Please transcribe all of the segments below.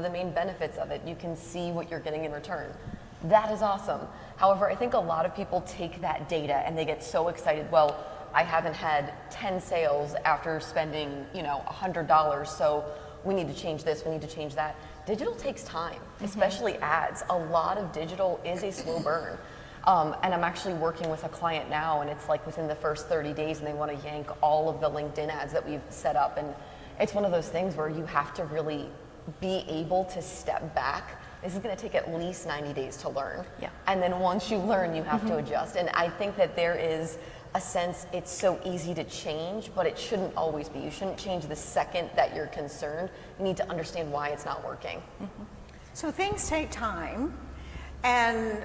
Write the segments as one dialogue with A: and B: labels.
A: the main benefits of it. You can see what you're getting in return. That is awesome. However, I think a lot of people take that data and they get so excited. Well, I haven't had 10 sales after spending, $100, so we need to change this, we need to change that. Digital takes time, especially ads. A lot of digital is a slow burn. And I'm actually working with a client now, and it's like within the first 30 days, and they want to yank all of the LinkedIn ads that we've set up. And it's one of those things where you have to really be able to step back. This is going to take at least 90 days to learn.
B: Yeah.
A: And then once you learn, you have to adjust. And I think that there is a sense it's so easy to change, but it shouldn't always be. You shouldn't change the second that you're concerned. You need to understand why it's not working.
C: So things take time, and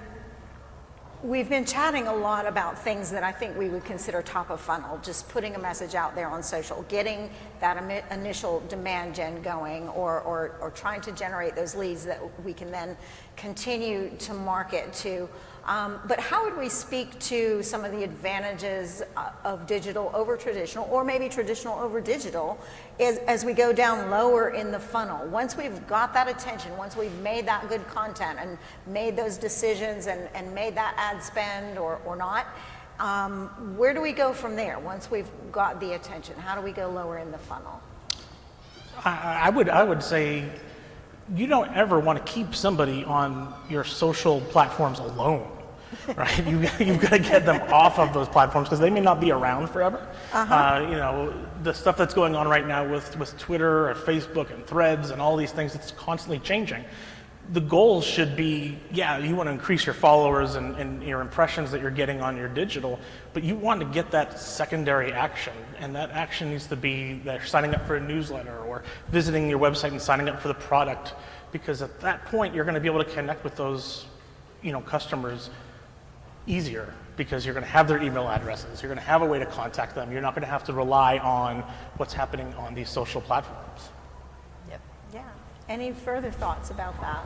C: we've been chatting a lot about things that I think we would consider top of funnel, just putting a message out there on social, getting that initial demand gen going, or trying to generate those leads that we can then continue to market to. But how would we speak to some of the advantages of digital over traditional, or maybe traditional over digital, as we go down lower in the funnel? Once we've got that attention, once we've made that good content and made those decisions and made that ad spend or not, where do we go from there? Once we've got the attention, how do we go lower in the funnel?
D: I would say you don't ever want to keep somebody on your social platforms alone, right? You've got to get them off of those platforms because they may not be around forever. The stuff that's going on right now with Twitter or Facebook and Threads and all these things, it's constantly changing. The goal should be, you want to increase your followers and your impressions that you're getting on your digital, but you want to get that secondary action, and that action needs to be that signing up for a newsletter or visiting your website and signing up for the product, because at that point you're going to be able to connect with those, customers easier, because you're going to have their email addresses, you're going to have a way to contact them, you're not going to have to rely on what's happening on these social platforms.
A: Yep.
C: Yeah. Any further thoughts about that?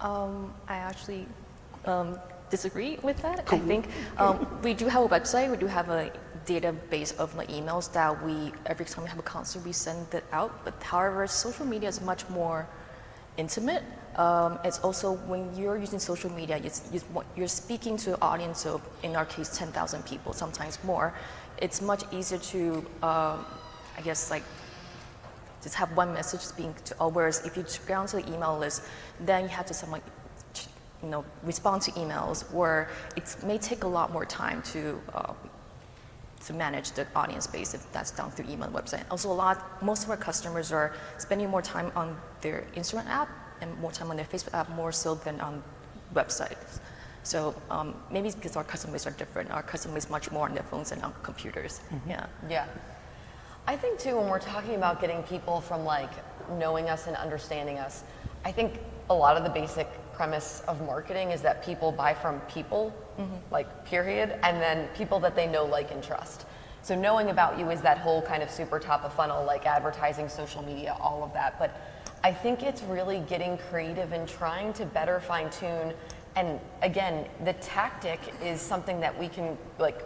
B: I actually disagree with that. I think we do have a website, we do have a database of emails that every time we have a concert, we send it out. But however, social media is much more intimate. It's also, when you're using social media, you're speaking to an audience of, in our case, 10,000 people, sometimes more. It's much easier to, just have one message being to all, whereas if you go onto the email list, then you have to respond to emails, where it may take a lot more time to manage the audience base if that's done through email and website. Also, most of our customers are spending more time on their Instagram app and more time on their Facebook app, more so than on websites. So maybe it's because our customers are different. Our customers much more on their phones and on computers.
A: Yeah. I think too, when we're talking about getting people from knowing us and understanding us, I think a lot of the basic premise of marketing is that people buy from people, period, and then people that they know, like, and trust. So knowing about you is that whole kind of super top of funnel, like advertising, social media, all of that. But I think it's really getting creative and trying to better fine tune. And again, the tactic is something that we can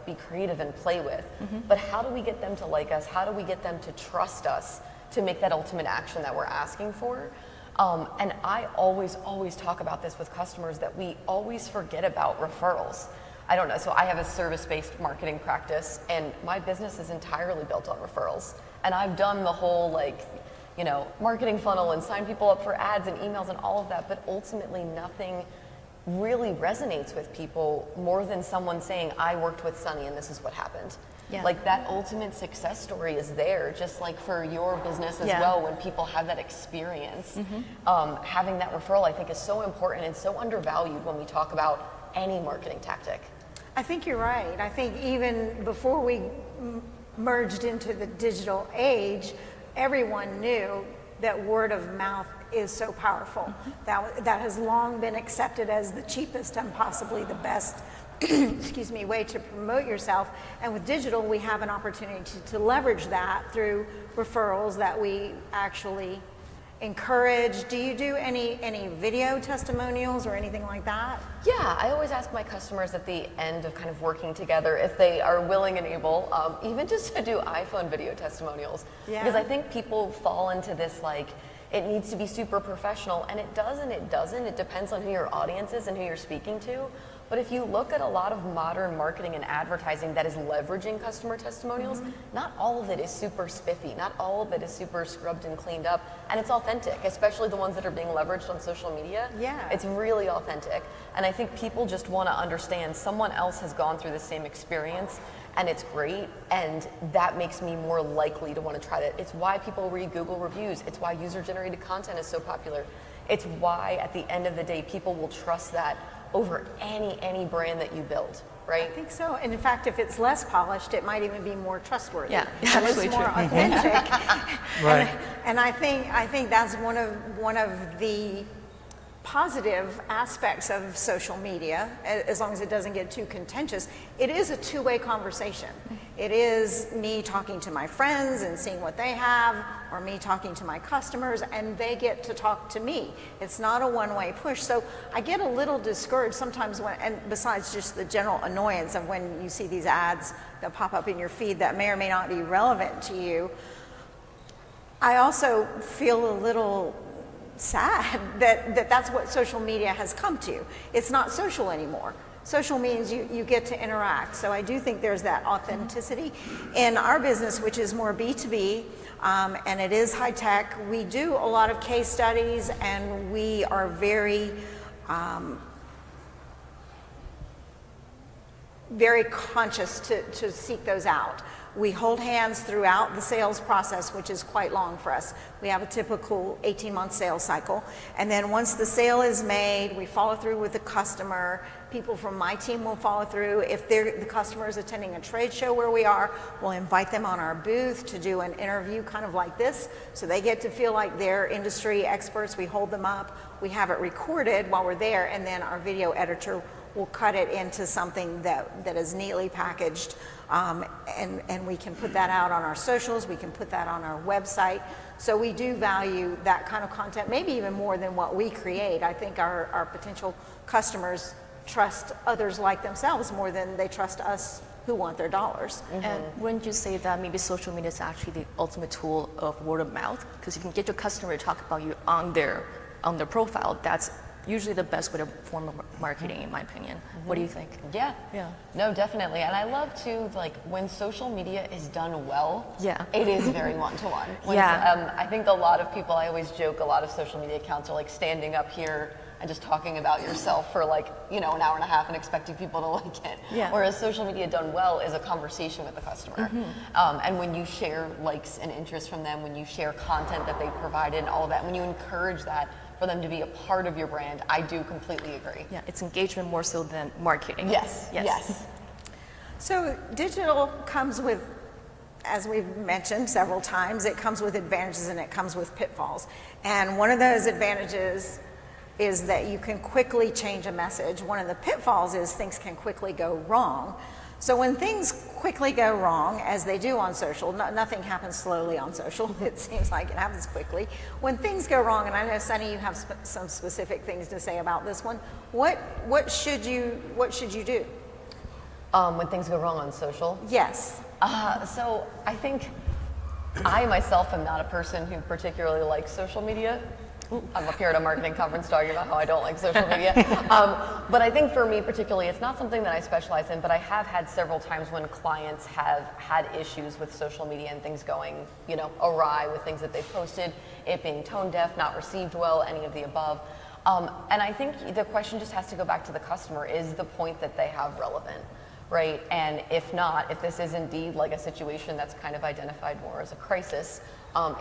A: be creative and play with. But how do we get them to like us? How do we get them to trust us to make that ultimate action that we're asking for? And I always talk about this with customers, that we always forget about referrals. I don't know, so I have a service-based marketing practice, and my business is entirely built on referrals. And I've done the whole marketing funnel and sign people up for ads and emails and all of that, but ultimately nothing really resonates with people more than someone saying, I worked with Sunny and this is what happened.
B: Yeah.
A: That ultimate success story is there, just like for your business as well, when people have that experience. Having that referral, I think, is so important and so undervalued when we talk about any marketing tactic.
C: I think you're right. I think even before we merged into the digital age, everyone knew that word of mouth is so powerful. That has long been accepted as the cheapest and possibly the best way to promote yourself. And with digital, we have an opportunity to leverage that through referrals that we actually encourage. Do you do any video testimonials or anything like that?
A: Yeah, I always ask my customers at the end of kind of working together if they are willing and able, even just to do iPhone video testimonials.
C: Yeah.
A: Because I think people fall into this it needs to be super professional, and it does and it doesn't. It depends on who your audience is and who you're speaking to. But if you look at a lot of modern marketing and advertising that is leveraging customer testimonials, not all of it is super spiffy. Not all of it is super scrubbed and cleaned up. And it's authentic, especially the ones that are being leveraged on social media.
C: Yeah.
A: It's really authentic. And I think people just want to understand someone else has gone through the same experience and it's great. And that makes me more likely to want to try that. It's why people read Google reviews. It's why user-generated content is so popular. It's why at the end of the day, people will trust that over any brand that you build, right?
C: I think so. And in fact, if it's less polished, it might even be more trustworthy.
B: Yeah,
C: It looks
B: absolutely
C: more
B: true.
C: authentic.
D: Right.
C: And I think that's one of the positive aspects of social media, as long as it doesn't get too contentious. It is a two-way conversation. It is me talking to my friends and seeing what they have, or me talking to my customers, and they get to talk to me. It's not a one-way push. So I get a little discouraged sometimes when, and besides just the general annoyance of when you see these ads that pop up in your feed that may or may not be relevant to you, I also feel a little sad that that's what social media has come to. It's not social anymore. Social means you get to interact. So I do think there's that authenticity. In our business, which is more B2B, and it is high tech, we do a lot of case studies, and we are very conscious to seek those out. We hold hands throughout the sales process, which is quite long for us. We have a typical 18-month sales cycle. And then once the sale is made, we follow through with the customer. People from my team will follow through. If the customer is attending a trade show where we are, we'll invite them on our booth to do an interview kind of like this, so they get to feel like they're industry experts. We hold them up. We have it recorded while we're there, and then our video editor will cut it into something that is neatly packaged, and we can put that out on our socials, we can put that on our website. So we do value that kind of content, maybe even more than what we create. I think our potential customers trust others like themselves more than they trust us who want their dollars.
B: And wouldn't you say that maybe social media is actually the ultimate tool of word of mouth? Because if you can get your customer to talk about you on their profile, that's usually the best way to form marketing, in my opinion. What do you think?
A: Yeah.
B: Yeah.
A: No, definitely. And I love too, like when social media is done well,
B: Yeah.
A: it is very one-to-one.
B: Yeah.
A: I think a lot of people, I always joke, a lot of social media accounts are like standing up here and just talking about yourself for like, an hour and a half and expecting people to like it.
B: Yeah.
A: Whereas social media done well is a conversation with the customer. And when you share likes and interest from them, when you share content that they've provided and all of that, when you encourage that for them to be a part of your brand, I do completely agree.
B: Yeah, it's engagement more so than marketing.
A: Yes.
C: So digital comes with, as we've mentioned several times, it comes with advantages and it comes with pitfalls. And one of those advantages is that you can quickly change a message. One of the pitfalls is things can quickly go wrong. So when things quickly go wrong, as they do on social, nothing happens slowly on social, it seems like it happens quickly. When things go wrong, and I know, Sunny, you have some specific things to say about this one, what should you do?
A: When things go wrong on social.
C: Yes.
A: So I think I myself am not a person who particularly likes social media. I'm up here at a marketing conference talking about how I don't like social media. But I think for me particularly, it's not something that I specialize in, but I have had several times when clients have had issues with social media and things going, awry with things that they've posted, it being tone deaf, not received well, any of the above. And I think the question just has to go back to the customer. Is the point that they have relevant? Right? And if not, if this is indeed like a situation that's kind of identified more as a crisis,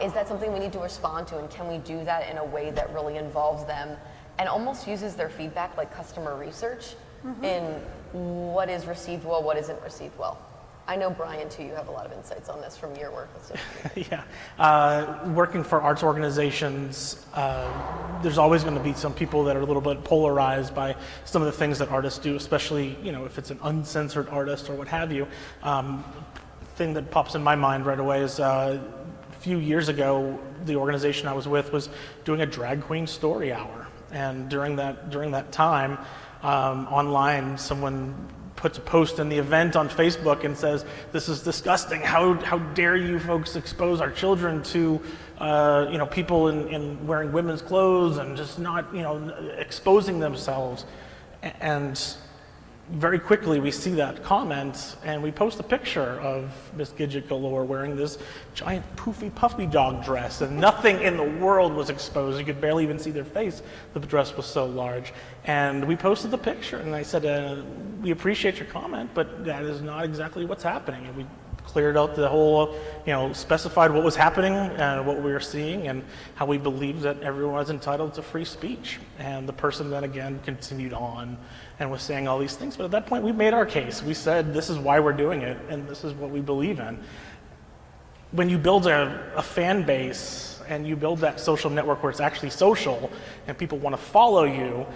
A: is that something we need to respond to? And can we do that in a way that really involves them and almost uses their feedback like customer research in what is received well, what isn't received well? I know, Brian, too, you have a lot of insights on this from your work with social media.
D: Yeah. Working for arts organizations, there's always going to be some people that are a little bit polarized by some of the things that artists do, especially, if it's an uncensored artist or what have you. Thing that pops in my mind right away is a few years ago, the organization I was with was doing a drag queen story hour. And during that time, online, someone puts a post in the event on Facebook and says, "This is disgusting. How dare you folks expose our children to people in wearing women's clothes and just not, exposing themselves. And very quickly we see that comment and we post a picture of Miss Gidget Galore wearing this giant poofy puffy dog dress, and nothing in the world was exposed. You could barely even see their face. The dress was so large. And we posted the picture and I said, we appreciate your comment, but that is not exactly what's happening. And we cleared out the whole, specified what was happening and what we were seeing and how we believed that everyone was entitled to free speech. And the person then again continued on and was saying all these things. But at that point, we made our case. We said, this is why we're doing it, and this is what we believe in. When you build a fan base and you build that social network where it's actually social and people want to follow you,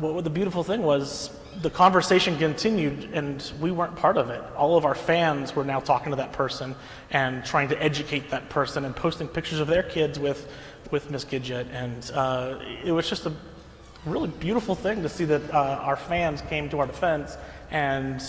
D: what the beautiful thing was, the conversation continued and we weren't part of it. All of our fans were now talking to that person and trying to educate that person and posting pictures of their kids with Miss Gidget. And it was just a really beautiful thing to see that our fans came to our defense and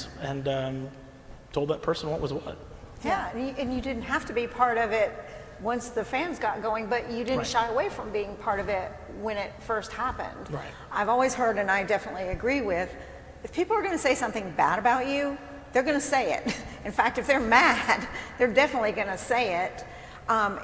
D: told that person what was what.
C: Yeah, and you didn't have to be part of it once the fans got going, but you didn't
D: Right.
C: shy away from being part of it when it first happened.
D: Right.
C: I've always heard, and I definitely agree with, if people are going to say something bad about you, they're going to say it. In fact, if they're mad, they're definitely going to say it.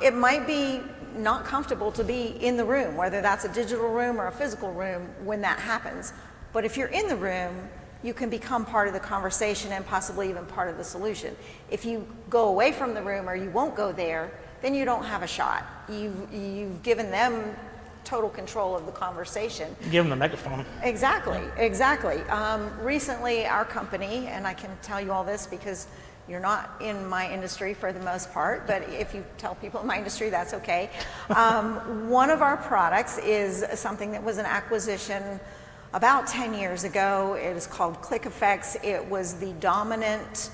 C: It might be not comfortable to be in the room, whether that's a digital room or a physical room, when that happens. But if you're in the room, you can become part of the conversation and possibly even part of the solution. If you go away from the room or you won't go there, then you don't have a shot. You've given them total control of the conversation.
D: Give them the megaphone.
C: Exactly. Recently, our company, and I can tell you all this because you're not in my industry for the most part, but if you tell people in my industry, that's okay. One of our products is something that was an acquisition about 10 years ago. It is called ClickEffects. It was the dominant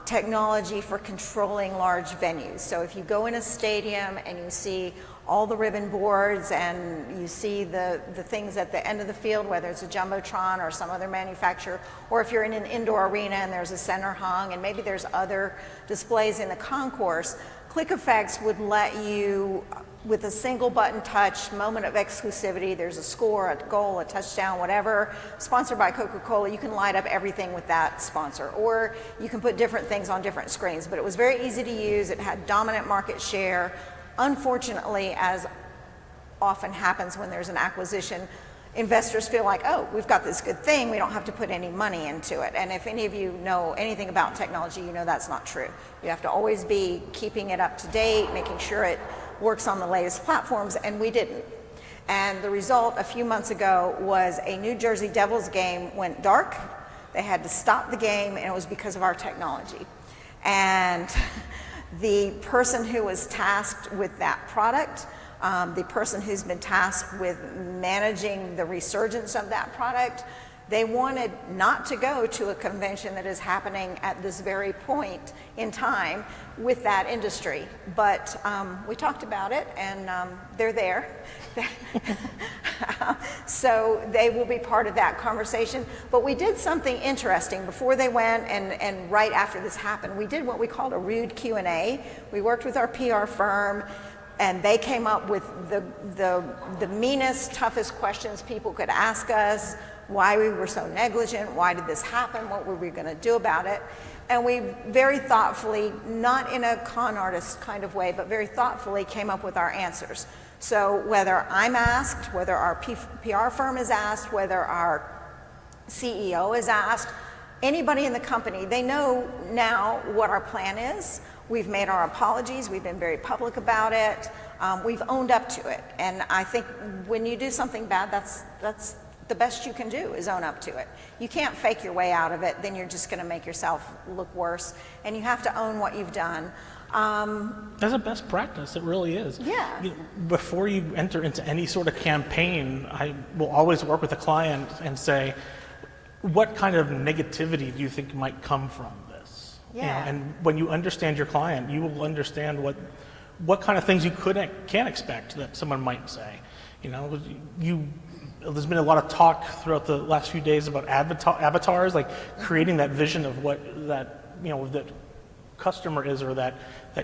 C: technology for controlling large venues. So if you go in a stadium and you see all the ribbon boards and you see the things at the end of the field, whether it's a Jumbotron or some other manufacturer, or if you're in an indoor arena and there's a center hung and maybe there's other displays in the concourse, ClickEffects would let you, with a single button touch, moment of exclusivity, there's a score, a goal, a touchdown, whatever, sponsored by Coca-Cola, you can light up everything with that sponsor. Or you can put different things on different screens. But it was very easy to use. It had dominant market share. Unfortunately, as often happens when there's an acquisition, investors feel like, oh, we've got this good thing, we don't have to put any money into it. And if any of you know anything about technology, you know that's not true. You have to always be keeping it up to date, making sure it works on the latest platforms, and we didn't. And the result a few months ago was a New Jersey Devils game went dark. They had to stop the game, and it was because of our technology. And the person who was tasked with that product, the person who's been tasked with managing the resurgence of that product, they wanted not to go to a convention that is happening at this very point in time with that industry. But we talked about it, and they're there. So they will be part of that conversation. But we did something interesting before they went, and right after this happened. We did what we called a rude Q&A. We worked with our PR firm, and they came up with the meanest, toughest questions people could ask us, why we were so negligent, why did this happen, what were we going to do about it. And we very thoughtfully, not in a con artist kind of way, but very thoughtfully came up with our answers. So whether I'm asked, whether our PR firm is asked, whether our CEO is asked, anybody in the company, they know now what our plan is. We've made our apologies. We've been very public about it. We've owned up to it. And I think when you do something bad, that's the best you can do, is own up to it. You can't fake your way out of it. Then you're just going to make yourself look worse. And you have to own what you've done.
D: That's a best practice. It really is.
C: Yeah.
D: Before you enter into any sort of campaign, I will always work with a client and say, what kind of negativity do you think might come from this?
C: Yeah.
D: And when you understand your client, you will understand what kind of things you can't expect that someone might say. There's been a lot of talk throughout the last few days about avatars, like creating that vision of what that customer is or that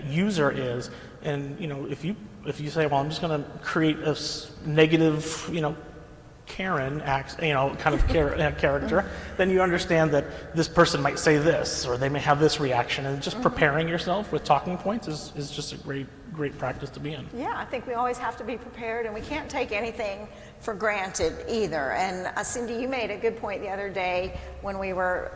D: user is. And if you say, well, I'm just going to create a negative Karen kind of character, then you understand that this person might say this or they may have this reaction, and just preparing yourself with talking points is just a great practice to be in.
C: Yeah, I think we always have to be prepared, and we can't take anything for granted either. And Cindy, you made a good point the other day when we were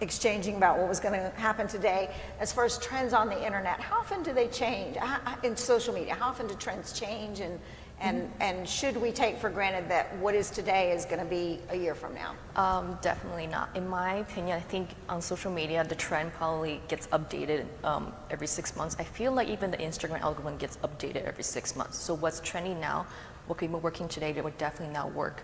C: exchanging about what was going to happen today as far as trends on the internet. How often do they change in social media? How often do trends change, and should we take for granted that what is today is going to be a year from now?
B: Definitely not. In my opinion, I think on social media, the trend probably gets updated every 6 months. I feel like even the Instagram algorithm gets updated every 6 months. So what's trending now, what people are working today, they would definitely not work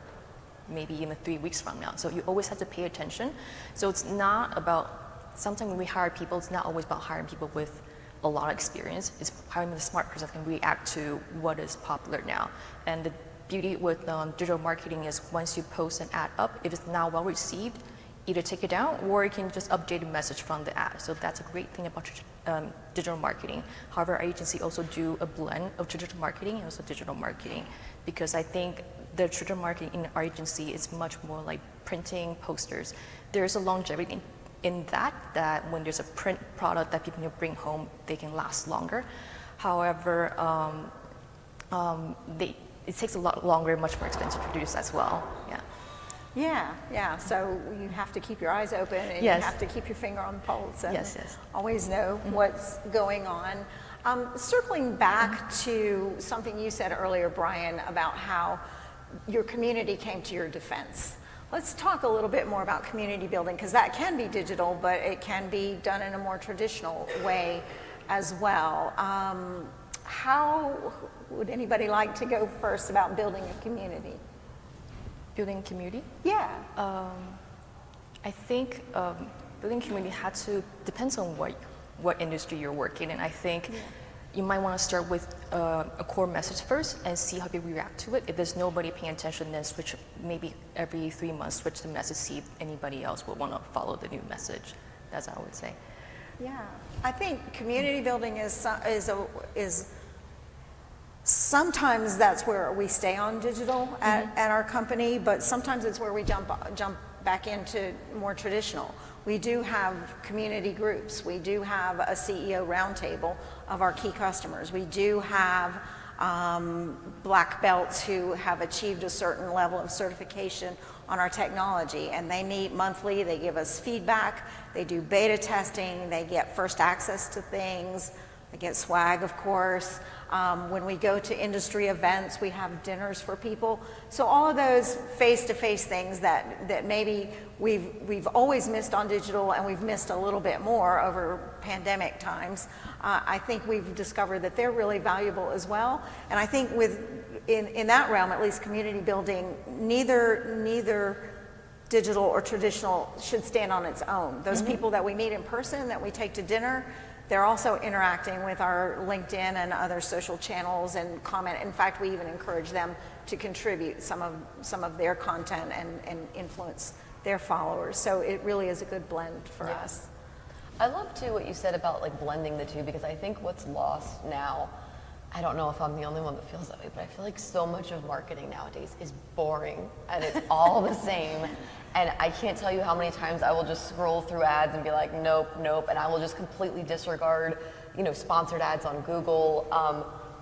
B: maybe even 3 weeks from now. So you always have to pay attention. So it's not about, sometimes when we hire people, it's not always about hiring people with a lot of experience. It's hiring the smart person that can react to what is popular now. And the beauty with digital marketing is once you post an ad up, if it's now well received, either take it down or you can just update a message from the ad. So that's a great thing about digital marketing. However, our agency also do a blend of traditional marketing and also digital marketing, because I think the traditional marketing in our agency is much more like printing posters. There's a longevity in that when there's a print product that people can bring home, they can last longer. However, it takes a lot longer and much more expensive to produce as well.
C: Yeah. So you have to keep your eyes open, and
B: Yes.
C: you have to keep your finger on the pulse, and
B: Yes.
C: always know what's going on. Circling back to something you said earlier, Brian, about how your community came to your defense. Let's talk a little bit more about community building, because that can be digital, but it can be done in a more traditional way as well. How would anybody like to go first about building a community?
B: Building community?
C: Yeah.
B: I think building community depends on what industry you're working in. I think you might want to start with a core message first and see how people react to it. If there's nobody paying attention, then switch maybe every 3 months, switch the message, see if anybody else will want to follow the new message. That's what I would say.
C: Yeah, I think community building is sometimes that's where we stay on digital at our company, but sometimes it's where we jump back into more traditional. We do have community groups. We do have a CEO roundtable of our key customers. We do have black belts who have achieved a certain level of certification on our technology, and they meet monthly. They give us feedback. They do beta testing. They get first access to things. They get swag, of course. When we go to industry events, we have dinners for people. So all of those face-to-face things that maybe we've always missed on digital, and we've missed a little bit more over pandemic times, I think we've discovered that they're really valuable as well. And I think in that realm, at least community building, neither digital or traditional should stand on its own. Those people that we meet in person, that we take to dinner, they're also interacting with our LinkedIn and other social channels and comment. In fact, we even encourage them to contribute some of their content and influence their followers. So it really is a good blend for us.
A: I love too what you said about like blending the two, because I think what's lost now, I don't know if I'm the only one that feels that way, but I feel like so much of marketing nowadays is boring and it's all the same. And I can't tell you how many times I will just scroll through ads and be like, nope, and I will just completely disregard, sponsored ads on Google.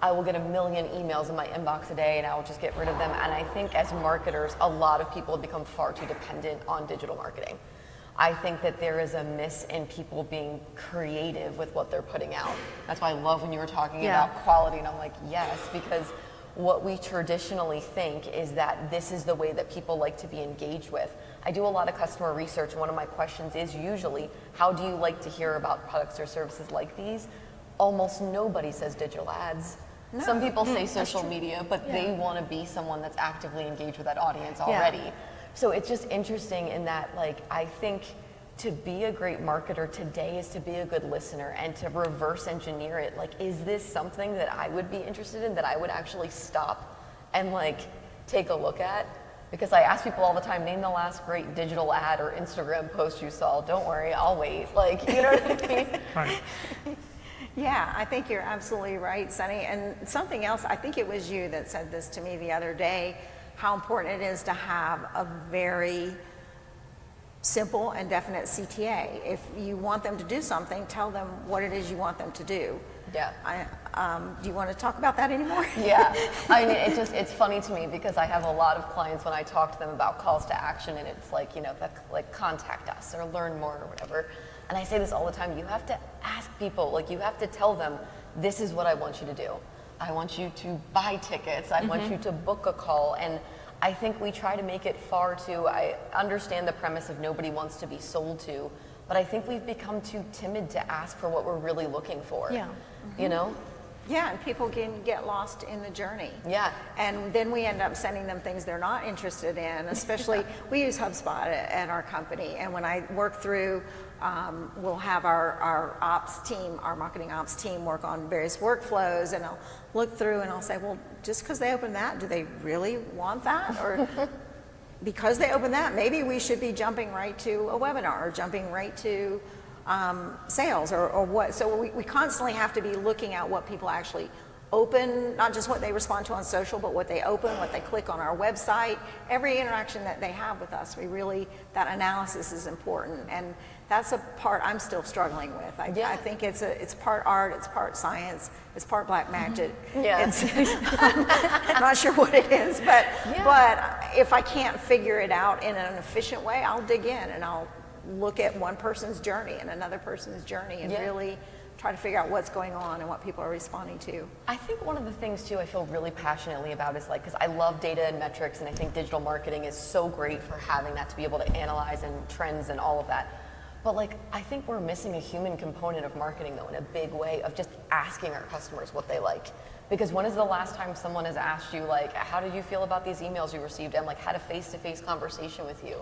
A: I will get 1 million emails in my inbox a day and I will just get rid of them. And I think as marketers, a lot of people have become far too dependent on digital marketing. I think that there is a miss in people being creative with what they're putting out. That's why I love when you were talking about quality, and I'm like, yes, because what we traditionally think is that this is the way that people like to be engaged with. I do a lot of customer research, and one of my questions is usually, how do you like to hear about products or services like these? Almost nobody says digital ads. No. Some people say social media, but they want to be someone that's actively engaged with that audience already. So it's just interesting in that, like, I think to be a great marketer today is to be a good listener and to reverse engineer it. Like, is this something that I would be interested in, that I would actually stop and like take a look at? Because I ask people all the time, name the last great digital ad or Instagram post you saw. Don't worry, I'll wait. Like, you know what I mean?
D: Right.
C: Yeah, I think you're absolutely right, Sunny. And something else, I think it was you that said this to me the other day, how important it is to have a very simple and definite CTA. If you want them to do something, tell them what it is you want them to do.
A: Yeah.
C: Do you want to talk about that anymore?
A: Yeah, I mean, it's funny to me because I have a lot of clients when I talk to them about calls to action, and it's like, you know, like contact us or learn more or whatever. And I say this all the time, you have to ask people, like you have to tell them, this is what I want you to do. I want you to buy tickets. I want you to book a call. And I think we try to make it far too, I understand the premise of nobody wants to be sold to, but I think we've become too timid to ask for what we're really looking for.
B: Yeah.
A: You know?
C: Yeah, and people can get lost in the journey.
A: Yeah.
C: And then we end up sending them things they're not interested in, especially, we use HubSpot at our company, and when I work through, we'll have our ops team, our marketing ops team work on various workflows, and I'll look through and I'll say, well, just because they open that, do they really want that? Or because they open that, maybe we should be jumping right to a webinar or jumping right to sales or what. So we constantly have to be looking at what people actually open, not just what they respond to on social, but what they open, what they click on our website, every interaction that they have with us. That analysis is important. And that's a part I'm still struggling with. I think it's part art, it's part science, it's part black magic.
A: Yeah.
C: I'm not sure what it is, but if I can't figure it out in an efficient way, I'll dig in and I'll look at one person's journey and another person's journey and really try to figure out what's going on and what people are responding to.
A: I think one of the things too I feel really passionately about is like, because I love data and metrics, and I think digital marketing is so great for having that to be able to analyze and trends and all of that. But like, I think we're missing a human component of marketing though in a big way of just asking our customers what they like. Because when is the last time someone has asked you like, how did you feel about these emails you received, and like had a face-to-face conversation with you?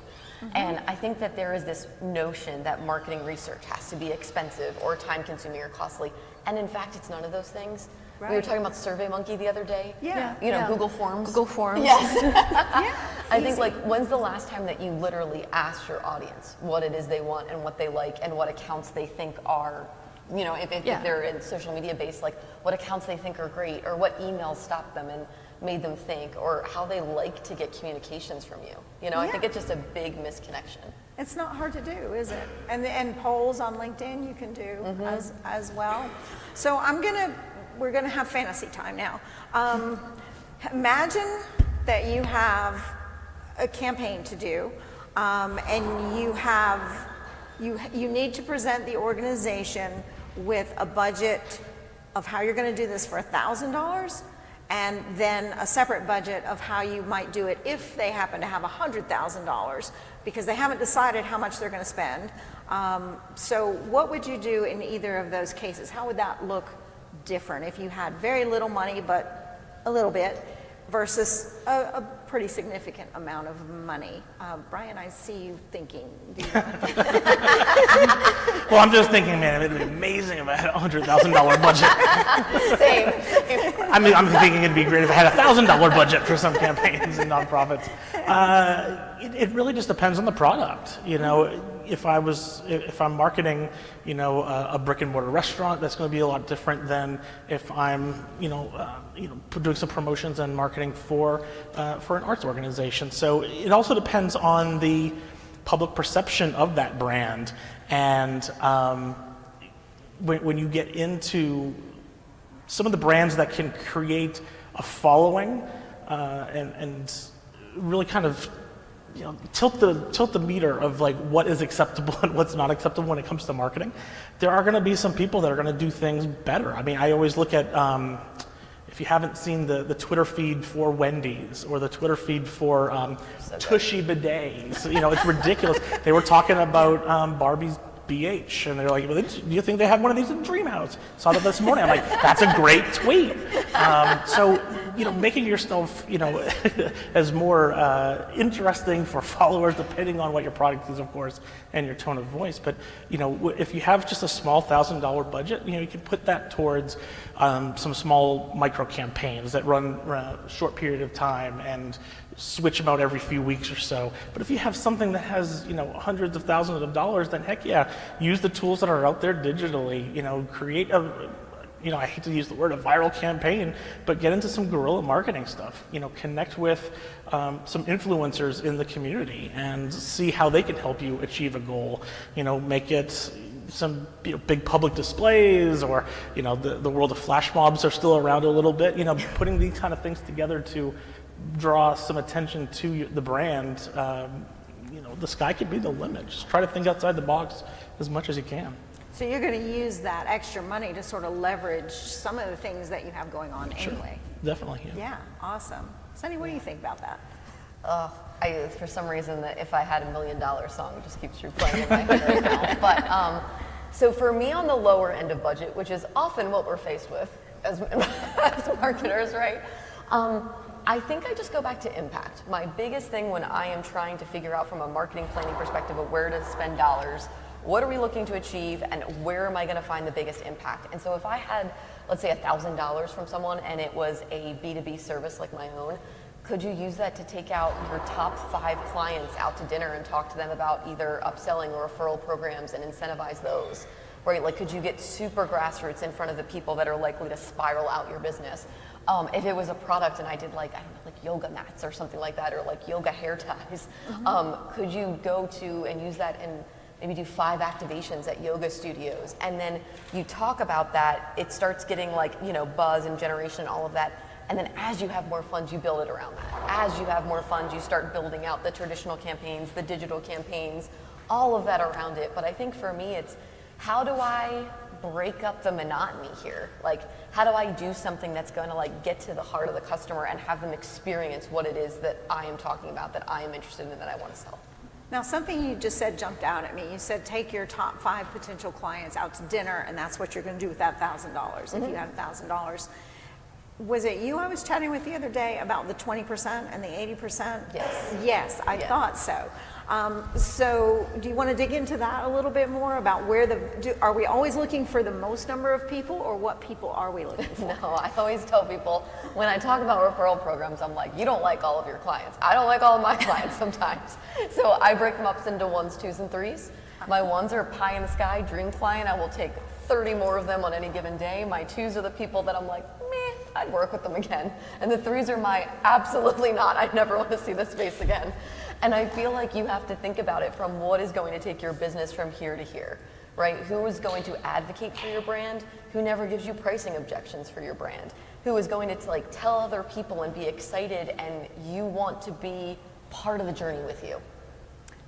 A: And I think that there is this notion that marketing research has to be expensive or time-consuming or costly. And in fact, it's none of those things. We were talking about SurveyMonkey the other day.
C: Yeah.
A: You know, Google Forms.
B: Google Forms.
A: Yes. I think like, when's the last time that you literally asked your audience what it is they want and what they like and what accounts they think are, you know, if they're in social media based, like what accounts they think are great or what emails stopped them and made them think, or how they like to get communications from you. You know, I think it's just a big misconnection.
C: It's not hard to do, is it? And polls on LinkedIn you can do as well. So we're gonna have fantasy time now. Imagine that you have a campaign to do, and you need to present the organization with a budget of how you're going to do this for $1,000, and then a separate budget of how you might do it if they happen to have $100,000, because they haven't decided how much they're going to spend. So what would you do in either of those cases? How would that look different if you had very little money but a little bit versus a pretty significant amount of money? Brian, I see you thinking. Do you want to
D: Well, I'm just thinking, man, it'd be amazing if I had a $100,000 budget.
A: Same.
D: I mean, I'm thinking it'd be great if I had a $1,000 budget for some campaigns and nonprofits. It really just depends on the product. You know, if I'm marketing, you know, a brick and mortar restaurant, that's going to be a lot different than if I'm, doing some promotions and marketing for an arts organization. So it also depends on the public perception of that brand, and when you get into some of the brands that can create a following and really kind of tilt the meter of like what is acceptable and what's not acceptable when it comes to marketing, there are going to be some people that are going to do things better. I mean, I always look at if you haven't seen the Twitter feed for Wendy's or the Twitter feed for Tushy Bidets, it's ridiculous. They were talking about Barbie's BH, and they're like, well, do you think they have one of these in Dreamhouse? Saw that this morning. I'm like, that's a great tweet. So making yourself, as more interesting for followers, depending on what your product is, of course, and your tone of voice. But, if you have just a small $1,000 budget, you can put that towards some small micro campaigns that run a short period of time and switch them out every few weeks or so. But if you have something that has, hundreds of thousands of dollars, then heck yeah, use the tools that are out there digitally, create I hate to use the word a viral campaign, but get into some guerrilla marketing stuff. Connect with some influencers in the community and see how they can help you achieve a goal. Make it some big public displays, or the world of flash mobs are still around a little bit. Putting these kind of things together to draw some attention to the brand. The sky could be the limit. Just try to think outside the box as much as you can.
C: So you're going to use that extra money to sort of leverage some of the things that you have going on anyway.
D: Definitely.
C: Yeah, awesome. Sunny, what do you think about that?
A: For some reason, that if I had $1 million song, it just keeps replaying in my head right now. But so for me, on the lower end of budget, which is often what we're faced with as marketers, right? I think I just go back to impact. My biggest thing when I am trying to figure out from a marketing planning perspective of where to spend dollars, what are we looking to achieve, and where am I going to find the biggest impact? And so if I had, let's say, $1,000 from someone and it was a B2B service like my own, could you use that to take out your top 5 clients out to dinner and talk to them about either upselling or referral programs and incentivize those? Right? Like, could you get super grassroots in front of the people that are likely to spiral out your business? If it was a product and I did like yoga mats or something like that, or like yoga hair ties, could you go to and use that and maybe do 5 activations at yoga studios? And then you talk about that, it starts getting buzz and generation and all of that. And then as you have more funds, you build it around that. As you have more funds, you start building out the traditional campaigns, the digital campaigns, all of that around it. But I think for me, it's how do I break up the monotony here? Like, how do I do something that's going to get to the heart of the customer and have them experience what it is that I am talking about, that I am interested in, that I want to sell?
C: Now, something you just said jumped out at me. You said take your top 5 potential clients out to dinner, and that's what you're going to do with that $1,000. If you had $1,000. Was it you I was chatting with the other day about the 20% and the 80%?
A: Yes.
C: Yes, I thought so. So do you want to dig into that a little bit more about are we always looking for the most number of people, or what people are we looking for?
A: No, I always tell people when I talk about referral programs, I'm like, you don't like all of your clients. I don't like all of my clients sometimes. So I break them up into 1s, 2s, and 3s. My 1s are pie in the sky, dream client. I will take 30 more of them on any given day. My 2s are the people that I'm like, meh, I'd work with them again. And the 3s are my absolutely not, I never want to see this face again. And I feel like you have to think about it from what is going to take your business from here to here, right? Who is going to advocate for your brand? Who never gives you pricing objections for your brand? Who is going to tell other people and be excited, and you want to be part of the journey with you?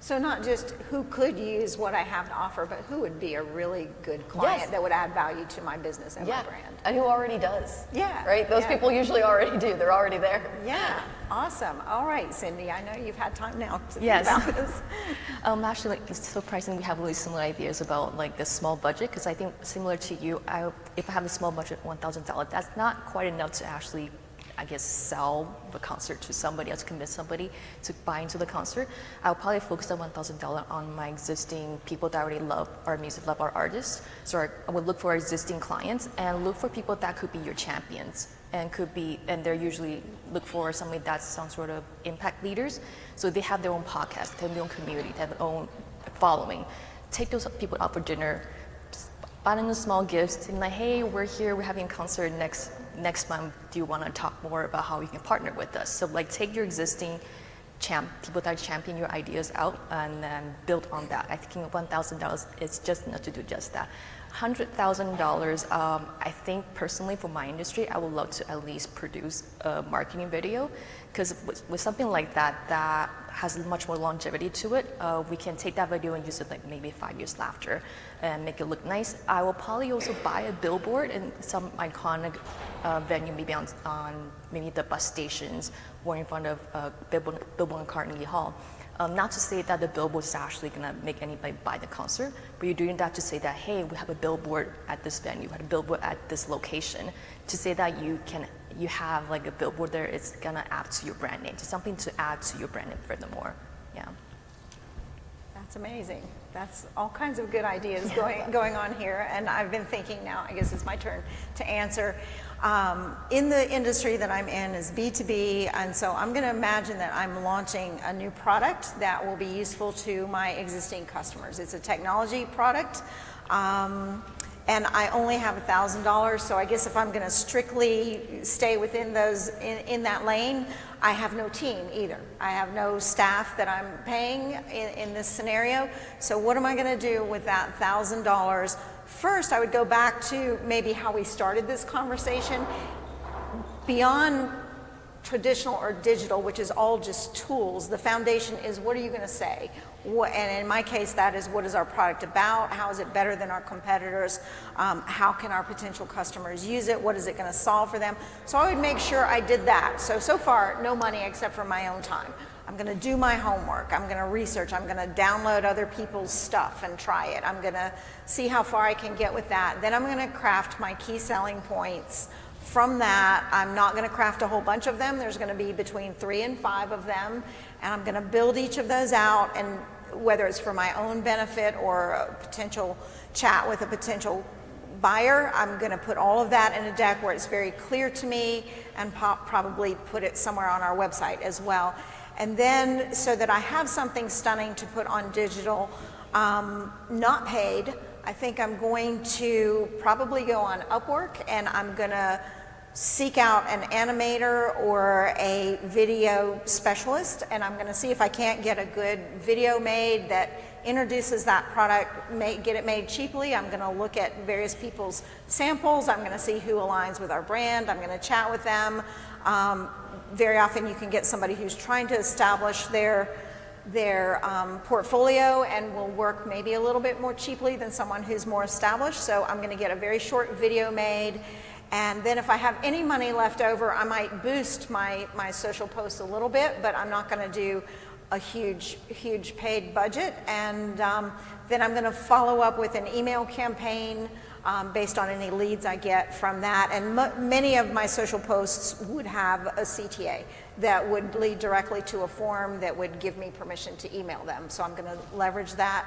C: So not just who could use what I have to offer, but who would be a really good client that would add value to my business and my brand.
A: And who already does.
C: Yeah.
A: Right? Those people usually already do. They're already there.
C: Yeah. Awesome. All right, Cindy, I know you've had time now to think
B: Yes.
C: about this.
B: Actually, it's surprising we have really similar ideas about the small budget, because I think similar to you, if I have a small budget, $1,000, that's not quite enough to actually, I guess, sell the concert to somebody else, convince somebody to buy into the concert. I'll probably focus that $1,000 on my existing people that already love our music, love our artists. So I would look for existing clients and look for people that could be your champions, and they're usually look for somebody that's some sort of impact leaders. So they have their own podcast, they have their own community, they have their own following. Take those people out for dinner, buy them small gifts, and hey, we're here, we're having a concert next month. Do you want to talk more about how you can partner with us? So take your existing people that champion your ideas out and then build on that. I think $1,000 is just enough to do just that. $100,000, I think personally for my industry, I would love to at least produce a marketing video, because with something like that, that has much more longevity to it, we can take that video and use it maybe 5 years after and make it look nice. I will probably also buy a billboard in some iconic venue, maybe on maybe the bus stations or in front of Billboard and Carnegie Hall. Not to say that the billboard is actually going to make anybody buy the concert, but you're doing that to say that, hey, we have a billboard at this venue, we have a billboard at this location. To say that you have like a billboard there, it's going to add to your brand name, to something to add to your brand name furthermore. Yeah.
C: That's amazing. That's all kinds of good ideas going on here. And I've been thinking now, I guess it's my turn to answer. In the industry that I'm in is B2B, and so I'm going to imagine that I'm launching a new product that will be useful to my existing customers. It's a technology product, and I only have $1,000, so I guess if I'm going to strictly stay within those in that lane, I have no team either. I have no staff that I'm paying in this scenario. So what am I going to do with that $1,000? First, I would go back to maybe how we started this conversation. Beyond traditional or digital, which is all just tools, the foundation is, what are you going to say? And in my case, that is, what is our product about? How is it better than our competitors? How can our potential customers use it? What is it going to solve for them? So I would make sure I did that. So far, no money except for my own time. I'm going to do my homework. I'm going to research. I'm going to download other people's stuff and try it. I'm going to see how far I can get with that. Then I'm going to craft my key selling points. From that, I'm not going to craft a whole bunch of them. There's going to be between 3 and 5 of them, and I'm going to build each of those out, and whether it's for my own benefit or a potential chat with a potential buyer, I'm going to put all of that in a deck where it's very clear to me, and probably put it somewhere on our website as well. And then, so that I have something stunning to put on digital, not paid, I think I'm going to probably go on Upwork, and I'm going to seek out an animator or a video specialist, and I'm going to see if I can't get a good video made that introduces that product, get it made cheaply. I'm going to look at various people's samples. I'm going to see who aligns with our brand. I'm going to chat with them. Very often you can get somebody who's trying to establish their portfolio and will work maybe a little bit more cheaply than someone who's more established. So I'm going to get a very short video made, and then if I have any money left over, I might boost my social posts a little bit, but I'm not going to do a huge paid budget. And then I'm going to follow up with an email campaign based on any leads I get from that. And many of my social posts would have a CTA that would lead directly to a form that would give me permission to email them. So I'm going to leverage that.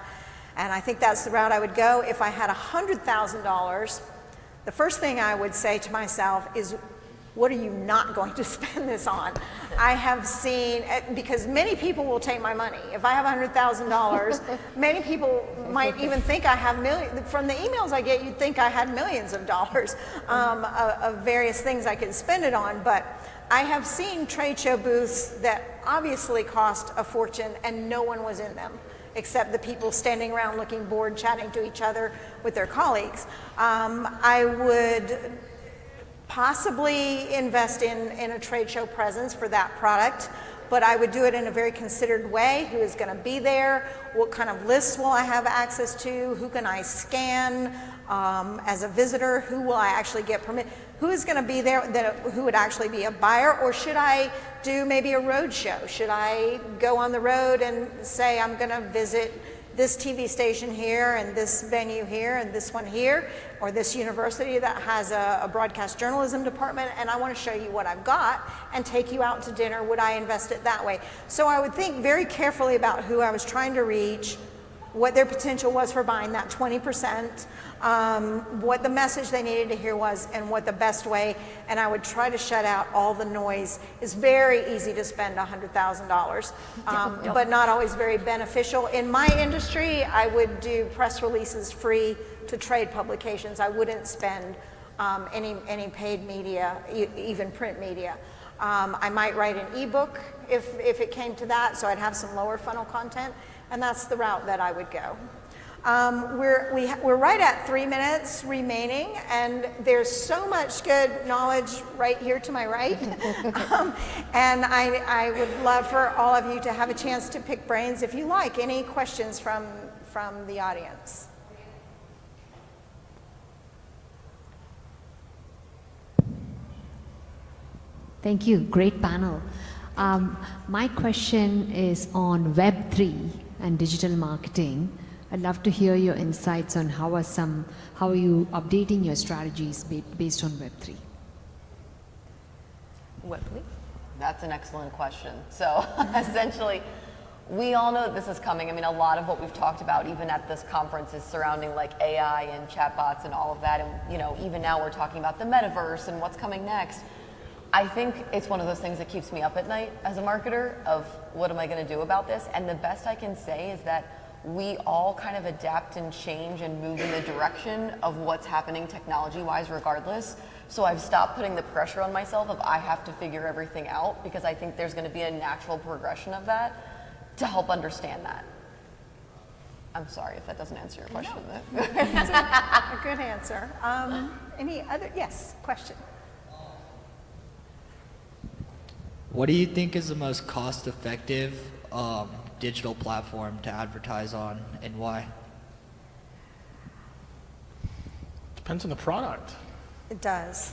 C: And I think that's the route I would go. If I had $100,000, the first thing I would say to myself is, what are you not going to spend this on? I have seen, because many people will take my money. If I have $100,000, many people might even think I have millions. From the emails I get, you'd think I had millions of dollars of various things I could spend it on. But I have seen trade show booths that obviously cost a fortune and no one was in them, except the people standing around looking bored, chatting to each other with their colleagues. I would possibly invest in a trade show presence for that product, but I would do it in a very considered way. Who is going to be there? What kind of lists will I have access to? Who can I scan as a visitor? Who will I actually get permit? Who is going to be there who would actually be a buyer? Or should I do maybe a road show? Should I go on the road and say I'm going to visit this TV station here and this venue here and this one here, or this university that has a broadcast journalism department, and I want to show you what I've got and take you out to dinner? Would I invest it that way? So I would think very carefully about who I was trying to reach, what their potential was for buying that 20%, what the message they needed to hear was, and what the best way, and I would try to shut out all the noise. It's very easy to spend $100,000, but not always very beneficial. In my industry, I would do press releases free to trade publications. I wouldn't spend any paid media, even print media. I might write an ebook if it came to that, so I'd have some lower funnel content, and that's the route that I would go. We're right at 3 minutes remaining, and there's so much good knowledge right here to my right. And I would love for all of you to have a chance to pick brains if you like. Any questions from the audience?
E: Thank you. Great panel. My question is on Web3 and digital marketing. I'd love to hear your insights on how are you updating your strategies based on Web3.
B: Webley?
A: That's an excellent question. So essentially, we all know that this is coming. I mean, a lot of what we've talked about, even at this conference, is surrounding like AI and chatbots and all of that. And, you know, even now we're talking about the metaverse and what's coming next. I think it's one of those things that keeps me up at night as a marketer of what am I going to do about this? And the best I can say is that we all kind of adapt and change and move in the direction of what's happening technology-wise regardless. So I've stopped putting the pressure on myself of I have to figure everything out, because I think there's going to be a natural progression of that to help understand that. I'm sorry if that doesn't answer your question.
C: No. A good answer. Any other, yes, question?
F: What do you think is the most cost-effective digital platform to advertise on, and why?
D: Depends on the product.
C: It does.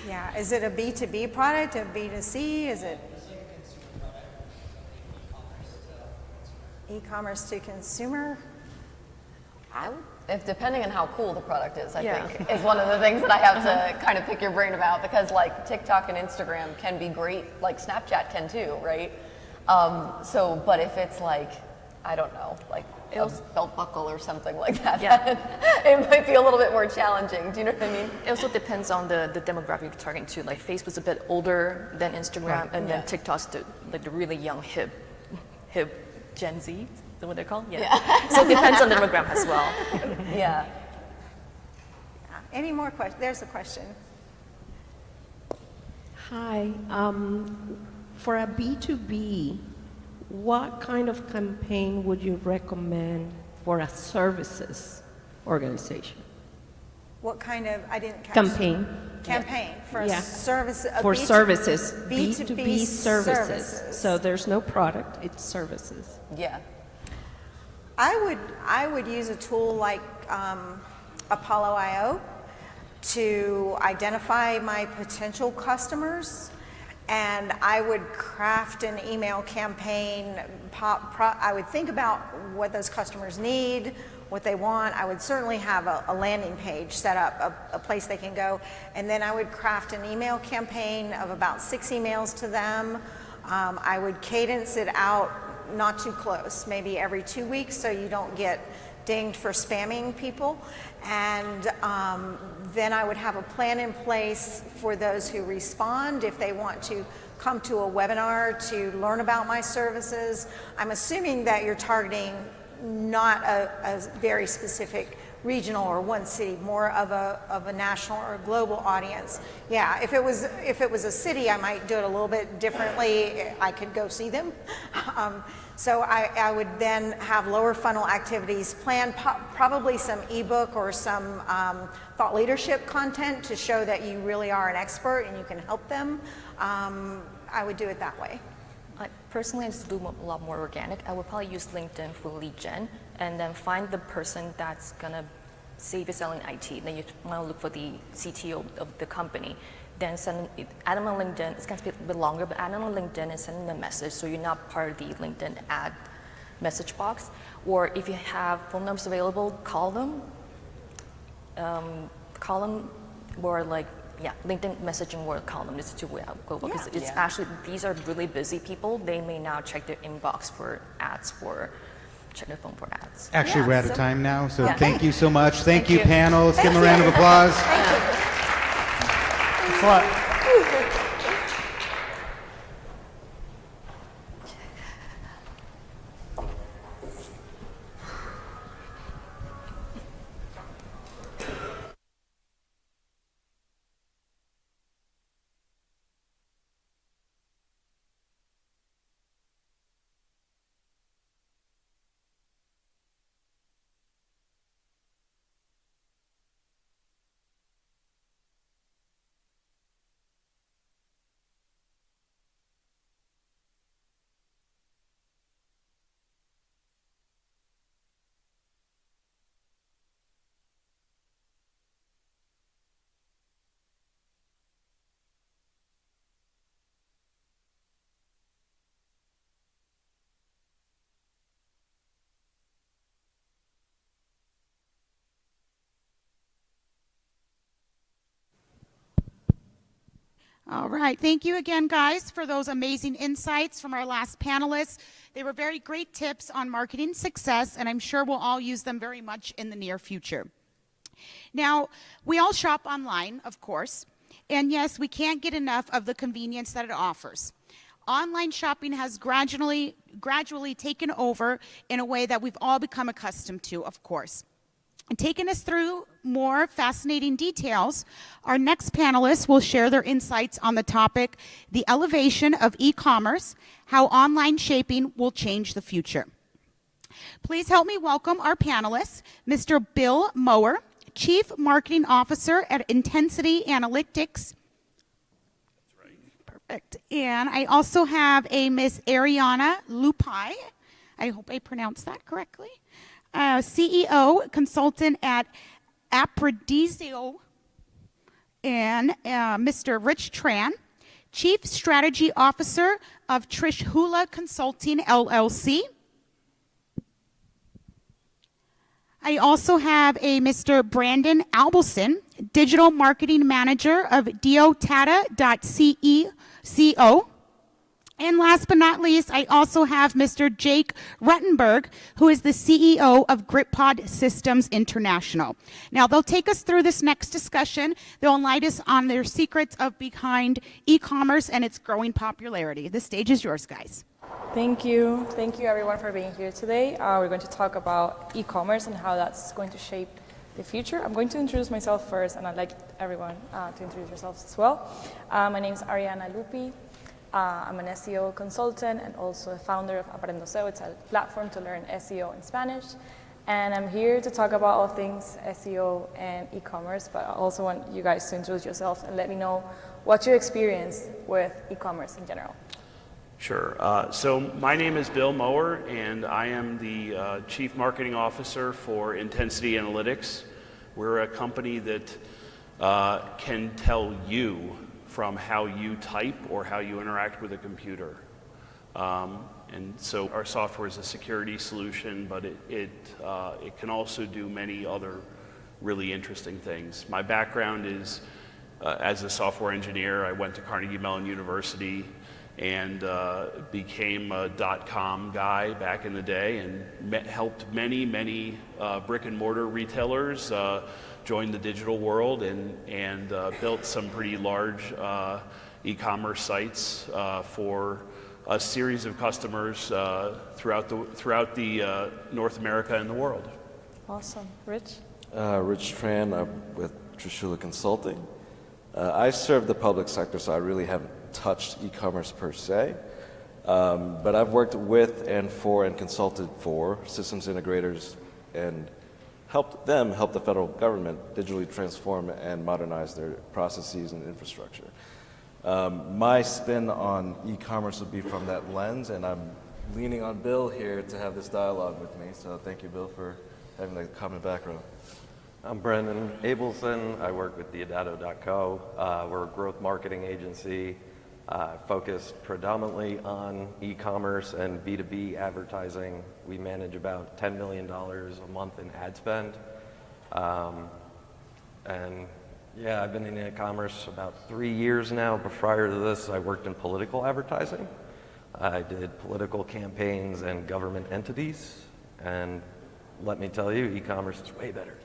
C: Yeah, is it a B2B product, a B2C, is it? E-commerce to consumer?
A: If depending on how cool the product is, I think is one of the things that I have to kind of pick your brain about, because like TikTok and Instagram can be great, like Snapchat can too, right? But if it's like, I don't know, like a belt buckle or something like that, then it might be a little bit more challenging. Do you know what I mean?
B: It also depends on the demographic you're targeting too. Like Facebook's a bit older than Instagram, and then TikTok's the really young, hip Gen Z. Is that what they're called? Yeah. So it depends on the demographic as well.
A: Yeah.
C: Any more questions? There's a question.
G: Hi. For a B2B, what kind of campaign would you recommend for a services organization?
C: What kind of, I didn't catch.
G: Campaign.
C: For a service. a
G: For
C: B2-
G: services.
C: B2B
G: services. So there's no product, it's services.
A: Yeah.
C: I would use a tool like Apollo IO to identify my potential customers, and I would craft an email campaign. I would think about what those customers need, what they want. I would certainly have a landing page set up, a place they can go, and then I would craft an email campaign of about 6 emails to them. I would cadence it out not too close, maybe every 2 weeks, so you don't get dinged for spamming people. And then I would have a plan in place for those who respond if they want to come to a webinar to learn about my services. I'm assuming that you're targeting not a very specific regional or one city, more of a national or a global audience. Yeah, if it was a city, I might do it a little bit differently. I could go see them. So I would then have lower funnel activities, plan probably some ebook or some thought leadership content to show that you really are an expert and you can help them. I would do it that way.
B: Personally, I just do a lot more organic. I would probably use LinkedIn for lead gen, and then find the person that's gonna, say if you're selling IT, then you want to look for the CTO of the company. Then add them on LinkedIn. It's going to be a bit longer, but add them on LinkedIn and send them a message so you're not part of the LinkedIn ad message box. Or if you have phone numbers available, call them. Or like, LinkedIn messaging or call them. This is two-way I go because it's actually, these are really busy people. They may now check their inbox for ads, check their phone for ads.
H: Actually, we're out of time now, so
B: Yeah.
H: thank you so much. Thank you, panel. Let's give them a round of applause.
D: Thanks a lot.
I: All right. Thank you again, guys, for those amazing insights from our last panelists. They were very great tips on marketing success, and I'm sure we'll all use them very much in the near future. Now, we all shop online, of course, and yes, we can't get enough of the convenience that it offers. Online shopping has gradually taken over in a way that we've all become accustomed to, of course. And taking us through more fascinating details, our next panelists will share their insights on the topic, the elevation of e-commerce, how online shaping will change the future. Please help me welcome our panelists, Mr. Bill Mower, Chief Marketing Officer at Intensity Analytics. That's right. Perfect. And I also have a Miss Ariana Lupai. I hope I pronounced that correctly. CEO, consultant at Aprodisio, and Mr. Rich Tran, Chief Strategy Officer of Trishula Consulting, LLC. I also have a Mr. Brandon Albelson, Digital Marketing Manager of diotata.co. And last but not least, I also have Mr. Jake Ruttenberg, who is the CEO of GripPod Systems International. Now, they'll take us through this next discussion. They'll enlighten us on their secrets of behind e-commerce and its growing popularity. The stage is yours, guys.
J: Thank you. Thank you, everyone, for being here today. We're going to talk about e-commerce and how that's going to shape the future. I'm going to introduce myself first, and I'd like everyone to introduce yourselves as well. My name is Ariana Lupi. I'm an SEO consultant and also a founder of Aprendo SEO. It's a platform to learn SEO in Spanish. And I'm here to talk about all things SEO and e-commerce, but I also want you guys to introduce yourselves and let me know what you experience with e-commerce in general.
K: Sure. So my name is Bill Mower, and I am the Chief Marketing Officer for Intensity Analytics. We're a company that can tell you from how you type or how you interact with a computer. And so our software is a security solution, but it can also do many other really interesting things. My background is as a software engineer. I went to Carnegie Mellon University and became a .com guy back in the day and helped many brick and mortar retailers join the digital world and built some pretty large e-commerce sites for a series of customers throughout the North America and the world.
J: Awesome. Rich?
L: Rich Tran, I'm with Trishula Consulting. I serve the public sector, so I really haven't touched e-commerce per se, but I've worked with and for and consulted for systems integrators and help the federal government digitally transform and modernize their processes and infrastructure. My spin on e-commerce would be from that lens, and I'm leaning on Bill here to have this dialogue with me, so thank you, Bill, for having a common background.
M: I'm Brendan Abelson. I work with Diotata.co. We're a growth marketing agency focused predominantly on e-commerce and B2B advertising. We manage about $10 million a month in ad spend. And yeah, I've been in e-commerce about 3 years now, but prior to this, I worked in political advertising. I did political campaigns and government entities, and let me tell you, e-commerce is way better.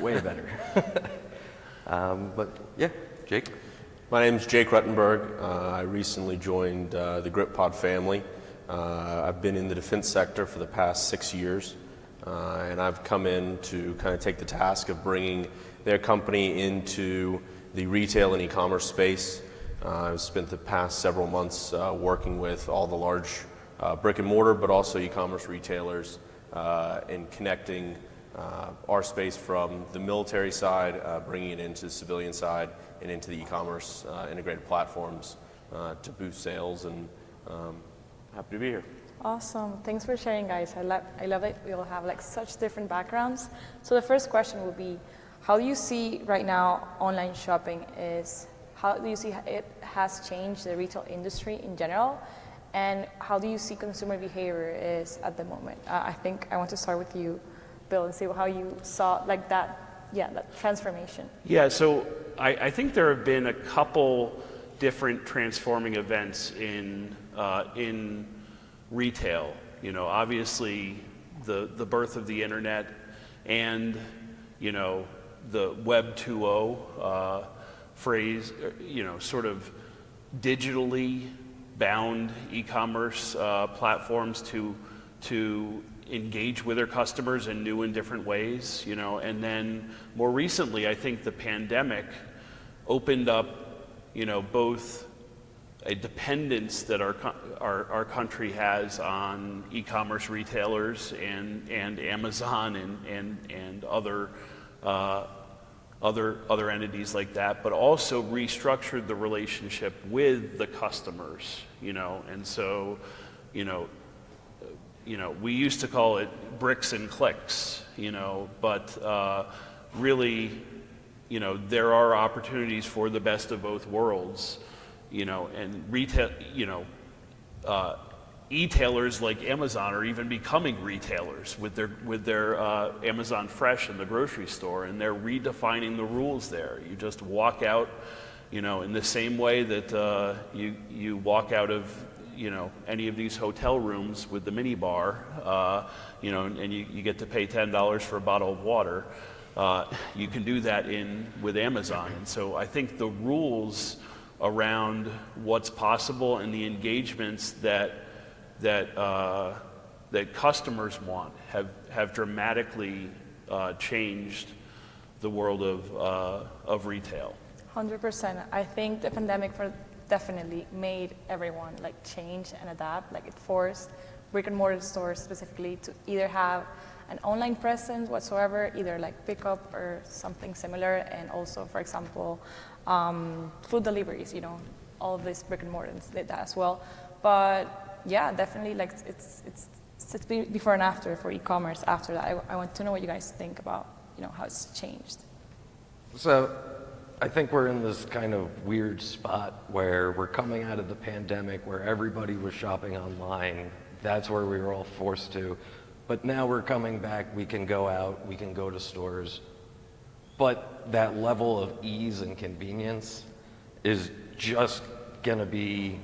M: Way better. But yeah, Jake.
N: My name is Jake Ruttenberg. I recently joined the GripPod family. I've been in the defense sector for the past 6 years, and I've come in to kind of take the task of bringing their company into the retail and e-commerce space. I've spent the past several months working with all the large brick and mortar, but also e-commerce retailers in connecting our space from the military side, bringing it into the civilian side and into the e-commerce integrated platforms to boost sales, and happy to be here.
J: Awesome. Thanks for sharing, guys. I love it. We all have like such different backgrounds. So the first question will be, how do you see right now online shopping how do you see it has changed the retail industry in general? And how do you see consumer behavior is at the moment? I think I want to start with you, Bill, and see how you saw like that transformation.
K: Yeah, so I think there have been a couple different transforming events in retail. You know, obviously the birth of the internet and, you know, the Web 2.0 phrase, you know, sort of digitally bound e-commerce platforms to engage with their customers in new and different ways, you know. And then more recently, I think the pandemic opened up, you know, both a dependence that our country has on e-commerce retailers and Amazon and other entities like that, but also restructured the relationship with the customers, you know. And so, you know, we used to call it bricks and clicks, you know, but really, you know, there are opportunities for the best of both worlds, you know, and retail, you know, e-tailers like Amazon are even becoming retailers with their Amazon Fresh in the grocery store, and they're redefining the rules there. You just walk out, you know, in the same way that you walk out of, you know, any of these hotel rooms with the mini bar, you know, and you get to pay $10 for a bottle of water. You can do that with Amazon. And so I think the rules around what's possible and the engagements that customers want have dramatically changed the world of retail.
J: 100%. I think the pandemic definitely made everyone like change and adapt. Like it forced brick and mortar stores specifically to either have an online presence whatsoever, either like pickup or something similar, and also, for example, food deliveries. You know, all of these brick and mortars did that as well. But yeah, definitely, like it's before and after for e-commerce. After that, I want to know what you guys think about, you know, how it's changed.
M: So, I think we're in this kind of weird spot where we're coming out of the pandemic, where everybody was shopping online. That's where we were all forced to. But now we're coming back. We can go out. We can go to stores. But that level of ease and convenience is just going to be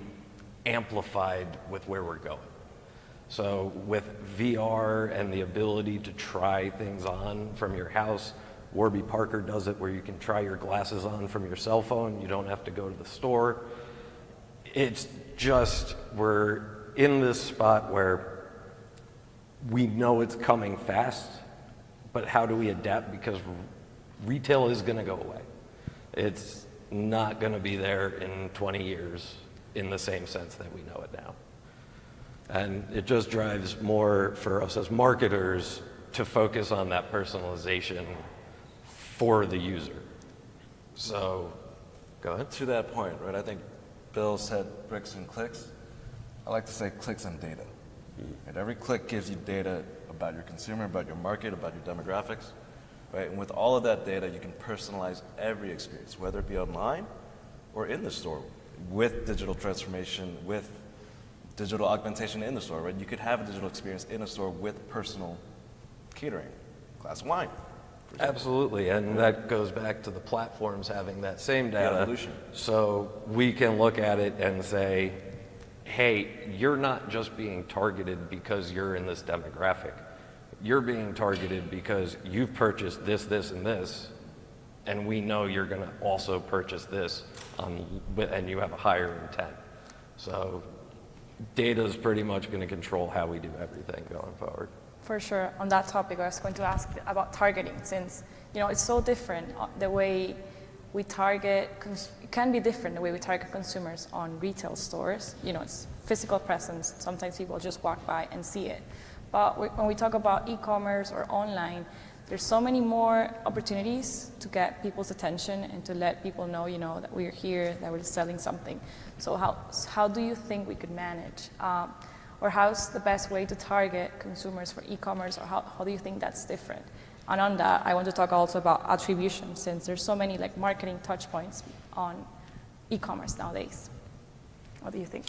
M: amplified with where we're going. So with VR and the ability to try things on from your house, Warby Parker does it where you can try your glasses on from your cell phone. You don't have to go to the store. It's just, we're in this spot where we know it's coming fast, but how do we adapt? Because retail is going to go away. It's not going to be there in 20 years in the same sense that we know it now. And it just drives more for us as marketers to focus on that personalization for the user. So, go ahead.
L: To that point, right, I think Bill said bricks and clicks. I like to say clicks and data. And every click gives you data about your consumer, about your market, about your demographics, right? And with all of that data, you can personalize every experience, whether it be online or in the store, with digital transformation, with digital augmentation in the store, right? You could have a digital experience in a store with personal catering, glass of wine.
M: Absolutely, and that goes back to the platforms having that same data.
L: Evolution.
M: So we can look at it and say, hey, you're not just being targeted because you're in this demographic. You're being targeted because you've purchased this, this, and this, and we know you're going to also purchase this, and you have a higher intent. So data is pretty much going to control how we do everything going forward.
J: For sure. On that topic, I was going to ask about targeting, since, you know, it's so different. The way we target, it can be different the way we target consumers on retail stores. You know, it's physical presence. Sometimes people just walk by and see it. But when we talk about e-commerce or online, there's so many more opportunities to get people's attention and to let people know, you know, that we're here, that we're selling something. So how do you think we could manage? Or how's the best way to target consumers for e-commerce, or how do you think that's different? And on that, I want to talk also about attribution, since there's so many like marketing touch points on e-commerce nowadays. What do you think?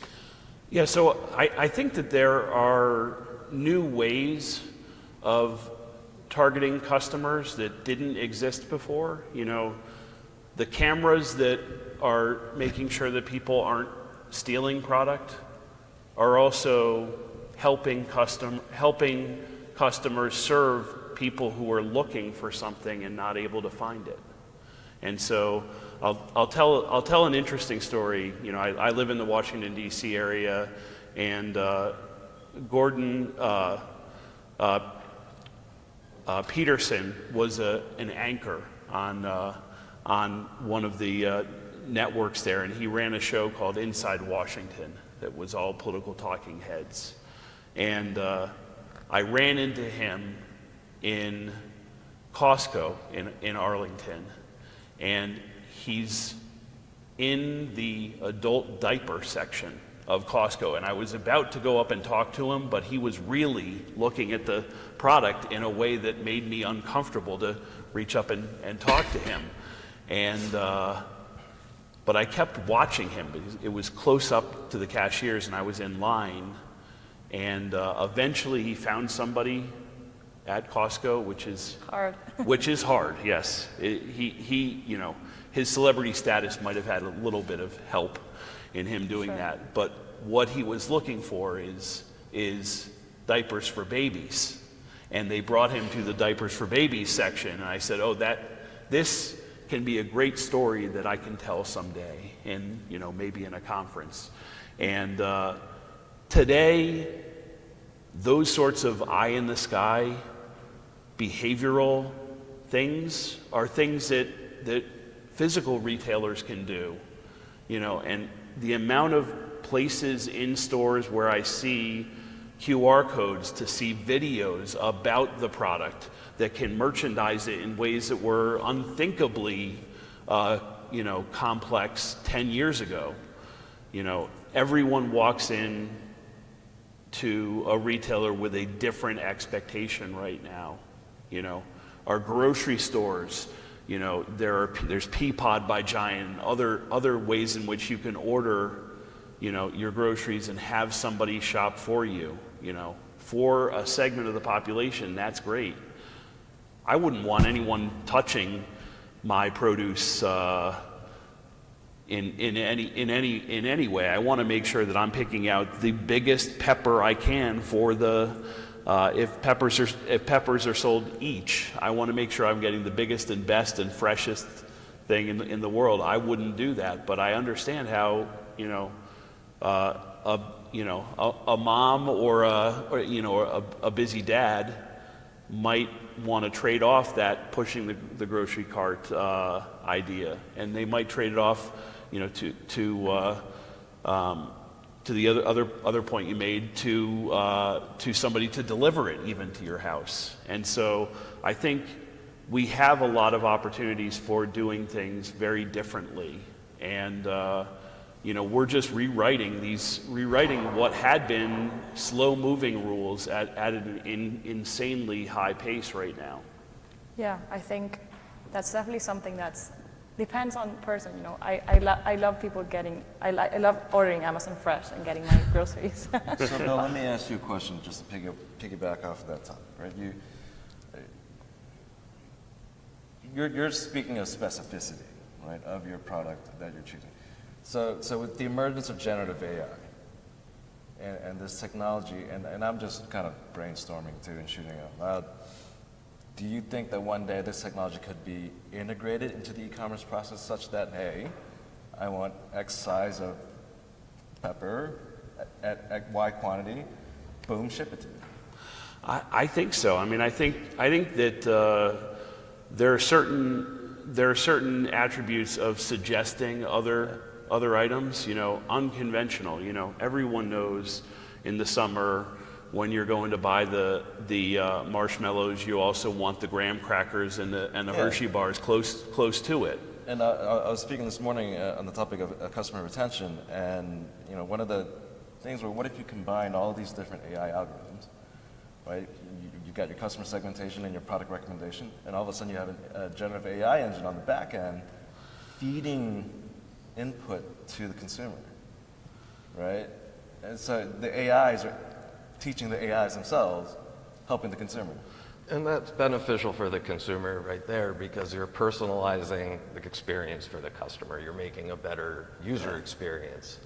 K: Yeah, so I think that there are new ways of targeting customers that didn't exist before. You know, the cameras that are making sure that people aren't stealing product are also helping customers serve people who are looking for something and not able to find it. And so I'll tell an interesting story. You know, I live in the Washington D.C. area, and Gordon Peterson was an anchor on one of the networks there, and he ran a show called Inside Washington that was all political talking heads. And I ran into him in Costco in Arlington, and he's in the adult diaper section of Costco, and I was about to go up and talk to him, but he was really looking at the product in a way that made me uncomfortable to reach up and talk to him. And but I kept watching him because it was close up to the cashiers, and I was in line. And eventually, he found somebody at Costco, which is
J: hard.
K: Which is hard, yes. He, you know, his celebrity status might have had a little bit of help in him doing that. But what he was looking for is diapers for babies, and they brought him to the diapers for babies section. And I said, "Oh, this can be a great story that I can tell someday, in, you know, maybe in a conference." And today, those sorts of eye in the sky behavioral things are things that physical retailers can do, you know. And the amount of places in stores where I see QR codes to see videos about the product that can merchandise it in ways that were unthinkably, you know, complex 10 years ago. You know, everyone walks in to a retailer with a different expectation right now. You know, our grocery stores, you know, there's Peapod by Giant, other ways in which you can order, you know, your groceries and have somebody shop for you. You know, for a segment of the population, that's great. I wouldn't want anyone touching my produce in any way. I want to make sure that I'm picking out the biggest pepper I can for the. If peppers are sold each, I want to make sure I'm getting the biggest and best and freshest thing in the world. I wouldn't do that, but I understand how, you know, a mom or a busy dad might want to trade off that pushing the grocery cart idea, and they might trade it off, you know, to the other point you made, to somebody to deliver it even to your house. And so I think we have a lot of opportunities for doing things very differently, and you know, we're just rewriting what had been slow-moving rules at an insanely high pace right now.
J: Yeah, I think that's definitely something that's depends on person. You know, I love people getting. I love ordering Amazon Fresh and getting my groceries.
L: So Bill, let me ask you a question, just to piggyback off of that topic, right? You're speaking of specificity, right, of your product that you're choosing. So with the emergence of generative AI and this technology, and I'm just kind of brainstorming too and shooting out loud, do you think that one day this technology could be integrated into the e-commerce process such that, hey, I want X size of pepper at Y quantity, boom, ship it to you?
K: I think so. I mean, I think that there are certain attributes of suggesting other items, you know, unconventional. You know, everyone knows in the summer when you're going to buy the marshmallows, you also want the graham crackers and the Hershey bars close to it.
L: And I was speaking this morning on the topic of customer retention, and you know, one of the things were, what if you combine all of these different AI algorithms, right? You've got your customer segmentation and your product recommendation, and all of a sudden you have a generative AI engine on the back end feeding input to the consumer, right? And so the AIs are teaching the AIs themselves, helping the consumer.
M: And that's beneficial for the consumer right there because you're personalizing the experience for the customer. You're making a better user experience.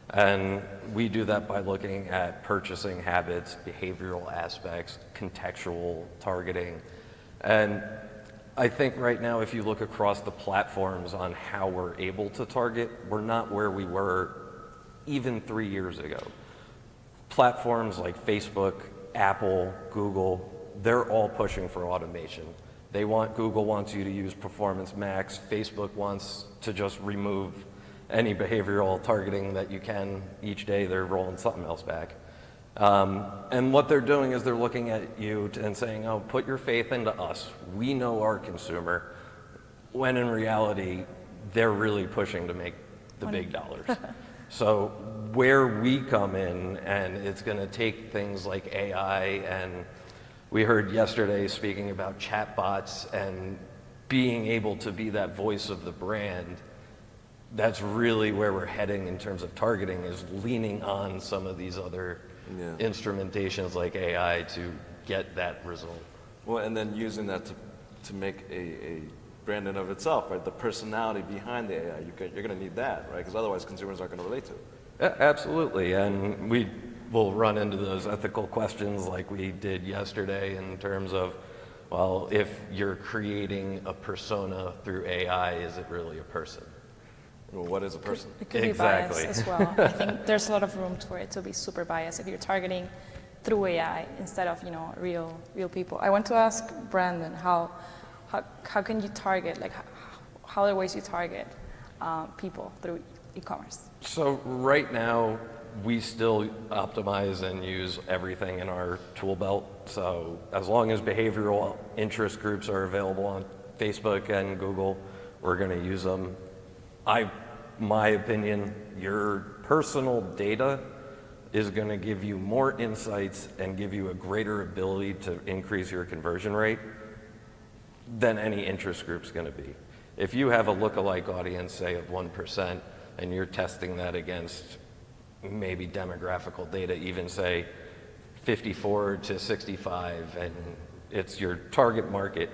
M: And we do that by looking at purchasing habits, behavioral aspects, contextual targeting. And I think right now, if you look across the platforms on how we're able to target, we're not where we were even 3 years ago. Platforms like Facebook, Apple, Google, they're all pushing for automation. Google wants you to use Performance Max. Facebook wants to just remove any behavioral targeting that you can each day. They're rolling something else back. And what they're doing is they're looking at you and saying, oh, put your faith into us. We know our consumer. When in reality, they're really pushing to make the big dollars. So where we come in, and it's going to take things like AI, and we heard yesterday speaking about chatbots and being able to be that voice of the brand. That's really where we're heading in terms of targeting, is leaning on some of these other instrumentations like AI to get that result.
L: Well, and then using that to make a brand in of itself, right? The personality behind the AI, you're going to need that, right? Because otherwise consumers aren't going to relate to it.
M: Absolutely, and we will run into those ethical questions like we did yesterday in terms of, well, if you're creating a persona through AI, is it really a person?
L: Well, what is a person?
J: It could be biased as well. I think there's a lot of room for it to be super biased if you're targeting through AI instead of real people. I want to ask Brandon how can you target, like how are the ways you target people through e-commerce?
M: So right now we still optimize and use everything in our tool belt. So as long as behavioral interest groups are available on Facebook and Google, we're going to use them. My opinion, your personal data is going to give you more insights and give you a greater ability to increase your conversion rate than any interest group's going to be. If you have a lookalike audience, say, of 1%, and you're testing that against maybe demographical data, even say 54 to 65, and it's your target market,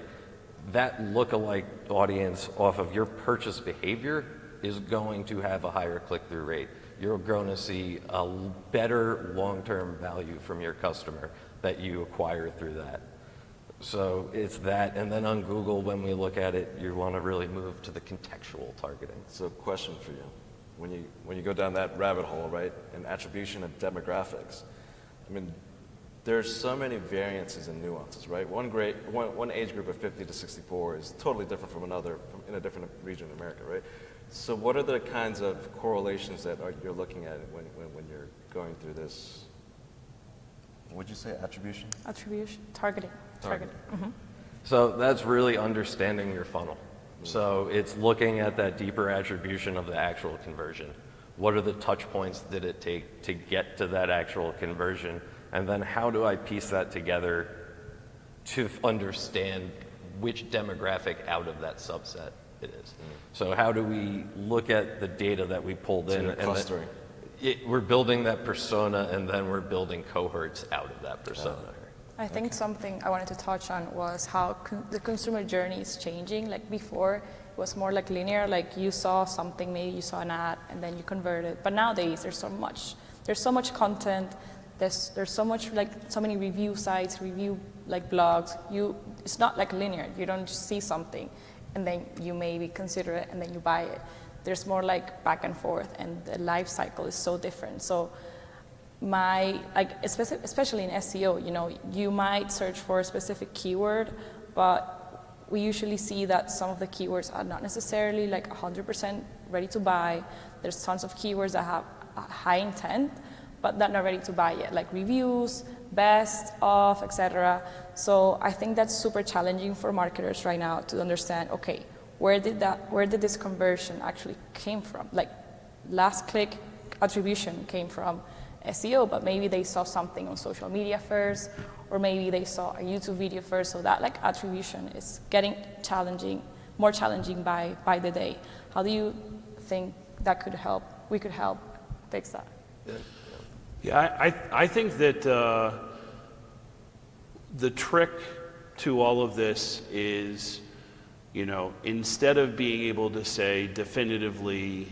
M: that lookalike audience off of your purchase behavior is going to have a higher click-through rate. You're going to see a better long-term value from your customer that you acquire through that. So it's that, and then on Google, when we look at it, you want to really move to the contextual targeting.
L: So question for you. When you go down that rabbit hole, right, and attribution and demographics, I mean, there's so many variances and nuances, right? One age group of 50 to 64 is totally different from another in a different region in America, right? So what are the kinds of correlations that you're looking at when you're going through this? What'd you say, attribution?
J: Attribution, targeting. Mm-hmm.
M: So that's really understanding your funnel. So it's looking at that deeper attribution of the actual conversion. What are the touch points that it take to get to that actual conversion? And then how do I piece that together to understand which demographic out of that subset it is? So how do we look at the data that we pulled in?
L: And clustering.
M: We're building that persona, and then we're building cohorts out of that persona.
J: I think something I wanted to touch on was how the consumer journey is changing. Like before, it was more like linear, like you saw something, maybe you saw an ad, and then you converted. But nowadays, there's so much content. There's so much, like so many review sites, like blogs. It's not like linear. You don't just see something, and then you maybe consider it, and then you buy it. There's more like back and forth, and the life cycle is so different. So especially in SEO, you might search for a specific keyword, but we usually see that some of the keywords are not necessarily like 100% ready to buy. There's tons of keywords that have high intent, but they're not ready to buy yet, like reviews, best of, etc. So I think that's super challenging for marketers right now to understand, okay, where did this conversion actually came from? Like last click attribution came from SEO, but maybe they saw something on social media first, or maybe they saw a YouTube video first. So that like attribution is getting more challenging by the day. How do you think that we could help fix that?
K: Yeah, I think that the trick to all of this is, you know, instead of being able to say definitively,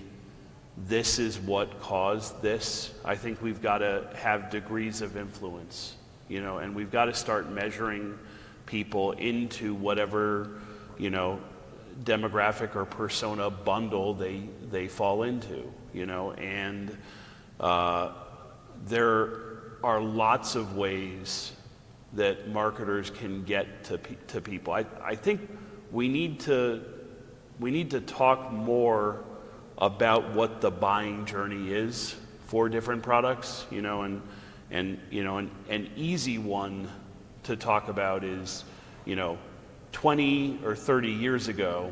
K: this is what caused this, I think we've got to have degrees of influence, you know, and we've got to start measuring people into whatever, you know, demographic or persona bundle they fall into, you know, and there are lots of ways that marketers can get to people. I think we need to talk more about what the buying journey is for different products, you know, and you know, an easy one to talk about is, you know, 20 or 30 years ago,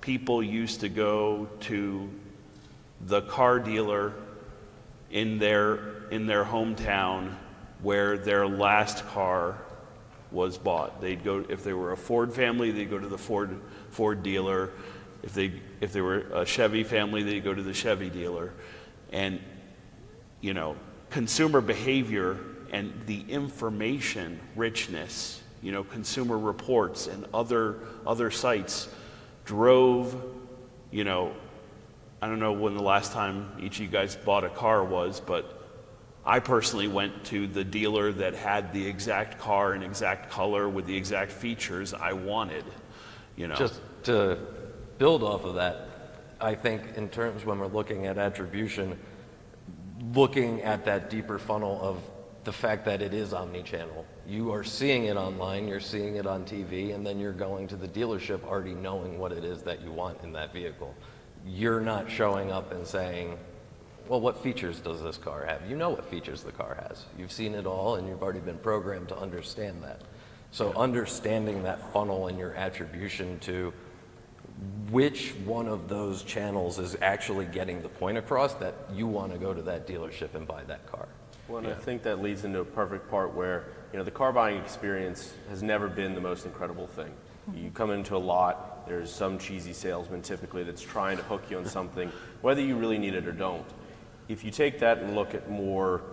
K: people used to go to the car dealer in their hometown where their last car was bought. They'd go, if they were a Ford family, they'd go to the Ford dealer. If they were a Chevy family, they'd go to the Chevy dealer. And, you know, consumer behavior and the information richness, you know, Consumer Reports and other sites drove, you know, I don't know when the last time each of you guys bought a car was, but I personally went to the dealer that had the exact car and exact color with the exact features I wanted, you know.
M: Just to build off of that, I think in terms when we're looking at attribution, looking at that deeper funnel of the fact that it is omni-channel. You are seeing it online, you're seeing it on TV, and then you're going to the dealership already knowing what it is that you want in that vehicle. You're not showing up and saying, well, what features does this car have? You know what features the car has. You've seen it all, and you've already been programmed to understand that. So understanding that funnel and your attribution to which one of those channels is actually getting the point across that you want to go to that dealership and buy that car.
N: Well, and I think that leads into a perfect part where, you know, the car buying experience has never been the most incredible thing. You come into a lot, there's some cheesy salesman typically that's trying to hook you on something, whether you really need it or don't. If you take that and look at more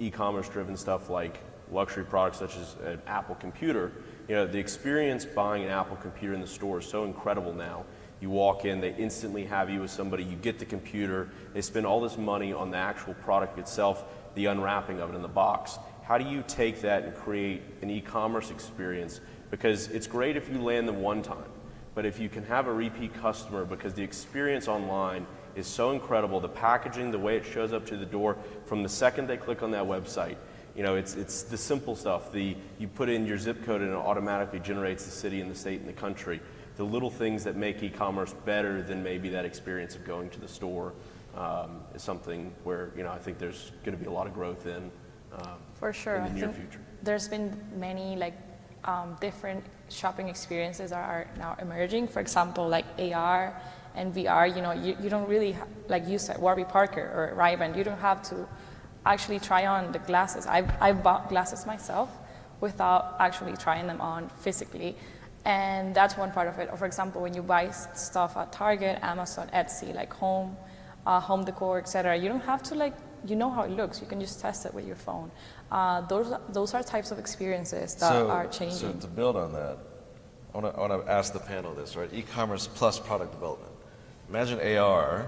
N: e-commerce driven stuff like luxury products such as an Apple computer, you know, the experience buying an Apple computer in the store is so incredible now. You walk in, they instantly have you with somebody, you get the computer, they spend all this money on the actual product itself, the unwrapping of it in the box. How do you take that and create an e-commerce experience? Because it's great if you land them one time, but if you can have a repeat customer, because the experience online is so incredible, the packaging, the way it shows up to the door from the second they click on that website, you know, it's the simple stuff. You put in your zip code and it automatically generates the city and the state and the country. The little things that make e-commerce better than maybe that experience of going to the store is something where, you know, I think there's going to be a lot of growth in
J: For sure.
N: in the
J: I
N: near
J: think
N: future.
J: There's been many different shopping experiences that are now emerging. For example, like AR and VR. You know, you don't really like you said Warby Parker or Ray-Ban. You don't have to actually try on the glasses. I've bought glasses myself without actually trying them on physically. And that's one part of it. Or for example, when you buy stuff at Target, Amazon, Etsy, like home decor, etc., you don't have to you know how it looks. You can just test it with your phone. Those are types of experiences that are changing.
L: So to build on that, I want to ask the panel this, right? E-commerce plus product development. Imagine AR,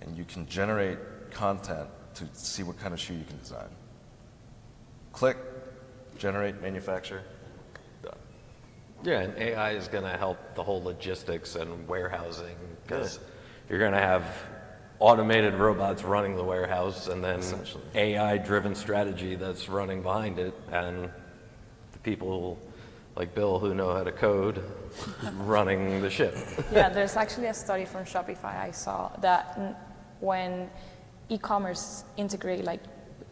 L: and you can generate content to see what kind of shoe you can design. Click, generate, manufacture, done.
M: Yeah, and AI is going to help the whole logistics and warehousing because you're going to have automated robots running the warehouse and then AI-driven strategy that's running behind it, and the people like Bill who know how to code running the ship.
J: Yeah, there's actually a study from Shopify I saw that when e-commerce integrate like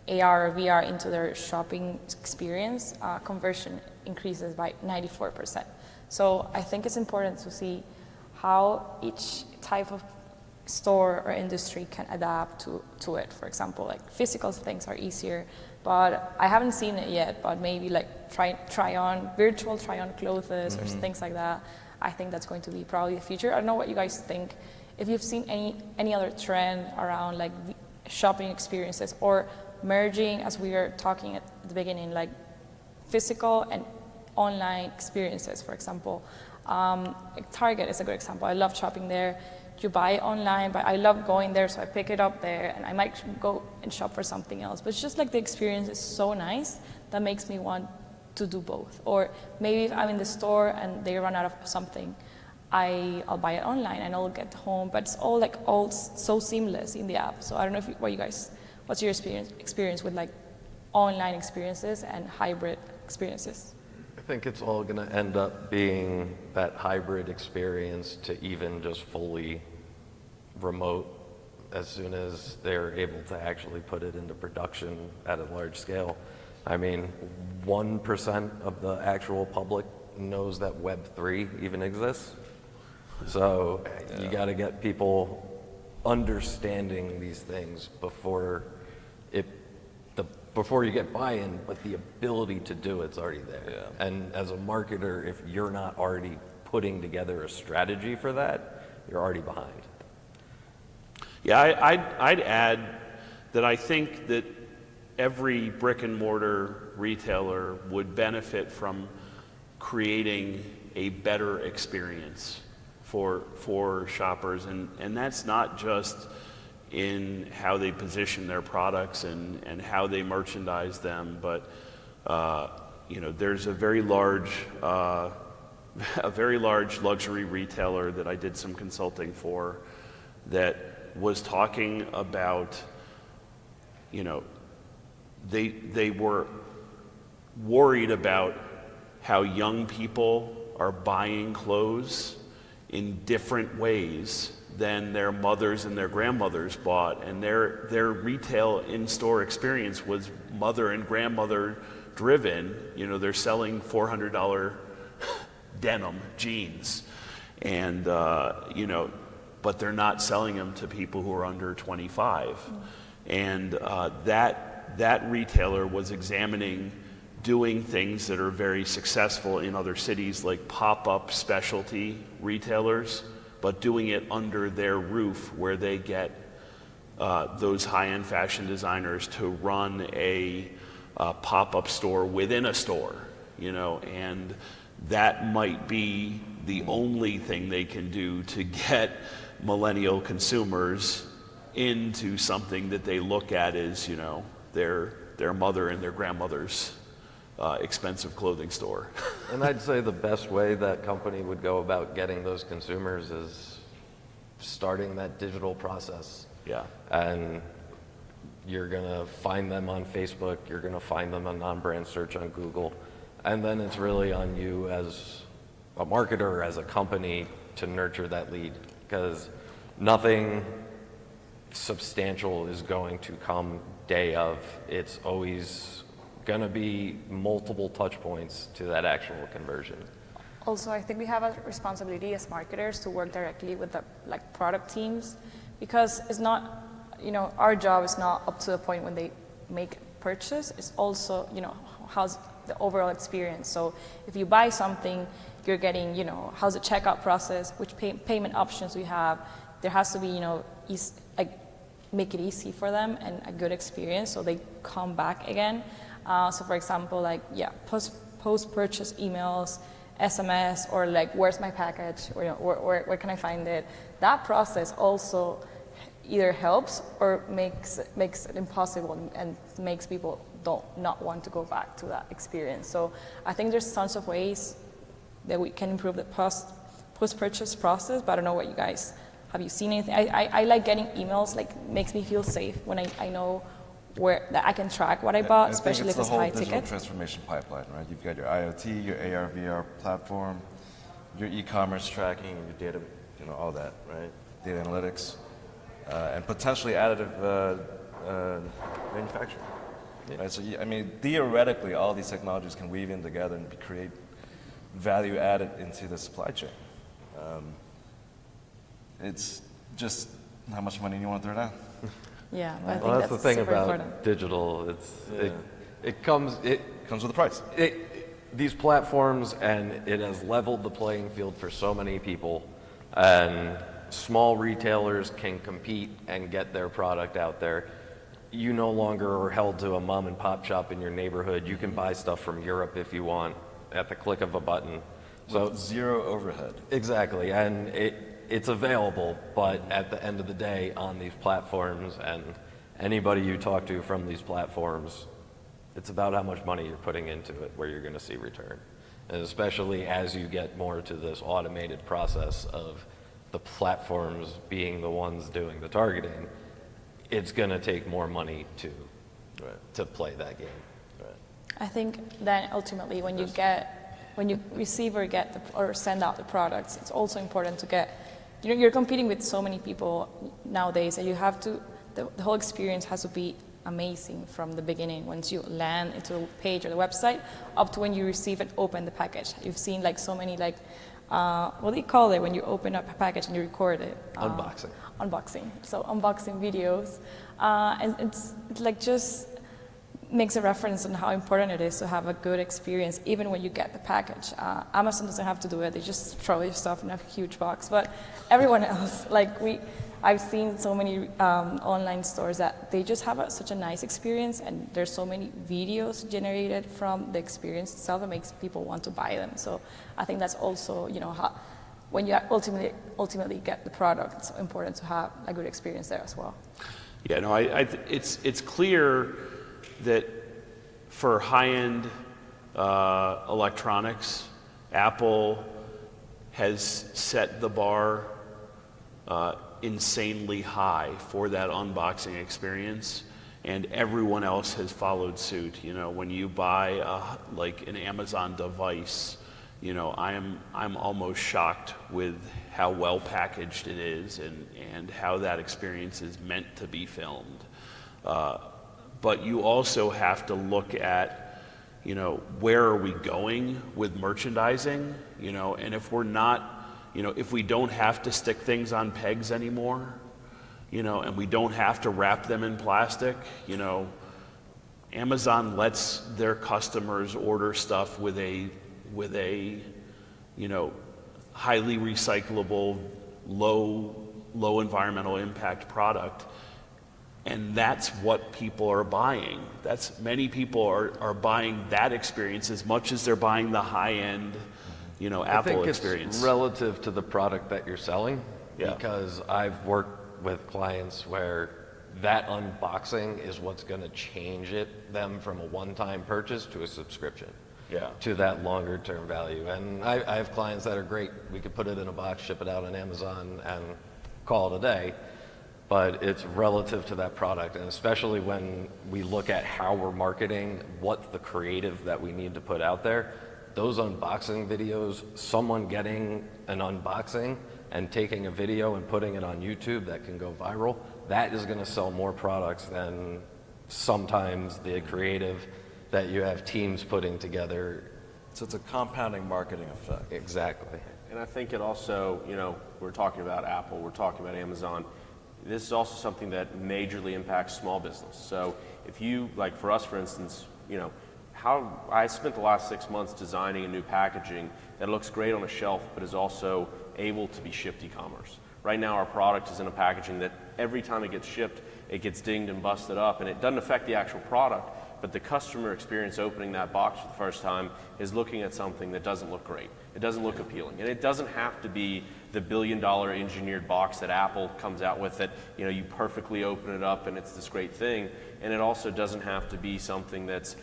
J: AR or VR into their shopping experience, conversion increases by 94%. So I think it's important to see how each type of store or industry can adapt to it. For example, like physical things are easier, but I haven't seen it yet, but maybe like virtual try on clothes or things like that. I think that's going to be probably the future. I don't know what you guys think. If you've seen any other trend around like shopping experiences or merging, as we were talking at the beginning, like physical and online experiences, for example. Target is a good example. I love shopping there. You buy it online, but I love going there, so I pick it up there, and I might go and shop for something else. But it's just like the experience is so nice that makes me want to do both. Or maybe if I'm in the store and they run out of something, I'll buy it online and I'll get home. But it's all so seamless in the app. So I don't know what's your experience with like online experiences and hybrid experiences?
M: I think it's all going to end up being that hybrid experience to even just fully remote as soon as they're able to actually put it into production at a large scale. I mean, 1% of the actual public knows that Web3 even exists. So you got to get people understanding these things before you get buy-in, but the ability to do it's already there. Yeah. And as a marketer, if you're not already putting together a strategy for that, you're already behind.
K: Yeah, I'd add that I think that every brick and mortar retailer would benefit from creating a better experience for shoppers, and that's not just in how they position their products and how they merchandise them, but there's a very large luxury retailer that I did some consulting for that was talking about, they were worried about how young people are buying clothes in different ways than their mothers and their grandmothers bought, and their retail in-store experience was mother and grandmother driven. They're selling $400 denim jeans, and but they're not selling them to people who are under 25. And that retailer was examining doing things that are very successful in other cities, like pop-up specialty retailers, but doing it under their roof, where they get those high-end fashion designers to run a pop-up store within a store, and that might be the only thing they can do to get millennial consumers into something that they look at as, their mother and their grandmother's expensive clothing store.
M: And I'd say the best way that company would go about getting those consumers is starting that digital process.
K: Yeah.
M: And you're gonna find them on Facebook, you're gonna find them on non-brand search on Google, and then it's really on you as a marketer, as a company, to nurture that lead, because nothing substantial is going to come day of. It's always going to be multiple touch points to that actual conversion.
J: Also, I think we have a responsibility as marketers to work directly with the product teams, because it's not, our job is not up to the point when they make purchase. It's also, how's the overall experience. So if you buy something, you're getting, how's the checkout process, which payment options we have. There has to be, make it easy for them and a good experience so they come back again. So for example, post-purchase emails, SMS, or where's my package, or where can I find it? That process also either helps or makes it impossible and makes people not want to go back to that experience. So I think there's tons of ways that we can improve the post-purchase process, but I don't know what you guys, have you seen anything? I like getting emails, makes me feel safe when I know that I can track what I bought, especially if it's high ticket.
L: the whole digital transformation pipeline, right? You've got your IoT, your AR, VR platform, your e-commerce tracking, your data, all that, right? Data analytics, and potentially additive manufacturing. Yeah. Right? So, theoretically, all these technologies can weave in together and create value added into the supply chain. It's just how much money you want to throw down.
J: Yeah,
M: I think that's the thing about important. Digital. It comes with a price. These platforms, and it has leveled the playing field for so many people, and small retailers can compete and get their product out there. You no longer are held to a mom and pop shop in your neighborhood. You can buy stuff from Europe if you want. at the click of a button. So
L: With zero overhead.
M: Exactly, and it's available, but at the end of the day on these platforms, and anybody you talk to from these platforms, it's about how much money you're putting into it where you're going to see return. And especially as you get more to this automated process of the platforms being the ones doing the targeting, it's going to take more money to play that game.
J: I think then ultimately when you receive or or send out the products, it's also important to get, you're competing with so many people nowadays that you have to, the whole experience has to be amazing from the beginning, once you land into a page or the website, up to when you receive and open the package. You've seen like so many like, what do you call it when you open up a package and you record it?
M: Unboxing.
J: Unboxing. So unboxing videos. And it's like just makes a reference on how important it is to have a good experience even when you get the package. Amazon doesn't have to do it, they just throw your stuff in a huge box. But everyone else, I've seen so many online stores that they just have such a nice experience, and there's so many videos generated from the experience itself that makes people want to buy them. So I think that's also, how, when you ultimately get the product, it's important to have a good experience there as well.
K: Yeah, no, it's clear that for high-end electronics, Apple has set the bar insanely high for that unboxing experience, and everyone else has followed suit. When you buy like an Amazon device, I'm almost shocked with how well packaged it is and how that experience is meant to be filmed. But you also have to look at, where are we going with merchandising, and if we're not, if we don't have to stick things on pegs anymore, and we don't have to wrap them in plastic, Amazon lets their customers order stuff with a highly recyclable, low environmental impact product. And that's what people are buying. Many people are buying that experience as much as they're buying the high-end, Apple experience.
M: It's relative to the product that you're selling,
K: Yeah.
M: because I've worked with clients where that unboxing is what's going to change them from a one-time purchase to a subscription.
K: Yeah.
M: To that longer term value. And I have clients that are great. We could put it in a box, ship it out on Amazon, and call it a day. But it's relative to that product, and especially when we look at how we're marketing, what the creative that we need to put out there, those unboxing videos, someone getting an unboxing and taking a video and putting it on YouTube that can go viral, that is going to sell more products than sometimes the creative that you have teams putting together.
L: So it's a compounding marketing effect.
M: Exactly.
N: And I think it also, we're talking about Apple, we're talking about Amazon. This is also something that majorly impacts small business. So if you, like for us, for instance, how I spent the last 6 months designing a new packaging that looks great on a shelf, but is also able to be shipped e-commerce. Right now, our product is in a packaging that every time it gets shipped, it gets dinged and busted up, and it doesn't affect the actual product, but the customer experience opening that box for the first time is looking at something that doesn't look great. It doesn't look appealing. And it doesn't have to be the billion-dollar engineered box that Apple comes out with that, you perfectly open it up and it's this great thing. And it also doesn't have to be something that's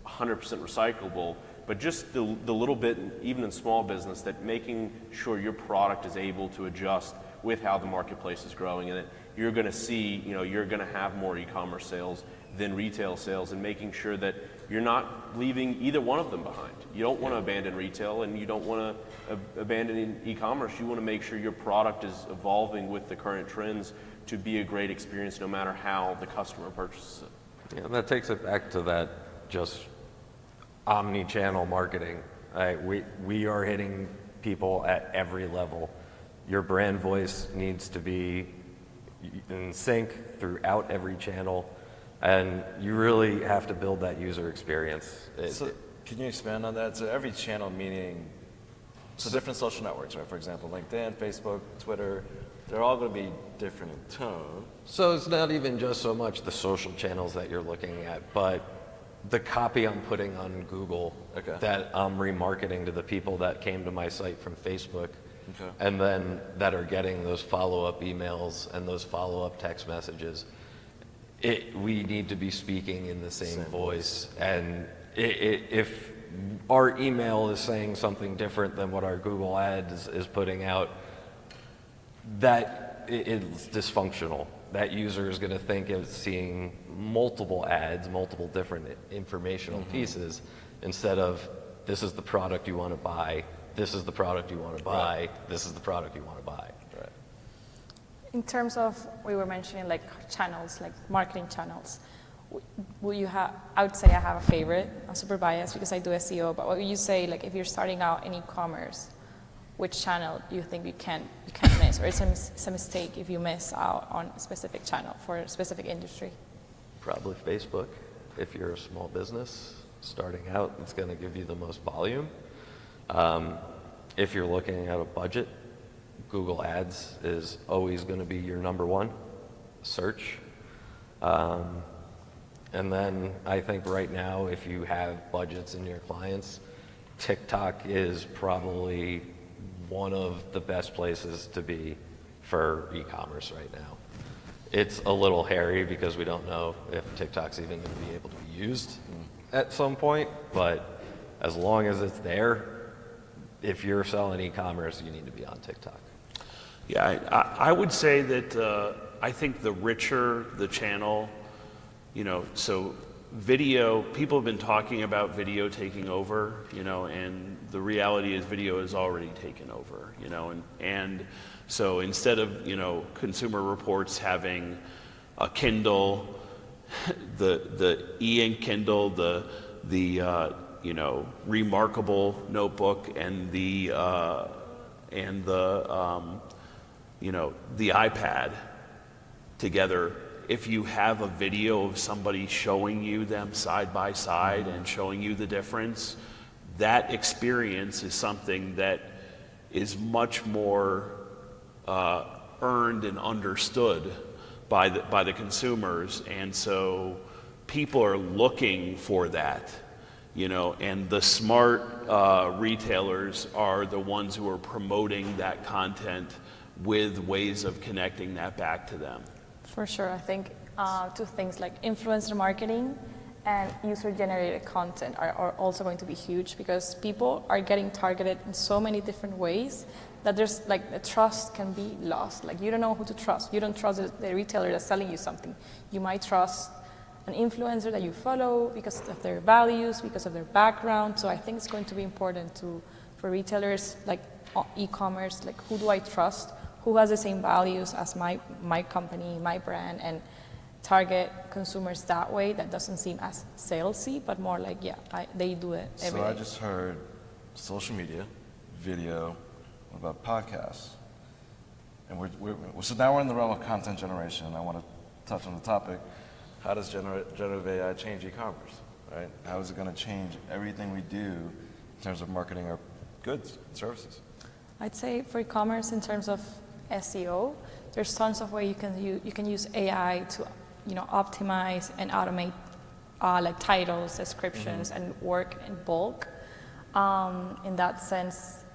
N: 100% recyclable, but just the little bit, even in small business, that making sure your product is able to adjust with how the marketplace is growing, and that you're going to see, you're going to have more e-commerce sales than retail sales, and making sure that you're not leaving either one of them behind. You don't want to abandon retail, and you don't want to abandon e-commerce. You want to make sure your product is evolving with the current trends to be a great experience no matter how the customer purchases it.
M: Yeah, that takes it back to that just omni-channel marketing. We are hitting people at every level. Your brand voice needs to be in sync throughout every channel, and you really have to build that user experience.
L: So can you expand on that? So every channel meaning, so different social networks, right? For example, LinkedIn, Facebook, Twitter, they're all going to be different in tone.
M: So it's not even just so much the social channels that you're looking at, but the copy I'm putting on Google
L: Okay.
M: that I'm remarketing to the people that came to my site from Facebook,
L: Okay.
M: and then that are getting those follow-up emails and those follow-up text messages. We need to be speaking in the same voice, and if our email is saying something different than what our Google Ads is putting out, that it's dysfunctional. That user is going to think it's seeing multiple ads, multiple different informational pieces, instead of this is the product you want to buy, this is the product you want to buy, this is the product you want to buy.
L: Right.
J: In terms of, we were mentioning like channels, like marketing channels. Will you have, I would say I have a favorite. I'm super biased because I do SEO, but what would you say, like if you're starting out in e-commerce, which channel you think you can't miss, or it's a mistake if you miss out on a specific channel for a specific industry?
M: Probably Facebook. If you're a small business starting out, it's going to give you the most volume. If you're looking at a budget, Google Ads is always going to be your number one search. And then I think right now, if you have budgets in your clients, TikTok is probably one of the best places to be for e-commerce right now. It's a little hairy because we don't know if TikTok's even going to be able to be used at some point, but as long as it's there, if you're selling e-commerce, you need to be on TikTok.
K: Yeah, I would say that I think the richer the channel, so video, people have been talking about video taking over, and the reality is video is already taken over, and so instead of, Consumer Reports having a Kindle, the e-ink Kindle, the Remarkable notebook, and the iPad together, if you have a video of somebody showing you them side by side and showing you the difference, that experience is something that is much more earned and understood by the consumers, and so people are looking for that, and the smart retailers are the ones who are promoting that content with ways of connecting that back to them.
J: For sure, I think two things like influencer marketing and user-generated content are also going to be huge, because people are getting targeted in so many different ways that there's like the trust can be lost. Like you don't know who to trust. You don't trust the retailer that's selling you something. You might trust an influencer that you follow because of their values, because of their background. So I think it's going to be important for retailers like e-commerce, like who do I trust? Who has the same values as my company, my brand, and target consumers that way. That doesn't seem as salesy, but more like, they do it every day.
O: So I just heard social media, video, what about podcasts? And so now we're in the realm of content generation, and I want to touch on the topic. How does generative AI change e-commerce, right? How is it going to change everything we do in terms of marketing our goods and services?
J: I'd say for e-commerce, in terms of SEO, there's tons of ways you can use AI to optimize and automate like titles, descriptions, and work in bulk. In that sense,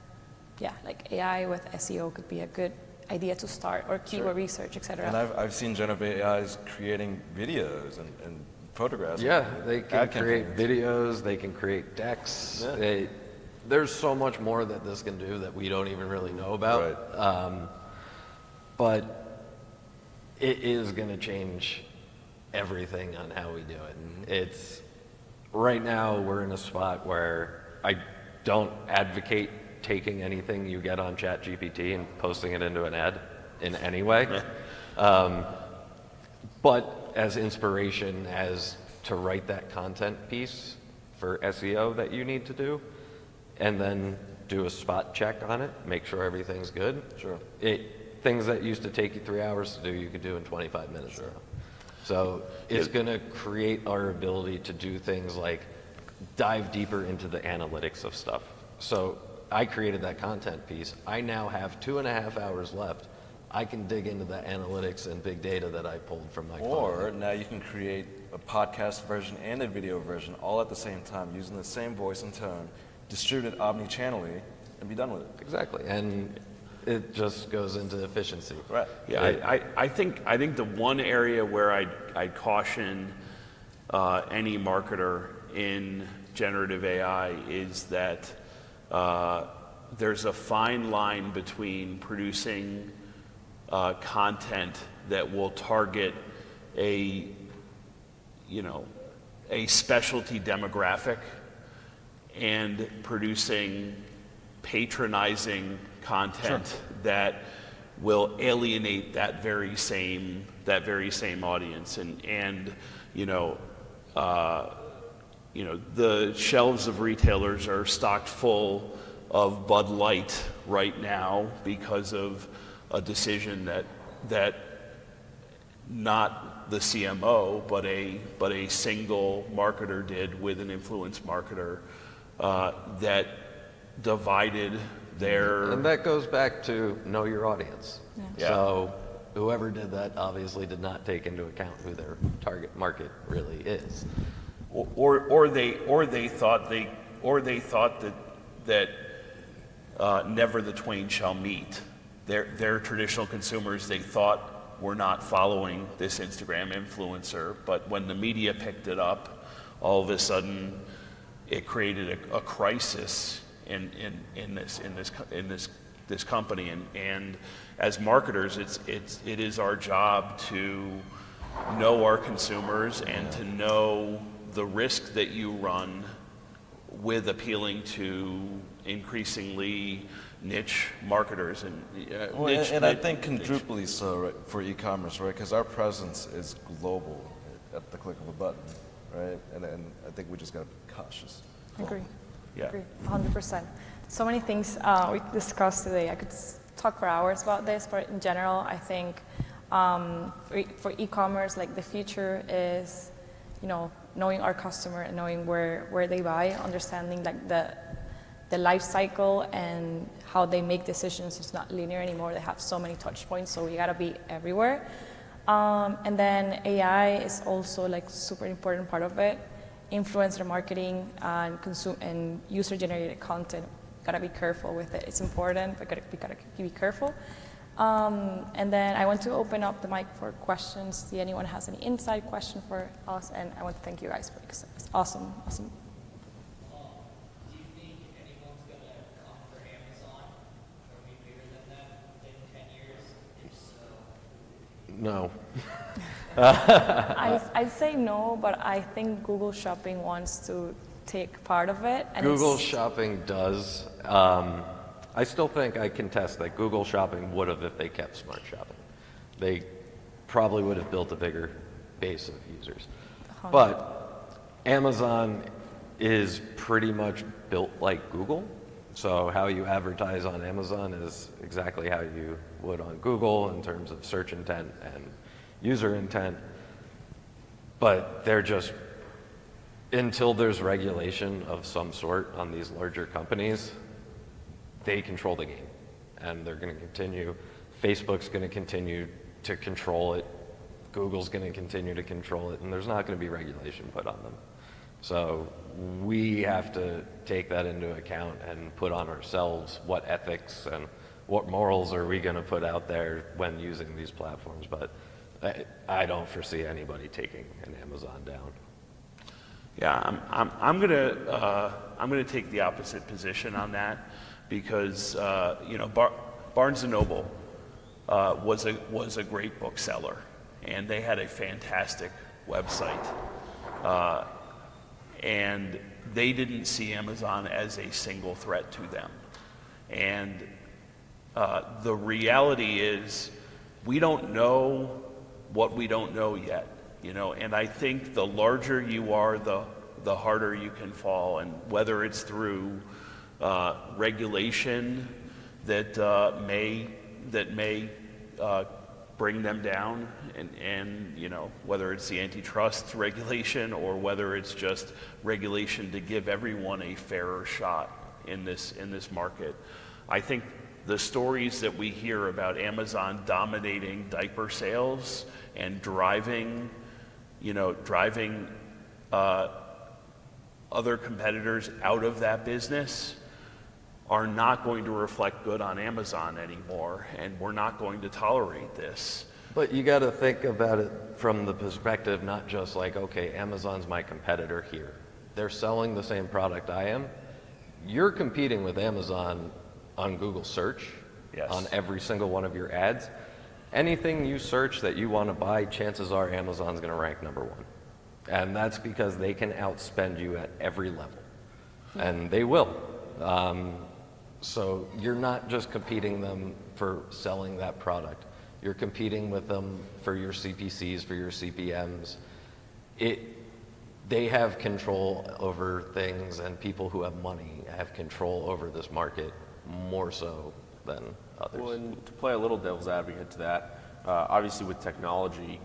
J: like AI with SEO could be a good idea to start, or keyword research, etc.
O: And I've seen generative AIs creating videos and photographs.
M: Yeah, they can create videos, they can create decks. Yeah. There's so much more that this can do that we don't even really know about. Right. But it is going to change everything on how we do it. Mm-hmm. It's right now we're in a spot where I don't advocate taking anything you get on ChatGPT and posting it into an ad in any way. But as inspiration as to write that content piece for SEO that you need to do, and then do a spot check on it, make sure everything's good.
O: Sure.
M: Things that used to take you 3 hours to do, you could do in 25 minutes now. So it's going to create our ability to do things like dive deeper into the analytics of stuff. So I created that content piece. I now have 2.5 hours left. I can dig into the analytics and big data that I pulled from my
O: Or
M: content.
O: now you can create a podcast version and a video version all at the same time, using the same voice and tone, distribute it omni-channelly, and be done with it.
M: Exactly, and it just goes into efficiency.
O: Right.
K: Yeah, I think the one area where I'd caution any marketer in generative AI is that there's a fine line between producing content that will target a specialty demographic and producing patronizing content that will alienate that very same audience, and the shelves of retailers are stocked full of Bud Light right now because of a decision that not the CMO but a single marketer did with an influence marketer that divided their.
M: And that goes back to know your audience.
K: Yeah.
M: So whoever did that obviously did not take into account who their target market really is.
K: Or they thought that never the twain shall meet. Their traditional consumers, they thought, were not following this Instagram influencer, but when the media picked it up, all of a sudden it created a crisis in this company. And as marketers, it is our job to know our consumers and to know the risk that you run with appealing to increasingly niche marketers
O: and I think quadruply so, right, for e-commerce, right? Because our presence is global at the click of a button, right? And I think we just got to be cautious.
J: Agree.
K: Yeah.
J: Agree. 100%. So many things we discussed today. I could talk for hours about this, but in general, I think for e-commerce, like the future is, knowing our customer and knowing where they buy, understanding like the life cycle and how they make decisions. It's not linear anymore. They have so many touch points, so we gotta be everywhere. And then AI is also like super important part of it. Influencer marketing and user-generated content. Gotta be careful with it. It's important, but we gotta be careful. And then I want to open up the mic for questions. See anyone has any inside question for us, and I want to thank you guys for this. It's awesome.
F: Do you think anyone's going to come for Amazon or be bigger than them within 10 years? If so.
M: No.
J: I'd say no, but I think Google Shopping wants to take part of it. And
M: Google Shopping does. I still think I contest that Google Shopping would have if they kept Smart Shopping. They probably would have built a bigger base of users. But Amazon is pretty much built like Google. So how you advertise on Amazon is exactly how you would on Google in terms of search intent and user intent. But they're just, until there's regulation of some sort on these larger companies, they control the game, and they're going to continue. Facebook's going to continue to control it. Google's going to continue to control it, and there's not going to be regulation put on them. So we have to take that into account and put on ourselves what ethics and what morals are we going to put out there when using these platforms. But I don't foresee anybody taking an Amazon down.
K: Yeah, I'm gonna take the opposite position on that. Because Barnes & Noble was a great bookseller, and they had a fantastic website, and they didn't see Amazon as a single threat to them. And the reality is, we don't know what we don't know yet, And I think the larger you are, the harder you can fall, and whether it's through regulation that may bring them down, and whether it's the antitrust regulation or whether it's just regulation to give everyone a fairer shot in this market. I think the stories that we hear about Amazon dominating diaper sales and driving driving other competitors out of that business are not going to reflect good on Amazon anymore, and we're not going to tolerate this.
M: But you got to think about it from the perspective not just like, okay, Amazon's my competitor here. They're selling the same product I am. You're competing with Amazon on Google search,
K: yes,
M: on every single one of your ads. Anything you search that you want to buy, chances are Amazon's going to rank #1. And that's because they can outspend you at every level. And they will. So you're not just competing them for selling that product. You're competing with them for your CPCs, for your CPMs. They have control over things, and people who have money have control over this market more so than others.
N: Well, and to play a little devil's advocate to that, obviously with technology,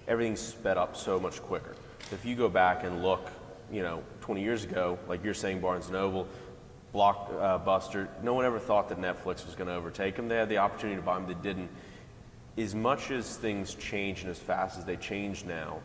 N: everything's sped up so much quicker. If you go back and look, 20 years ago, like you're saying, Barnes & Noble, Blockbuster, no one ever thought that Netflix was going to overtake them. They had the opportunity to buy them, they didn't. As much as things change and as fast as they change now,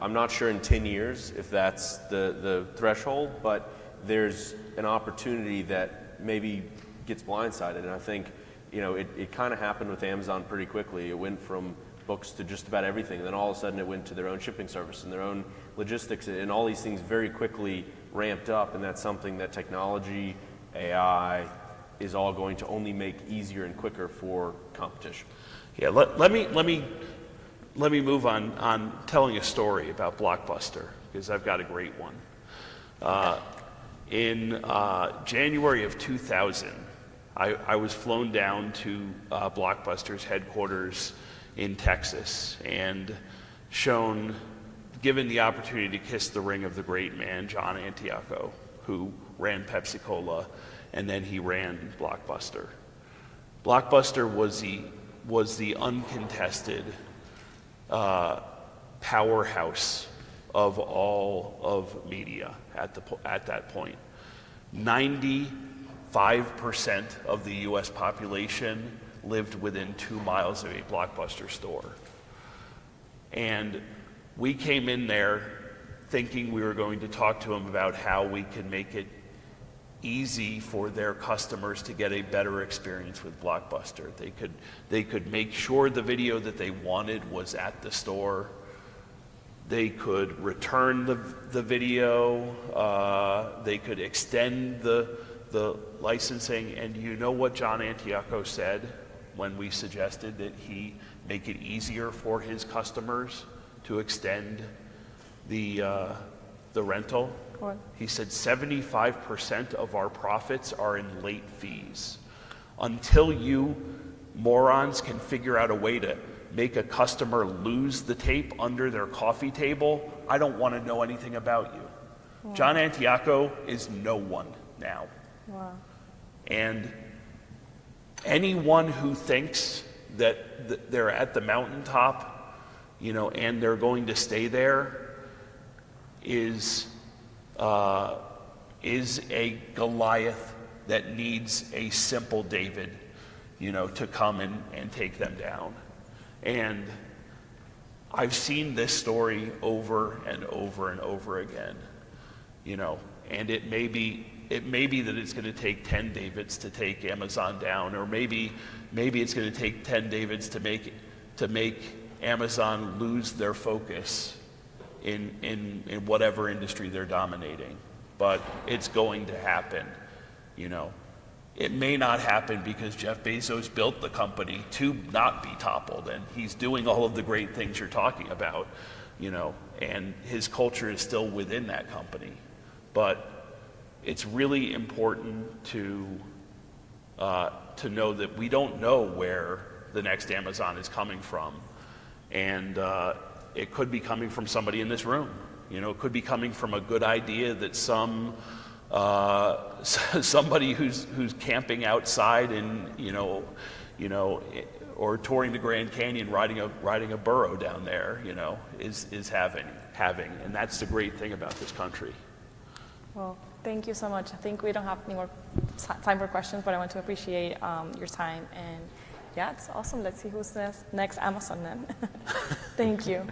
N: I'm not sure in 10 years if that's the threshold, but there's an opportunity that maybe gets blindsided. And I think, it kind of happened with Amazon pretty quickly. It went from books to just about everything. And then all of a sudden it went to their own shipping service and their own logistics, and all these things very quickly ramped up. And that's something that technology, AI, is all going to only make easier and quicker for competition.
K: Yeah, let me move on telling a story about Blockbuster, because I've got a great one. In January of 2000, I was flown down to Blockbuster's headquarters in Texas and given the opportunity to kiss the ring of the great man, John Antioco, who ran Pepsi-Cola, and then he ran Blockbuster. Blockbuster was the uncontested powerhouse of all of media at that point. 95% of the U.S. population lived within 2 miles of a Blockbuster store. And we came in there thinking we were going to talk to them about how we could make it easy for their customers to get a better experience with Blockbuster. They could make sure the video that they wanted was at the store. They could return the video. They could extend the licensing. And you know what John Antioco said when we suggested that he make it easier for his customers to extend the rental?
J: What?
K: He said 75% of our profits are in late fees. Until you morons can figure out a way to make a customer lose the tape under their coffee table, I don't want to know anything about you. Wow. John Antioco is no one now.
J: Wow.
K: And anyone who thinks that they're at the mountaintop, and they're going to stay there is a Goliath that needs a simple David, to come and take them down. And I've seen this story over and over and over again, and it may be that it's going to take 10 Davids to take Amazon down, or maybe it's going to take 10 Davids to make Amazon lose their focus in whatever industry they're dominating. But it's going to happen, It may not happen because Jeff Bezos built the company to not be toppled, and he's doing all of the great things you're talking about, and his culture is still within that company. But it's really important to know that we don't know where the next Amazon is coming from. And it could be coming from somebody in this room. It could be coming from a good idea that somebody who's camping outside and or touring the Grand Canyon, riding a burro down there, is having, and that's the great thing about this country.
J: Well, thank you so much. I think we don't have any more time for questions, but I want to appreciate your time. And yeah, it's awesome. Let's see who's next Amazon then. Thank you.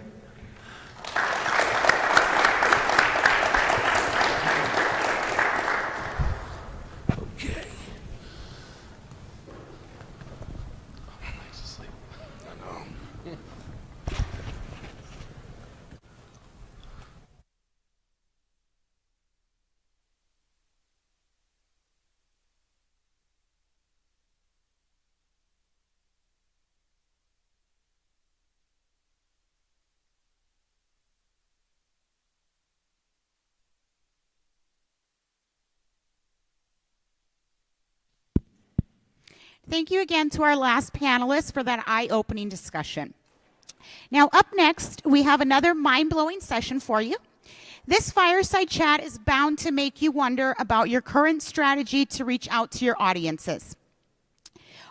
I: Thank you again to our last panelist for that eye-opening discussion. Now, up next, we have another mind-blowing session for you. This fireside chat is bound to make you wonder about your current strategy to reach out to your audiences.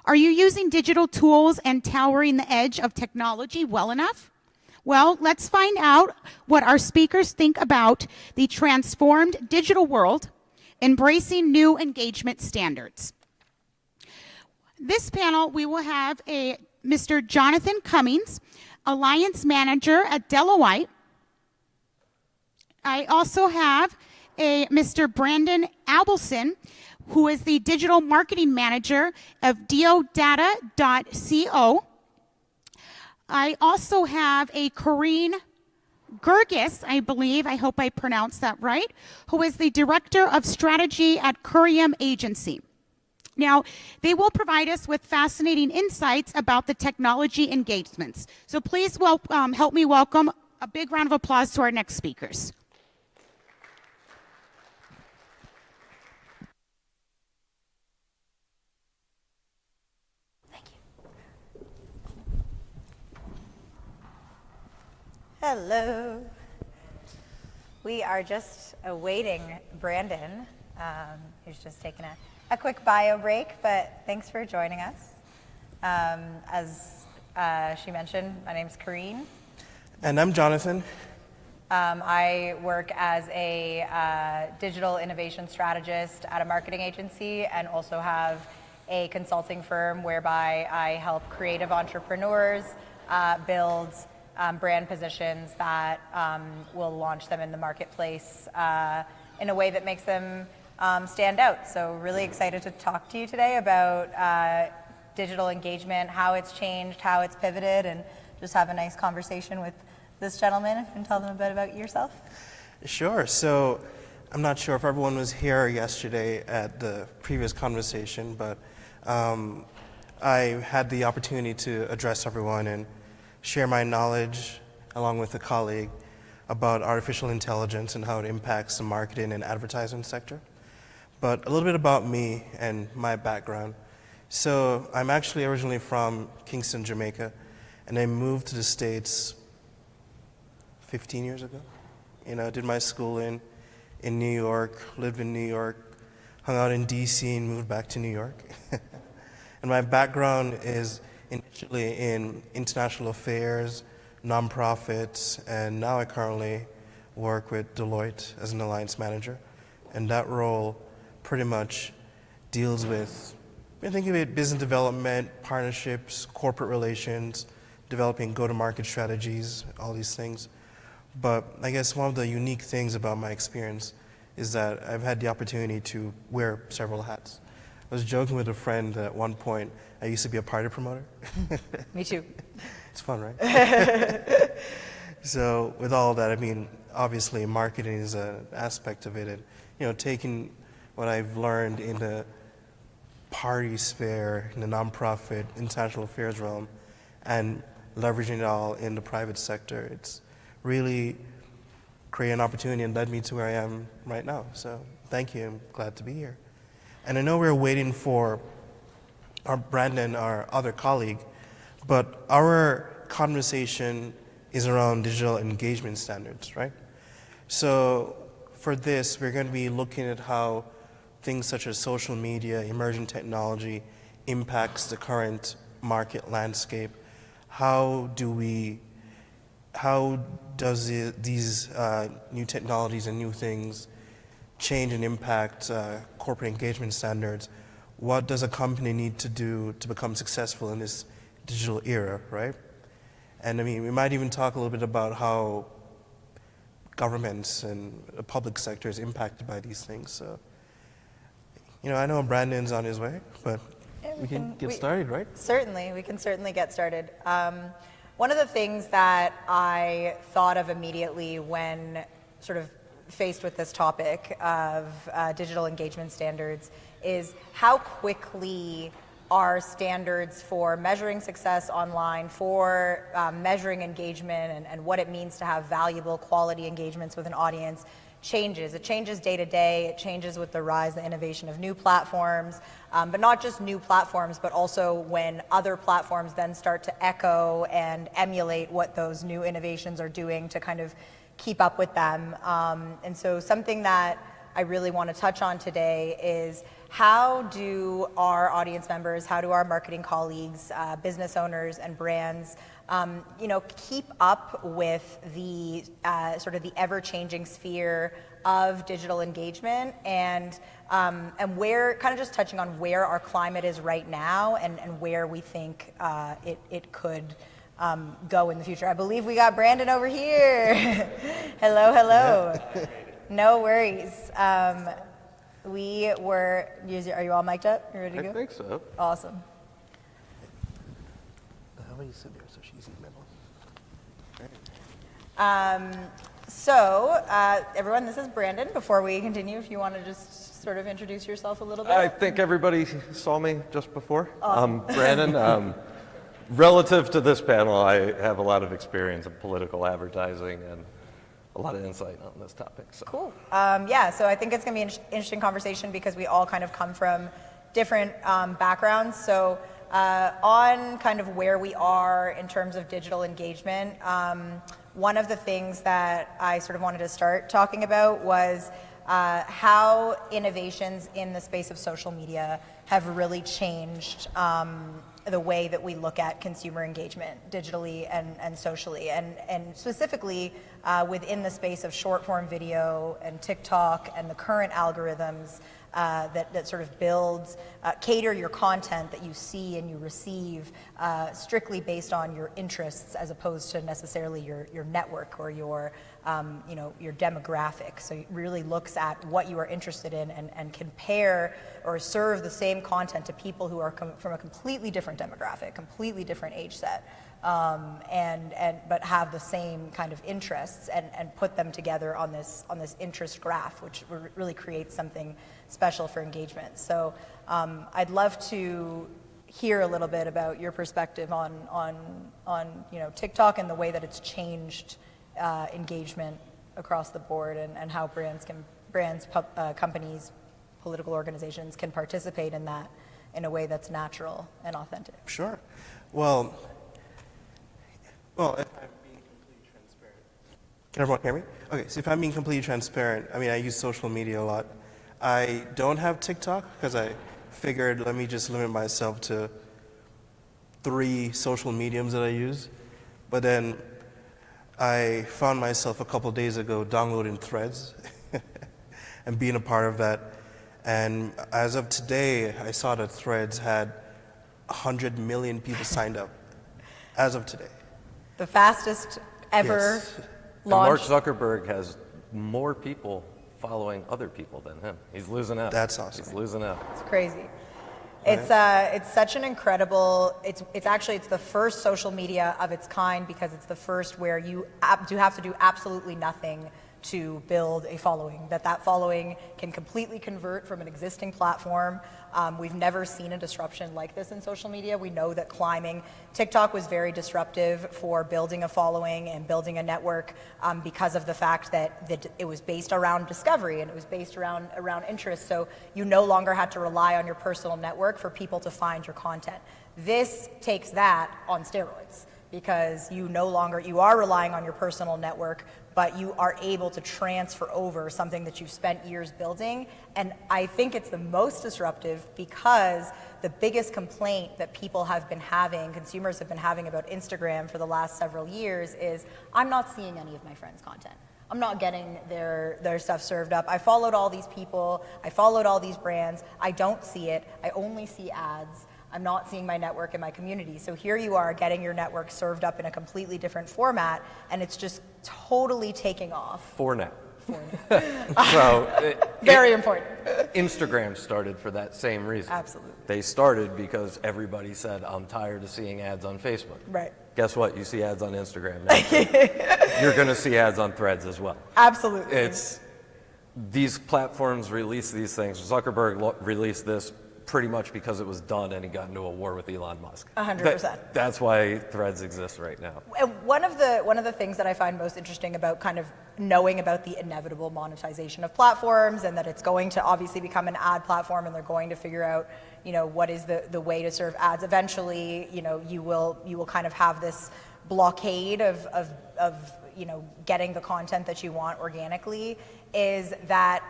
I: Are you using digital tools and towering the edge of technology well enough? Well, let's find out what our speakers think about the transformed digital world, embracing new engagement standards. This panel, we will have Mr. Jonathan Cummings, Alliance Manager at Deloitte. I also have Mr. Brandon Abelson, who is the Digital Marketing Manager of Diodata.co. I also have Corinne Gergis, I believe, I hope I pronounced that right, who is the Director of Strategy at Curium Agency. Now, they will provide us with fascinating insights about the technology engagements. So please help me welcome a big round of applause to our next speakers.
P: Hello. We are just awaiting Brandon, who's just taken a quick bio break, but thanks for joining us. As she mentioned, my name's Corinne.
Q: And I'm Jonathan.
P: I work as a digital innovation strategist at a marketing agency and also have a consulting firm whereby I help creative entrepreneurs build brand positions that will launch them in the marketplace in a way that makes them stand out. So really excited to talk to you today about digital engagement, how it's changed, how it's pivoted, and just have a nice conversation with this gentleman. If you can tell them a bit about yourself.
Q: Sure. So I'm not sure if everyone was here yesterday at the previous conversation, but I had the opportunity to address everyone and share my knowledge along with a colleague about artificial intelligence and how it impacts the marketing and advertising sector. But a little bit about me and my background. So I'm actually originally from Kingston, Jamaica, and I moved to the States 15 years ago. Did my schooling in New York, lived in New York, hung out in DC and moved back to New York. And my background is initially in international affairs, nonprofits, and now I currently work with Deloitte as an alliance manager. And that role pretty much deals with, think of it, business development, partnerships, corporate relations, developing go-to-market strategies, all these things. But I guess one of the unique things about my experience is that I've had the opportunity to wear several hats. I was joking with a friend that at one point I used to be a party promoter.
P: Me too.
Q: It's fun, right? So with all that, obviously marketing is an aspect of it. And, taking what I've learned in the party sphere, in the nonprofit, international affairs realm, and leveraging it all in the private sector, it's really created an opportunity and led me to where I am right now. So thank you. I'm glad to be here. And I know we're waiting for our Brandon, our other colleague, but our conversation is around digital engagement standards, right? So for this, we're going to be looking at how things such as social media, emerging technology impacts the current market landscape. How does these new technologies and new things change and impact corporate engagement standards? What does a company need to do to become successful in this digital era, right? And we might even talk a little bit about how governments and the public sector is impacted by these things. So, I know Brandon's on his way, but we can get started, right?
P: Certainly, we can certainly get started. One of the things that I thought of immediately when sort of faced with this topic of digital engagement standards is how quickly our standards for measuring success online, for measuring engagement and what it means to have valuable quality engagements with an audience changes. It changes day to day. It changes with the rise and innovation of new platforms, but not just new platforms, but also when other platforms then start to echo and emulate what those new innovations are doing to kind of keep up with them. And so something that I really want to touch on today is how do our audience members, how do our marketing colleagues, business owners and brands, keep up with the sort of the ever-changing sphere of digital engagement and where, kind of just touching on where our climate is right now and where we think it could go in the future. I believe we got Brandon over here. Hello.
M: Yeah.
P: No worries. Are you all mic'd up? You ready to go?
M: I think so.
P: Awesome.
Q: How about you sit there so she's in the middle?
P: Everyone, this is Brandon. Before we continue, if you want to just sort of introduce yourself a little bit.
M: I think everybody saw me just before.
P: Awesome.
M: Brandon. Relative to this panel, I have a lot of experience in political advertising and a lot of insight on this topic. So.
P: Cool. So I think it's going to be an interesting conversation because we all kind of come from different backgrounds. So on kind of where we are in terms of digital engagement, one of the things that I sort of wanted to start talking about was how innovations in the space of social media have really changed the way that we look at consumer engagement digitally and socially, and specifically within the space of short form video and TikTok and the current algorithms that sort of builds, cater your content that you see and you receive strictly based on your interests as opposed to necessarily your network or your demographic. So it really looks at what you are interested in and compare or serve the same content to people who are from a completely different demographic, completely different age set, but have the same kind of interests and put them together on this interest graph, which really creates something special for engagement. So I'd love to hear a little bit about your perspective on TikTok and the way that it's changed engagement across the board and how companies, political organizations can participate in that in a way that's natural and authentic.
Q: Sure. Well, if I'm being completely transparent. Can everyone hear me? Okay, so if I'm being completely transparent, I use social media a lot. I don't have TikTok because I figured let me just limit myself to 3 social mediums that I use. But then I found myself a couple days ago downloading Threads and being a part of that. And as of today, I saw that Threads had 100 million people signed up as of today.
P: The fastest ever
M: Mark
P: launch.
M: Zuckerberg has more people following other people than him. He's losing out.
Q: That's awesome.
M: He's losing out.
P: It's crazy. It's such an incredible, it's the first social media of its kind because it's the first where you do have to do absolutely nothing to build a following, that following can completely convert from an existing platform. We've never seen a disruption like this in social media. We know that TikTok was very disruptive for building a following and building a network because of the fact that it was based around discovery and it was based around interest. So you no longer had to rely on your personal network for people to find your content. This takes that on steroids because you are relying on your personal network, but you are able to transfer over something that you've spent years building. And I think it's the most disruptive because the biggest complaint that consumers have been having about Instagram for the last several years is, I'm not seeing any of my friends' content. I'm not getting their stuff served up. I followed all these people, I followed all these brands, I don't see it, I only see ads. I'm not seeing my network and my community. So here you are getting your network served up in a completely different format, and it's just totally taking off.
M: Fortnite.
P: Very important.
M: Instagram started for that same reason.
P: Absolutely.
M: They started because everybody said, I'm tired of seeing ads on Facebook.
P: Right.
M: Guess what? You see ads on Instagram now. You're going to see ads on Threads as well.
P: Absolutely.
M: These platforms release these things. Zuckerberg released this pretty much because it was done and he got into a war with Elon Musk.
P: 100%.
M: That's why Threads exists right now.
P: And one of the things that I find most interesting about kind of knowing about the inevitable monetization of platforms, and that it's going to obviously become an ad platform, and they're going to figure out, you know, what is the way to serve ads. Eventually, you know, you will kind of have this blockade of you know, getting the content that you want organically. Is that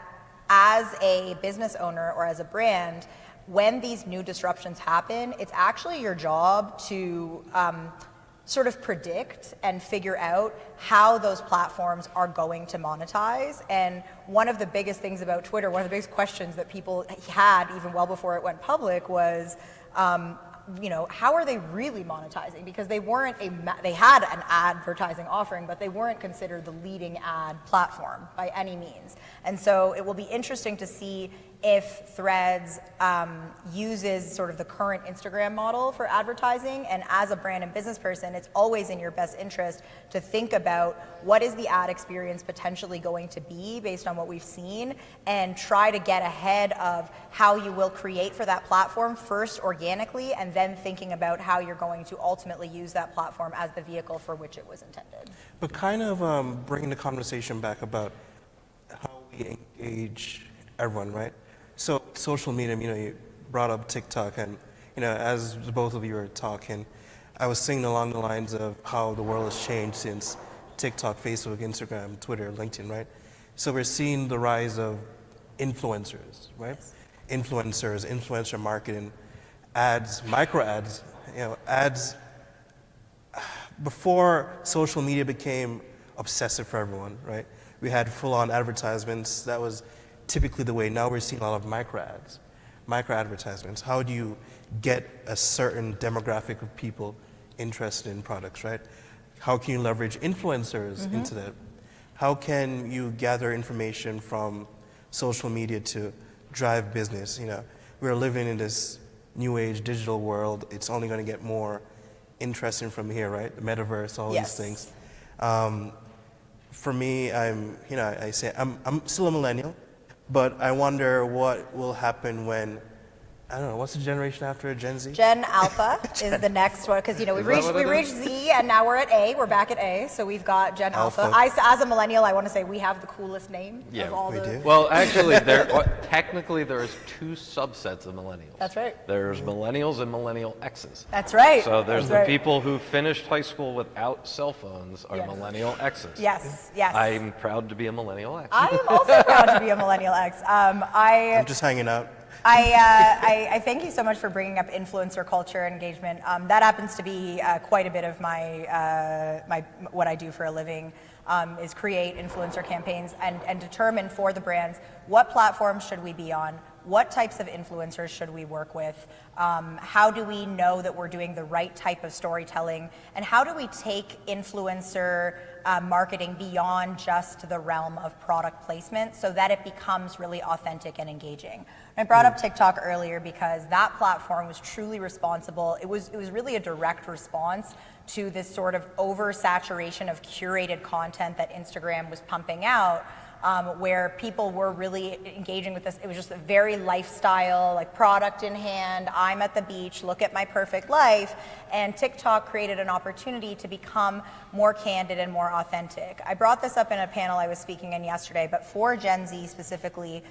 P: as a business owner or as a brand, when these new disruptions happen, it's actually your job to sort of predict and figure out how those platforms are going to monetize. And one of the biggest things about Twitter, one of the biggest questions that people had even well before it went public was, you know, how are they really monetizing? Because they weren't they had an advertising offering, but they weren't considered the leading ad platform by any means. And so it will be interesting to see if Threads uses sort of the current Instagram model for advertising. And as a brand and business person, it's always in your best interest to think about what is the ad experience potentially going to be based on what we've seen, and try to get ahead of how you will create for that platform first organically, and then thinking about how you're going to ultimately use that platform as the vehicle for which it was intended.
Q: But kind of bringing the conversation back about how we engage everyone, right? So social media, you know, you brought up TikTok, and, you know, as both of you were talking, I was thinking along the lines of how the world has changed since TikTok, Facebook, Instagram, Twitter, LinkedIn, right? So we're seeing the rise of influencers, right? Yes. Influencer marketing, ads, micro ads, you know, ads. Before social media became obsessive for everyone, right? We had full-on advertisements. That was typically the way. Now we're seeing a lot of micro ads, micro advertisements. How do you get a certain demographic of people interested in products, right? How can you leverage influencers into that? How can you gather information from social media to drive business? You know, we're living in this new age digital world. It's only going to get more interesting from here, right? The metaverse, all these things. For me, I say I'm still a millennial, but I wonder what will happen when, I don't know, what's the generation after Gen Z?
P: Gen Alpha is the next one, because, you know, we reached Z, and now we're at A. We're back at A, so we've got Gen Alpha. As a millennial, I want to say we have the coolest name of all the...
M: Well, actually, technically there's two subsets of millennials.
P: That's right.
M: There's millennials and millennial X's.
P: That's right.
M: So there's the people who finished high school without cell phones are millennial X's.
P: Yes, yes.
M: I'm proud to be a millennial X.
P: I am also proud to be a millennial X.
Q: I'm just hanging out.
P: I thank you so much for bringing up influencer culture and engagement. That happens to be quite a bit of my what I do for a living, is create influencer campaigns and determine for the brands what platforms should we be on, what types of influencers should we work with, how do we know that we're doing the right type of storytelling, and how do we take influencer marketing beyond just the realm of product placement so that it becomes really authentic and engaging. I brought up TikTok earlier because that platform was truly responsible. It was really a direct response to this sort of oversaturation of curated content that Instagram was pumping out, where people were really engaging with this. It was just a very lifestyle, like product in hand, I'm at the beach, look at my perfect life. And TikTok created an opportunity to become more candid and more authentic. I brought this up in a panel I was speaking in yesterday, but for Gen Z specifically,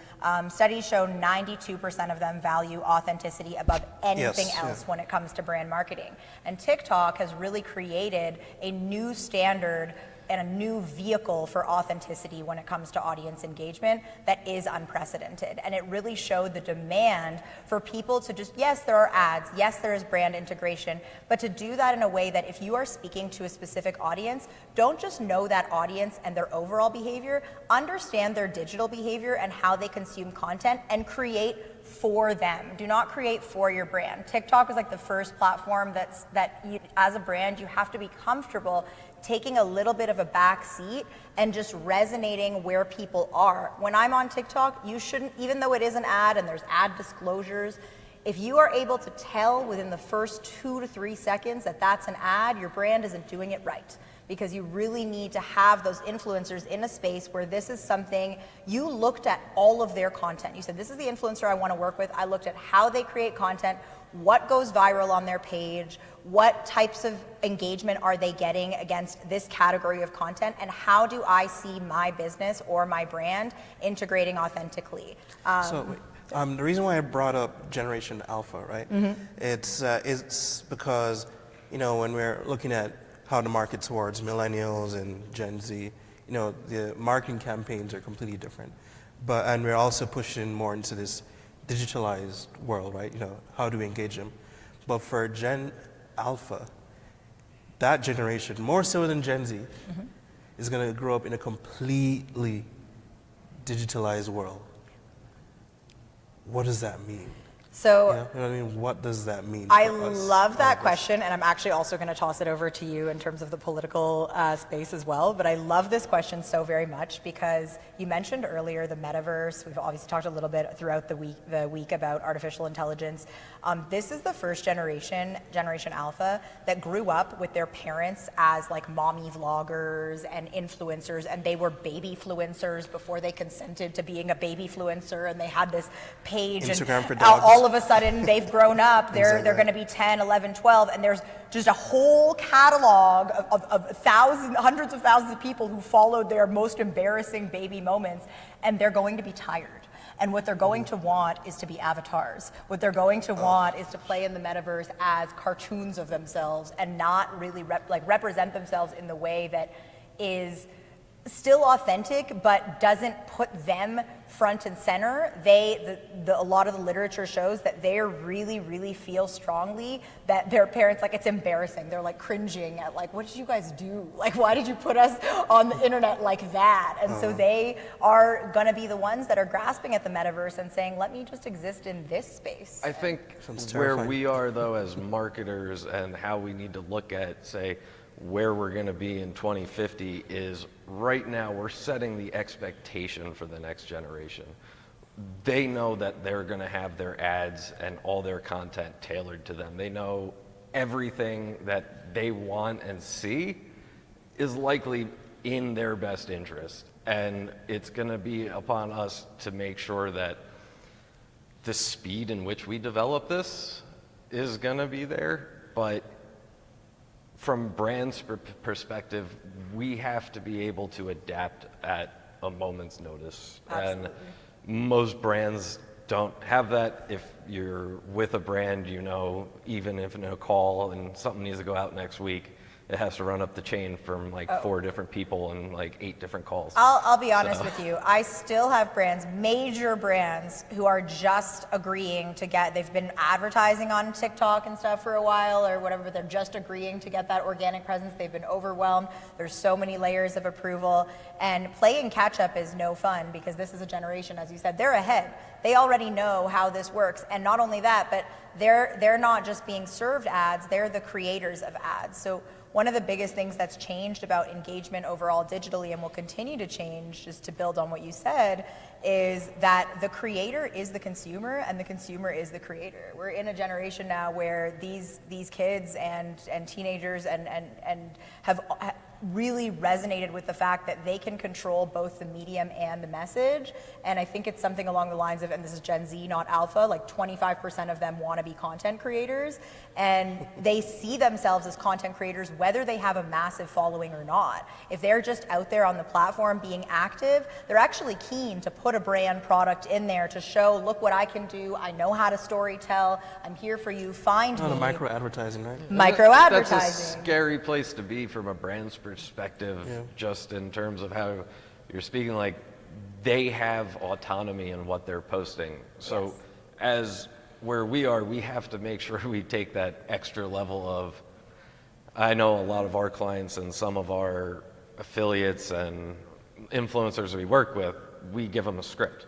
P: studies show 92% of them value authenticity above anything else when it comes to brand marketing. And TikTok has really created a new standard and a new vehicle for authenticity when it comes to audience engagement that is unprecedented. And it really showed the demand for people to just, yes, there are ads, yes, there is brand integration, but to do that in a way that if you are speaking to a specific audience, don't just know that audience and their overall behavior, understand their digital behavior and how they consume content and create for them. Do not create for your brand. TikTok is like the first platform that you, as a brand, you have to be comfortable taking a little bit of a back seat and just resonating where people are. When I'm on TikTok, you shouldn't, even though it is an ad and there's ad disclosures, if you are able to tell within the first 2 to 3 seconds that that's an ad, your brand isn't doing it right. because you really need to have those influencers in a space where this is something you looked at all of their content. You said, this is the influencer I want to work with. I looked at how they create content, what goes viral on their page, what types of engagement are they getting against this category of content, and how do I see my business or my brand integrating authentically?
Q: The reason why I brought up Generation Alpha, right? It's because, when we're looking at how to market towards millennials and Gen Z, the marketing campaigns are completely different. And we're also pushing more into this digitalized world, right? How do we engage them? But for Gen Alpha, that generation, more so than Gen Z, is going to grow up in a completely digitalized world. What does that mean?
P: So,
Q: what does that mean?
P: I love that question, and I'm actually also going to toss it over to you in terms of the political space as well. But I love this question so very much because you mentioned earlier the metaverse. We've obviously talked a little bit throughout the week about artificial intelligence. This is the first Generation Alpha, that grew up with their parents as like mommy vloggers and influencers, and they were baby-fluencers before they consented to being a baby-fluencer, and they had this page.
Q: Instagram
P: and
Q: for dogs.
P: all of a sudden they've grown up, they're going to be 10, 11, 12, and there's just a whole catalog of thousands, hundreds of thousands of people who followed their most embarrassing baby moments, and they're going to be tired. And what they're going to want is to be avatars. What they're going to want is to play in the metaverse as cartoons of themselves and not really represent themselves in the way that is still authentic but doesn't put them front and center. A lot of the literature shows that they really, really feel strongly that their parents, it's embarrassing. They're cringing at what did you guys do? Why did you put us on the internet like that? And so they are gonna be the ones that are grasping at the metaverse and saying, let me just exist in this space.
M: I think where we are though as marketers and how we need to look at, say, where we're going to be in 2050 is right now we're setting the expectation for the next generation. They know that they're going to have their ads and all their content tailored to them. They know everything that they want and see is likely in their best interest. And it's going to be upon us to make sure that the speed in which we develop this is going to be there, but from brand's perspective, we have to be able to adapt at a moment's notice.
P: Absolutely.
M: And most brands don't have that. If you're with a brand, even if in a call and something needs to go out next week, it has to run up the chain from 4 different people and 8 different calls.
P: I'll be honest with you. I still have brands, major brands, who are just agreeing to they've been advertising on TikTok and stuff for a while or whatever, but they're just agreeing to get that organic presence. They've been overwhelmed. There's so many layers of approval. And playing catch up is no fun because this is a generation, as you said, they're ahead. They already know how this works. And not only that, but they're not just being served ads, they're the creators of ads. So one of the biggest things that's changed about engagement overall digitally and will continue to change, just to build on what you said, is that the creator is the consumer and the consumer is the creator. We're in a generation now where these kids and teenagers and have really resonated with the fact that they can control both the medium and the message. And I think it's something along the lines of, and this is Gen Z, not Alpha, 25% of them want to be content creators. And they see themselves as content creators whether they have a massive following or not. If they're just out there on the platform being active, they're actually keen to put a brand product in there to show, look what I can do, I know how to story tell, I'm here for you, find me.
Q: The micro advertising, right?
P: Micro advertising.
M: That's a scary place to be from a brand's perspective, just in terms of how you're speaking, they have autonomy in what they're posting. So as where we are, we have to make sure we take that extra level of, I know a lot of our clients and some of our affiliates and influencers we work with, we give them a script.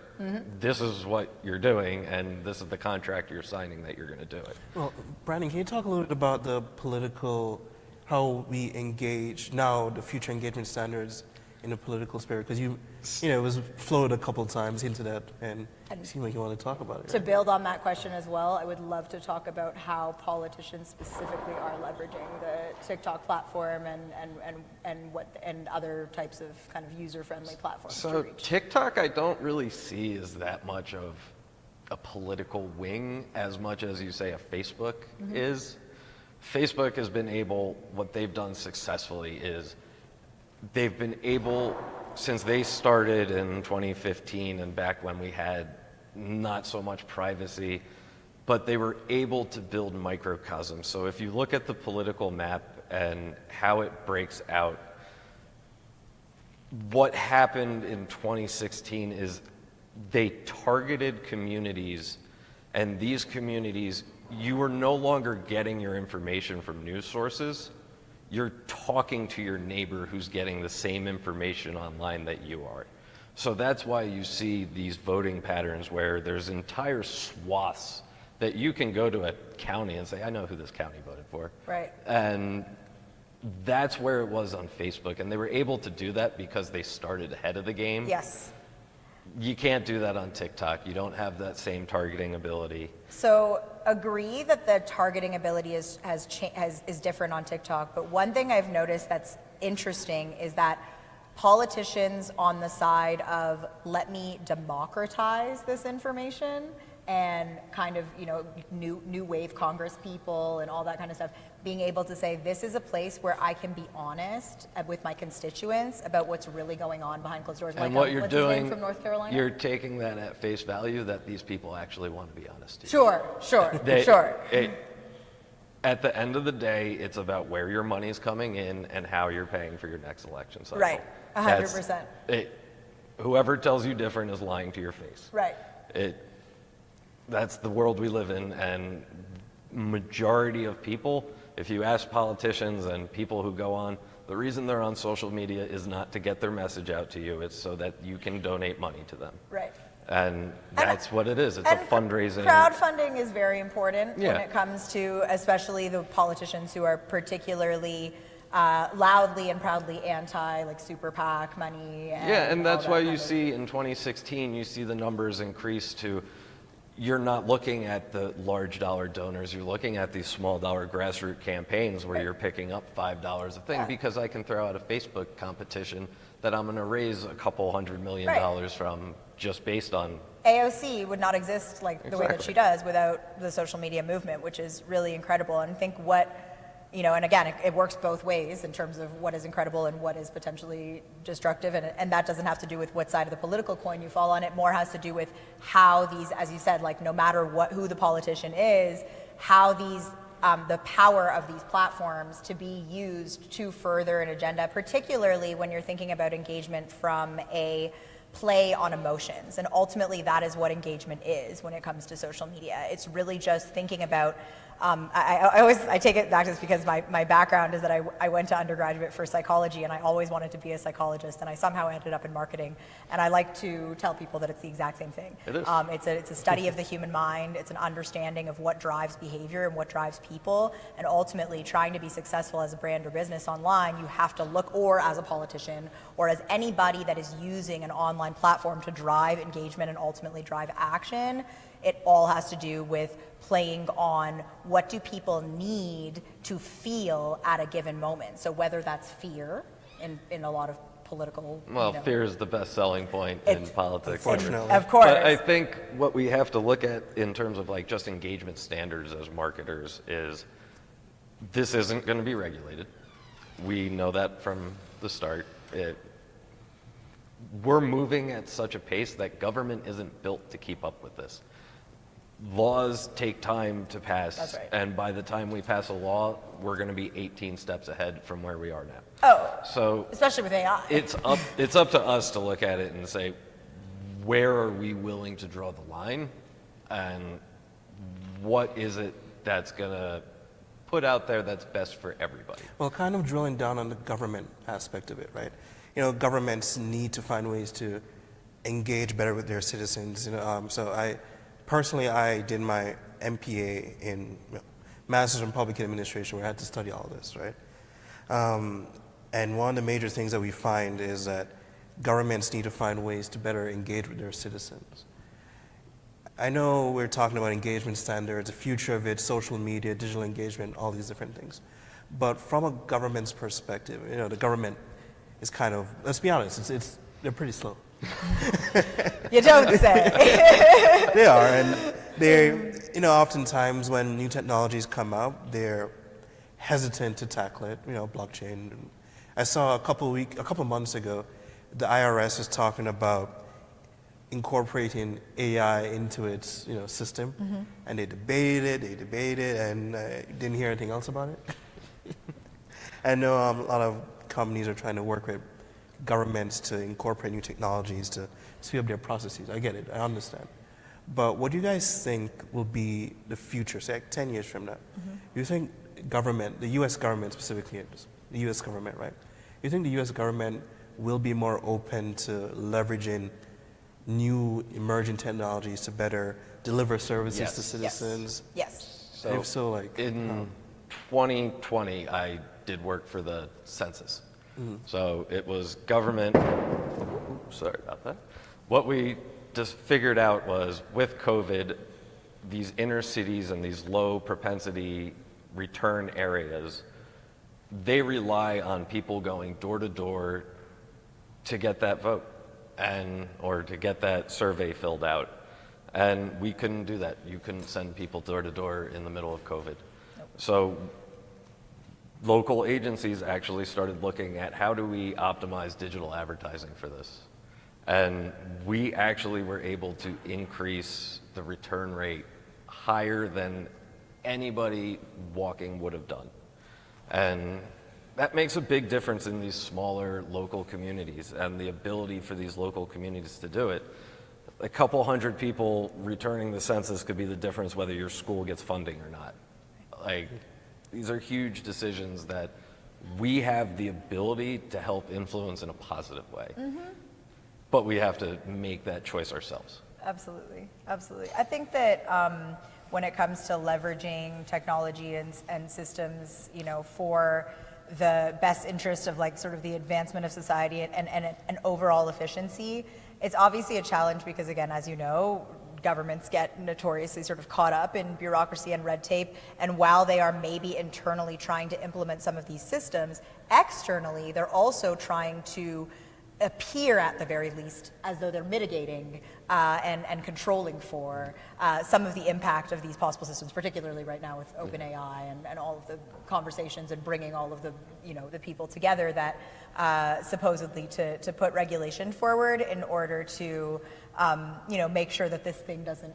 M: This is what you're doing, and this is the contract you're signing that you're going to do it.
Q: Well, Brandon, can you talk a little bit about the political, how we engage now, the future engagement standards in a political spirit? Because it was floated a couple times into that, and it seemed like you wanted to talk about it.
P: To build on that question as well, I would love to talk about how politicians specifically are leveraging the TikTok platform and other types of kind of user-friendly platforms to
M: So
P: reach.
M: TikTok, I don't really see as that much of a political wing as much as you say a Facebook is. Facebook has been able, what they've done successfully is they've been able, since they started in 2015 and back when we had not so much privacy, but they were able to build microcosms. So if you look at the political map and how it breaks out, what happened in 2016 is they targeted communities, and these communities, you are no longer getting your information from news sources. You're talking to your neighbor who's getting the same information online that you are. So that's why you see these voting patterns where there's entire swaths that you can go to a county and say, I know who this county voted for.
P: Right.
M: And that's where it was on Facebook. And they were able to do that because they started ahead of the game.
P: Yes.
M: You can't do that on TikTok. You don't have that same targeting ability.
P: So agree that the targeting ability is different on TikTok, but one thing I've noticed that's interesting is that politicians on the side of let me democratize this information and kind of, new wave Congress people and all that kind of stuff, being able to say, this is a place where I can be honest with my constituents about what's really going on behind closed doors.
M: And
P: like,
M: what you're
P: what's his name
M: doing,
P: from North Carolina?
M: you're taking that at face value that these people actually want to be honest to you.
P: Sure. Sure.
M: At the end of the day, it's about where your money's coming in and how you're paying for your next election cycle.
P: Right, 100%.
M: Whoever tells you different is lying to your face.
P: Right.
M: That's the world we live in, and majority of people, if you ask politicians and people who go on, the reason they're on social media is not to get their message out to you, it's so that you can donate money to them.
P: Right.
M: And that's what it is. It's a fundraising.
P: Crowdfunding is very important when
M: Yeah.
P: it comes to especially the politicians who are particularly loudly and proudly anti, like super PAC money.
M: And that's
P: all
M: why
P: that
M: you
P: kind of-
M: see in 2016, you see the numbers increase to, you're not looking at the large dollar donors, you're looking at these small dollar grassroots campaigns where you're picking up $5 a thing because I can throw out a Facebook competition that I'm going to raise a couple $100 million from just based on.
P: AOC would not exist like the way that she does without the social media movement, which is really incredible. And I think and again, it works both ways in terms of what is incredible and what is potentially destructive. And that doesn't have to do with what side of the political coin you fall on. It more has to do with how these, as you said, like no matter who the politician is, how these, the power of these platforms to be used to further an agenda, particularly when you're thinking about engagement from a play on emotions. And ultimately, that is what engagement is when it comes to social media. It's really just thinking about, I take it back to this because my background is that I went to undergraduate for psychology, and I always wanted to be a psychologist, and I somehow ended up in marketing. And I like to tell people that it's the exact same thing.
M: It is.
P: It's a study of the human mind. It's an understanding of what drives behavior and what drives people. And ultimately, trying to be successful as a brand or business online, you have to look, or as a politician, or as anybody that is using an online platform to drive engagement and ultimately drive action, it all has to do with playing on what do people need to feel at a given moment. So whether that's fear in a lot of political...
M: Well, fear is the best selling point in politics.
Q: Unfortunately.
P: Of course.
M: But I think what we have to look at in terms of like just engagement standards as marketers is this isn't going to be regulated. We know that from the start. We're moving at such a pace that government isn't built to keep up with this. Laws take time to pass,
P: That's right.
M: and by the time we pass a law, we're going to be 18 steps ahead from where we are now.
P: Oh,
M: So
P: especially with AI.
M: it's up to us to look at it and say, where are we willing to draw the line, and what is it that's going to put out there that's best for everybody?
Q: Well, kind of drilling down on the government aspect of it, right? Governments need to find ways to engage better with their citizens. So I did my MPA in Master's in Public Administration, where I had to study all this, right? And one of the major things that we find is that governments need to find ways to better engage with their citizens. I know we're talking about engagement standards, the future of it, social media, digital engagement, all these different things. But from a government's perspective, the government is kind of, let's be honest, they're pretty slow.
P: You don't say.
Q: They are, and they're, oftentimes when new technologies come out, they're hesitant to tackle it, blockchain. I saw a couple months ago, the IRS is talking about incorporating AI into its system, and they debated, and didn't hear anything else about it. I know a lot of companies are trying to work with governments to incorporate new technologies to speed up their processes. I get it, I understand. But what do you guys think will be the future, say like 10 years from now? Do you think government, the US government specifically, the US government, right? Do you think the US government will be more open to leveraging new emerging technologies to better deliver services to citizens?
P: Yes.
M: So
Q: if so,
M: in 2020, I did work for the census. So it was government, sorry about that. What we just figured out was with COVID, these inner cities and these low propensity return areas, they rely on people going door to door to get that vote or to get that survey filled out. And we couldn't do that. You couldn't send people door to door in the middle of COVID. So local agencies actually started looking at how do we optimize digital advertising for this. And we actually were able to increase the return rate higher than anybody walking would have done. And that makes a big difference in these smaller local communities and the ability for these local communities to do it. A couple hundred people returning the census could be the difference whether your school gets funding or not. These are huge decisions that we have the ability to help influence in a positive way. But we have to make that choice ourselves.
P: Absolutely, absolutely. I think that when it comes to leveraging technology and systems, for the best interest of sort of the advancement of society and overall efficiency, it's obviously a challenge because, again, as you know, governments get notoriously sort of caught up in bureaucracy and red tape, and while they are maybe internally trying to implement some of these systems, externally they're also trying to appear at the very least as though they're mitigating and controlling for some of the impact of these possible systems, particularly right now with OpenAI and all of the conversations and bringing all of the the people together that supposedly to put regulation forward in order to make sure that this thing doesn't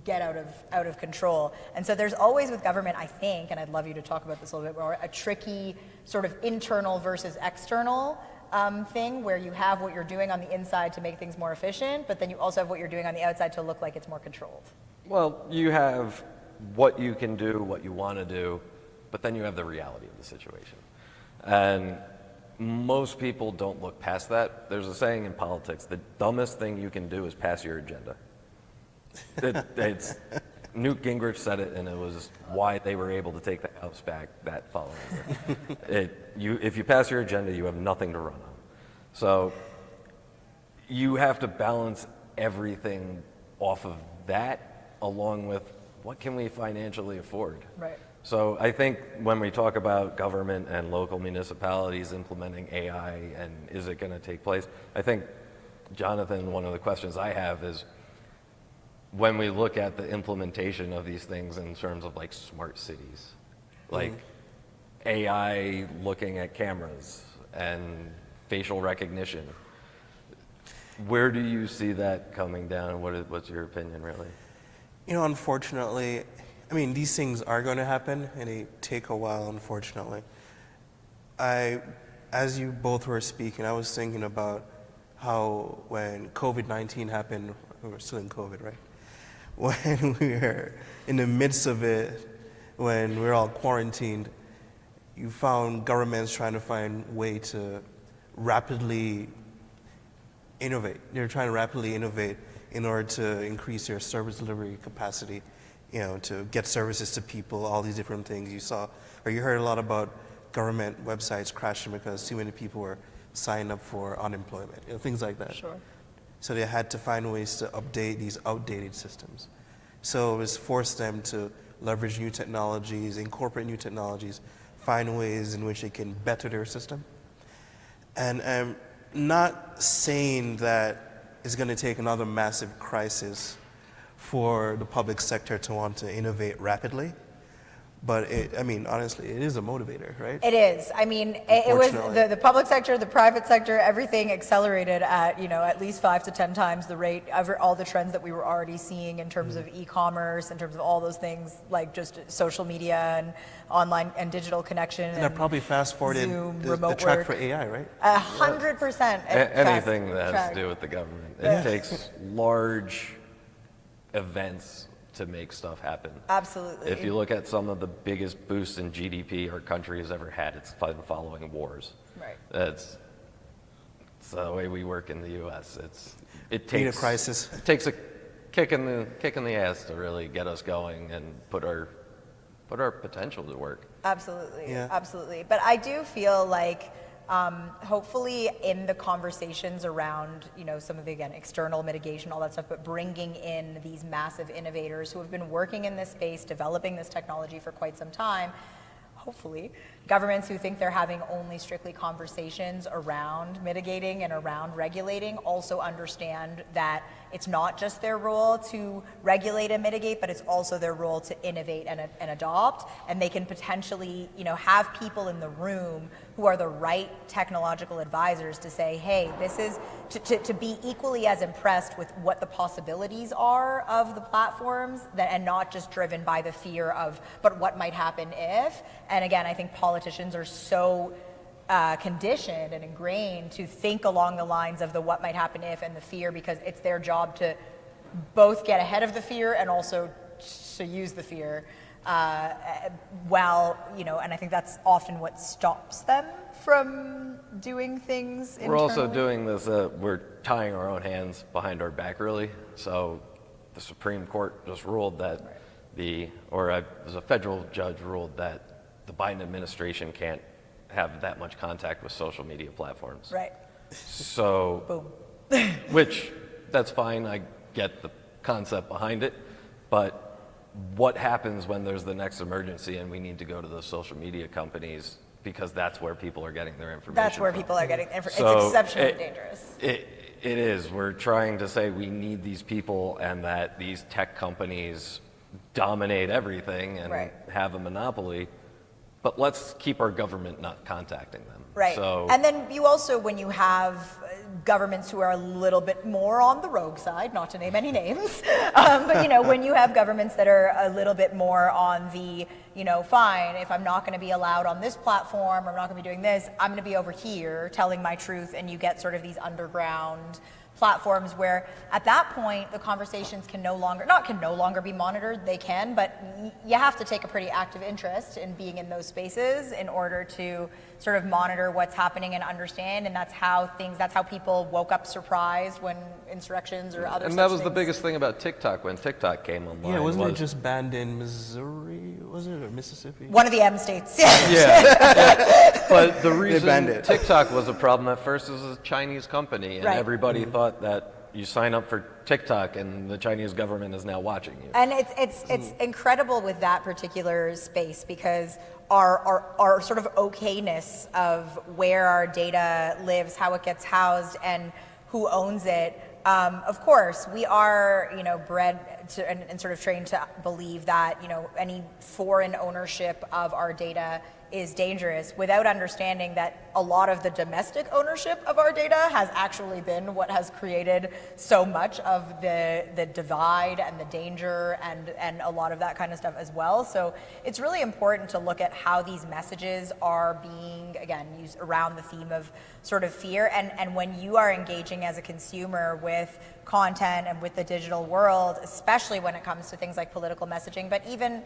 P: get out of control. And so there's always with government, I think, and I'd love you to talk about this a little bit more, a tricky sort of internal versus external thing where you have what you're doing on the inside to make things more efficient, but then you also have what you're doing on the outside to look like it's more controlled.
M: Well, you have what you can do, what you want to do, but then you have the reality of the situation. And most people don't look past that. There's a saying in politics, the dumbest thing you can do is pass your agenda. Newt Gingrich said it, and it was why they were able to take the House back that following year. If you pass your agenda, you have nothing to run on. So you have to balance everything off of that, along with what can we financially afford.
P: Right.
M: So I think when we talk about government and local municipalities implementing AI and is it going to take place, I think, Jonathan, one of the questions I have is, when we look at the implementation of these things in terms of smart cities, AI looking at cameras and facial recognition, where do you see that coming down? What's your opinion, really?
Q: Unfortunately, these things are going to happen, and they take a while, unfortunately. As you both were speaking, I was thinking about how when COVID-19 happened, we were still in COVID, right? When we were in the midst of it, when we were all quarantined, you found governments trying to find a way to rapidly innovate. They're trying to rapidly innovate in order to increase their service delivery capacity, to get services to people, all these different things you saw. Or you heard a lot about government websites crashing because too many people were signing up for unemployment, things like that.
J: Sure.
Q: So they had to find ways to update these outdated systems. So it was forced them to leverage new technologies, incorporate new technologies, find ways in which they can better their system. And I'm not saying that it's going to take another massive crisis for the public sector to want to innovate rapidly. But honestly, it is a motivator, right?
P: It is. I mean, it was
Q: Unfortunately.
P: the public sector, the private sector, everything accelerated at, at least 5 to 10 times the rate of all the trends that we were already seeing in terms of e-commerce, in terms of all those things, like just social media and online and digital connection.
Q: And that probably fast-forwarded
P: Zoom,
Q: the
P: remote
Q: track
P: work.
Q: for AI, right?
P: 100%.
M: Anything that has
P: track.
M: to do with the government. It
P: Yeah.
M: takes large events to make stuff happen.
P: Absolutely.
M: If you look at some of the biggest boosts in GDP our country has ever had, it's been following wars.
P: Right.
M: It's the way we work in the U.S. It
Q: Need a
M: takes
Q: crisis.
M: It takes a kick in the ass to really get us going and put our potential to work.
P: Absolutely,
Q: Yeah.
P: absolutely. But I do feel like hopefully in the conversations around, some of the, again, external mitigation, all that stuff, but bringing in these massive innovators who have been working in this space, developing this technology for quite some time, hopefully, governments who think they're having only strictly conversations around mitigating and around regulating also understand that it's not just their role to regulate and mitigate, but it's also their role to innovate and adopt. And they can potentially, have people in the room who are the right technological advisors to say, hey, this is, to be equally as impressed with what the possibilities are of the platforms and not just driven by the fear of, but what might happen if. And again, I think politicians are so conditioned and ingrained to think along the lines of the what might happen if and the fear, because it's their job to both get ahead of the fear and also to use the fear. And I think that's often what stops them from doing things internally.
M: We're also doing this, we're tying our own hands behind our back, really. So the Supreme Court just ruled that a federal judge ruled that the Biden administration can't have that much contact with social media platforms.
P: Right.
M: So,
P: boom.
M: Which, that's fine, I get the concept behind it, but what happens when there's the next emergency and we need to go to those social media companies because that's where people are getting their information
P: That's where
M: from.
P: people are getting information.
M: So
P: It's exceptionally dangerous.
M: It is. We're trying to say we need these people and that these tech companies dominate everything and
P: Right.
M: have a monopoly, but let's keep our government not contacting them.
P: Right.
M: So,
P: And then you also, when you have governments who are a little bit more on the rogue side, not to name any names, but when you have governments that are a little bit more on the, fine, if I'm not going to be allowed on this platform, or I'm not going to be doing this, I'm going to be over here telling my truth, and you get sort of these underground platforms where at that point the conversations can no longer be monitored. They can, but you have to take a pretty active interest in being in those spaces in order to sort of monitor what's happening and understand. And that's how people woke up surprised when insurrections or other
M: and
P: such
M: that was the
P: things.
M: biggest thing about TikTok when TikTok came online.
Q: Yeah, wasn't it just banned in Missouri, was it, or Mississippi?
P: One of the M states.
M: Yeah. But the
Q: banned
M: reason
Q: it.
M: TikTok was a problem at first is a Chinese company, and
P: Right.
M: everybody thought that you sign up for TikTok and the Chinese government is now watching you.
P: And it's incredible with that particular space because our sort of okayness of where our data lives, how it gets housed, and who owns it. Of course, we are, bred to, and sort of trained to believe that, any foreign ownership of our data is dangerous, without understanding that a lot of the domestic ownership of our data has actually been what has created so much of the divide and the danger and a lot of that kind of stuff as well. So it's really important to look at how these messages are being, again, used around the theme of sort of fear. And when you are engaging as a consumer with content and with the digital world, especially when it comes to things like political messaging, but even,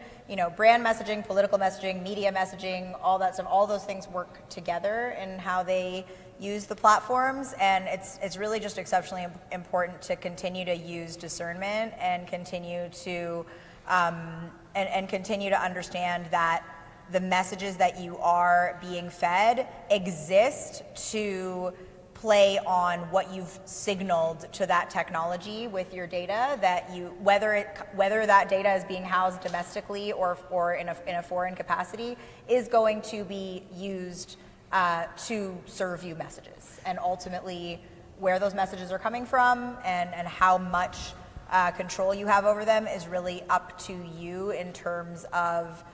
P: brand messaging, political messaging, media messaging, all that stuff, all those things work together in how they use the platforms. And it's really just exceptionally important to continue to use discernment and continue to and continue to understand that the messages that you are being fed exist to play on what you've signaled to that technology with your data, that you, whether that data is being housed domestically or in a foreign capacity, is going to be used to serve you messages. And ultimately, where those messages are coming from and how much control you have over them is really up to you in terms of,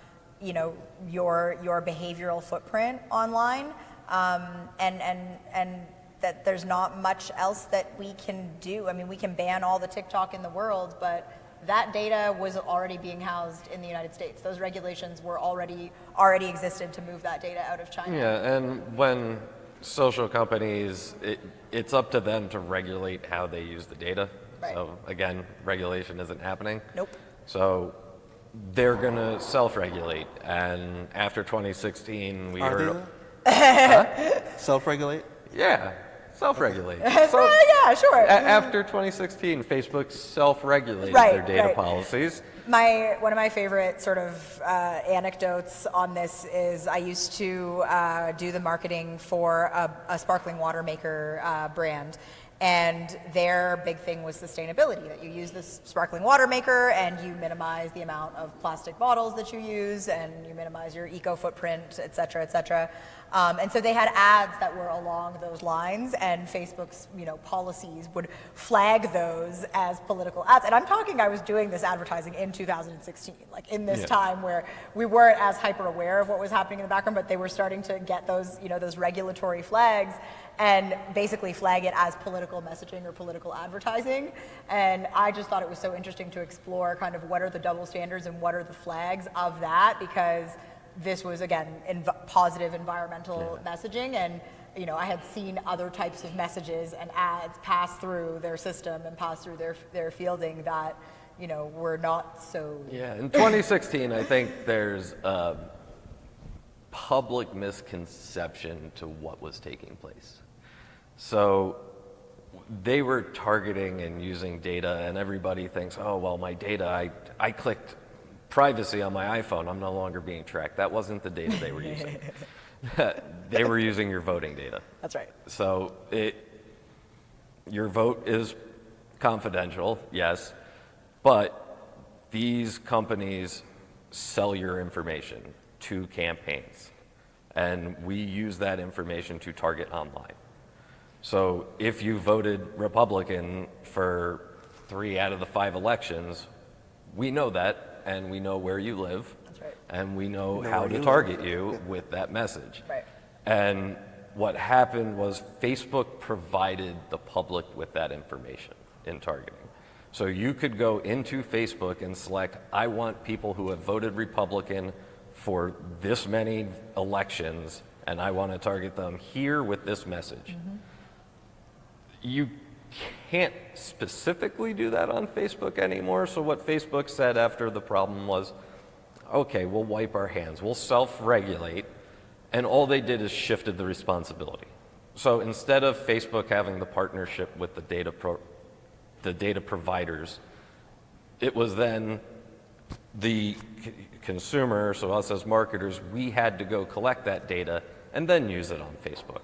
P: you know, your behavioral footprint online, and that there's not much else that we can do. I mean, we can ban all the TikTok in the world, but that data was already being housed in the United States. Those regulations were already existed to move that data out of China.
M: Yeah, and when social companies, it's up to them to regulate how they use the data.
P: Right.
M: So again, regulation isn't happening.
P: Nope.
M: So they're going to self-regulate, and after 2016, we heard.
Q: Self-regulate?
M: Yeah, self-regulate.
P: Yeah, sure.
M: After 2016, Facebook self-regulated
P: Right,
M: their data
P: right.
M: policies.
P: One of my favorite sort of anecdotes on this is I used to do the marketing for a sparkling water maker brand. And their big thing was sustainability, that you use this sparkling water maker and you minimize the amount of plastic bottles that you use and you minimize your eco footprint, et cetera, et cetera. And so they had ads that were along those lines, and Facebook's, you know, policies would flag those as political ads. And I'm talking, I was doing this advertising in 2016, like in this time where we weren't as hyper aware of what was happening in the background, but they were starting to get those, you know, those regulatory flags and basically flag it as political messaging or political advertising. And I just thought it was so interesting to explore kind of what are the double standards and what are the flags of that, because this was, again, positive environmental messaging, and you know, I had seen other types of messages and ads pass through their system and pass through their fielding that, you know, were not so.
M: Yeah, in 2016, I think there's a public misconception to what was taking place. So they were targeting and using data, and everybody thinks, oh, well, my data, I clicked privacy on my iPhone, I'm no longer being tracked. That wasn't the data they were using. They were using your voting data.
P: That's right.
M: So your vote is confidential, yes, but these companies sell your information to campaigns, and we use that information to target online. So if you voted Republican for 3 out of the 5 elections, we know that, and we know where you live,
P: That's right.
M: and we know how to target you with that message.
P: Right.
M: And what happened was Facebook provided the public with that information in targeting. So you could go into Facebook and select, I want people who have voted Republican for this many elections, and I want to target them here with this message.
P: Mm-hmm.
M: You can't specifically do that on Facebook anymore. So what Facebook said after the problem was, okay, we'll wipe our hands, we'll self-regulate, and all they did is shifted the responsibility. So instead of Facebook having the partnership with the data providers, it was then the consumer, so us as marketers, we had to go collect that data and then use it on Facebook.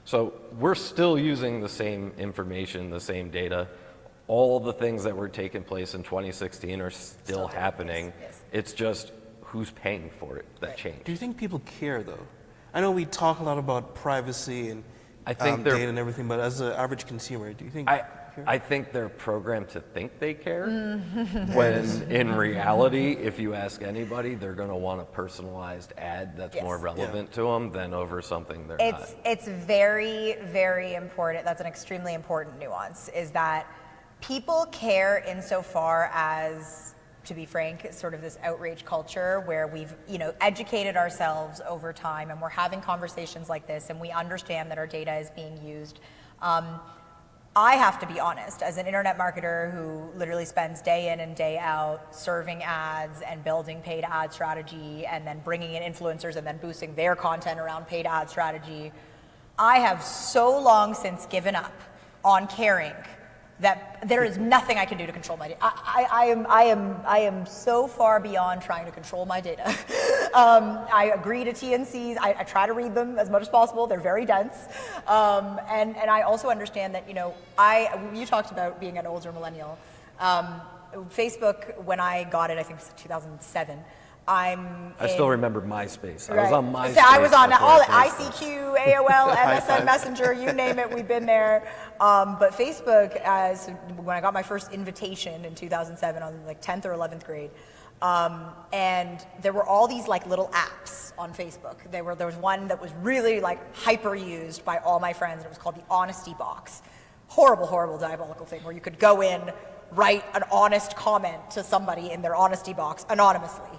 M: So we're still using the same information, the same data. All the things that were taking place in 2016 are still happening.
P: Yes.
M: It's just who's paying for it that changed.
Q: Do you think people care, though? I know we talk a lot about privacy and
M: I think
Q: data and everything, but as an average consumer, do you think?
M: I think they're programmed to think they care, when in reality, if you ask anybody, they're going to want a personalized ad that's more relevant to them than over something they're not.
P: It's very, very important. That's an extremely important nuance, is that people care insofar as, to be frank, it's sort of this outrage culture where we've, you know, educated ourselves over time, and we're having conversations like this, and we understand that our data is being used. I have to be honest, as an internet marketer who literally spends day in and day out serving ads and building paid ad strategy and then bringing in influencers and then boosting their content around paid ad strategy, I have so long since given up on caring that there is nothing I can do to control my data. I am so far beyond trying to control my data. I agree to TNCs. I try to read them as much as possible. They're very dense. And I also understand that, you talked about being an older millennial. Facebook, when I got it, I think it was 2007, I
M: still remember MySpace. I
P: Right.
M: was on MySpace.
P: So I was on
M: before
P: all the
M: Facebook.
P: ICQ, AOL, MSN Messenger, you name it, we've been there. But Facebook, when I got my first invitation in 2007, on like 10th or 11th grade, and there were all these like little apps on Facebook. There was one that was really like hyper used by all my friends, and it was called the Honesty Box. Horrible, horrible, diabolical thing where you could go in, write an honest comment to somebody in their Honesty Box anonymously.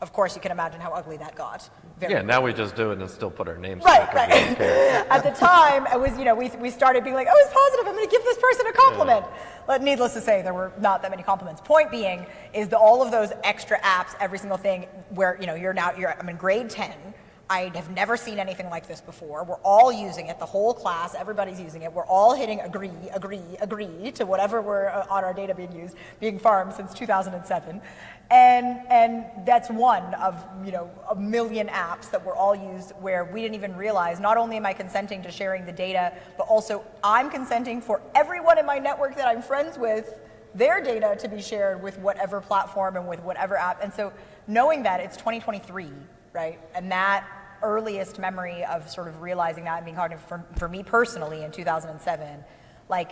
P: Of course, you can imagine how ugly that got.
M: Yeah, now we just do it and still put our names
P: Right,
M: back.
P: right. At the time, it was, we started being like, oh, it's positive, I'm going to give this person a compliment. But needless to say, there were not that many compliments. Point being is that all of those extra apps, every single thing where, I'm in grade 10, I have never seen anything like this before. We're all using it, the whole class, everybody's using it. We're all hitting agree to whatever we're on our data being farmed since 2007. And that's one of, a million apps that were all used where we didn't even realize, not only am I consenting to sharing the data, but also I'm consenting for everyone in my network that I'm friends with, their data to be shared with whatever platform and with whatever app. And so knowing that it's 2023, right? And that earliest memory of sort of realizing that and being cognitive for me personally in 2007, like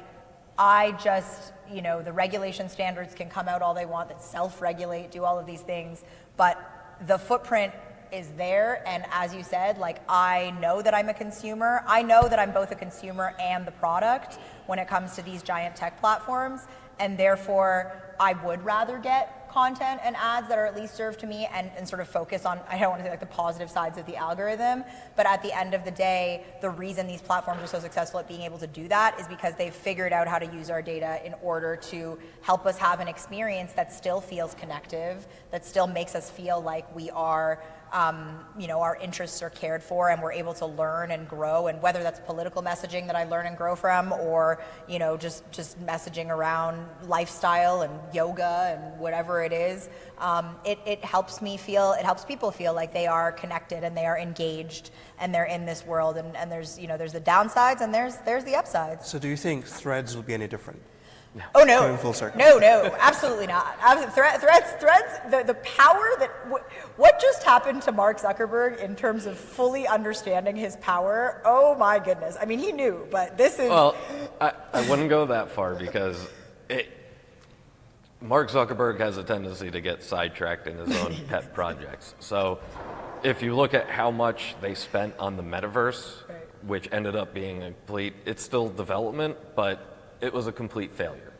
P: I just, the regulation standards can come out all they want, that self-regulate, do all of these things, but the footprint is there. And as you said, like I know that I'm a consumer. I know that I'm both a consumer and the product when it comes to these giant tech platforms. And therefore, I would rather get content and ads that are at least served to me and sort of focus on, I don't want to say like the positive sides of the algorithm, but at the end of the day, the reason these platforms are so successful at being able to do that is because they've figured out how to use our data in order to help us have an experience that still feels connective, that still makes us feel like we are, our interests are cared for and we're able to learn and grow, and whether that's political messaging that I learn and grow from, or just messaging around lifestyle and yoga and whatever it is, it helps people feel like they are connected and they are engaged and they're in this world, and there's there's the downsides and there's the upsides.
Q: So do you think Threads will be any different?
P: Oh no!
Q: Going full circle.
P: No, absolutely not. Threads. The power that what just happened to Mark Zuckerberg in terms of fully understanding his power. Oh my goodness! I mean, he knew, but this is.
M: Well, I wouldn't go that far because Mark Zuckerberg has a tendency to get sidetracked in his own pet projects. So, if you look at how much they spent on the metaverse, which ended up being it's still development, but it was a complete failure.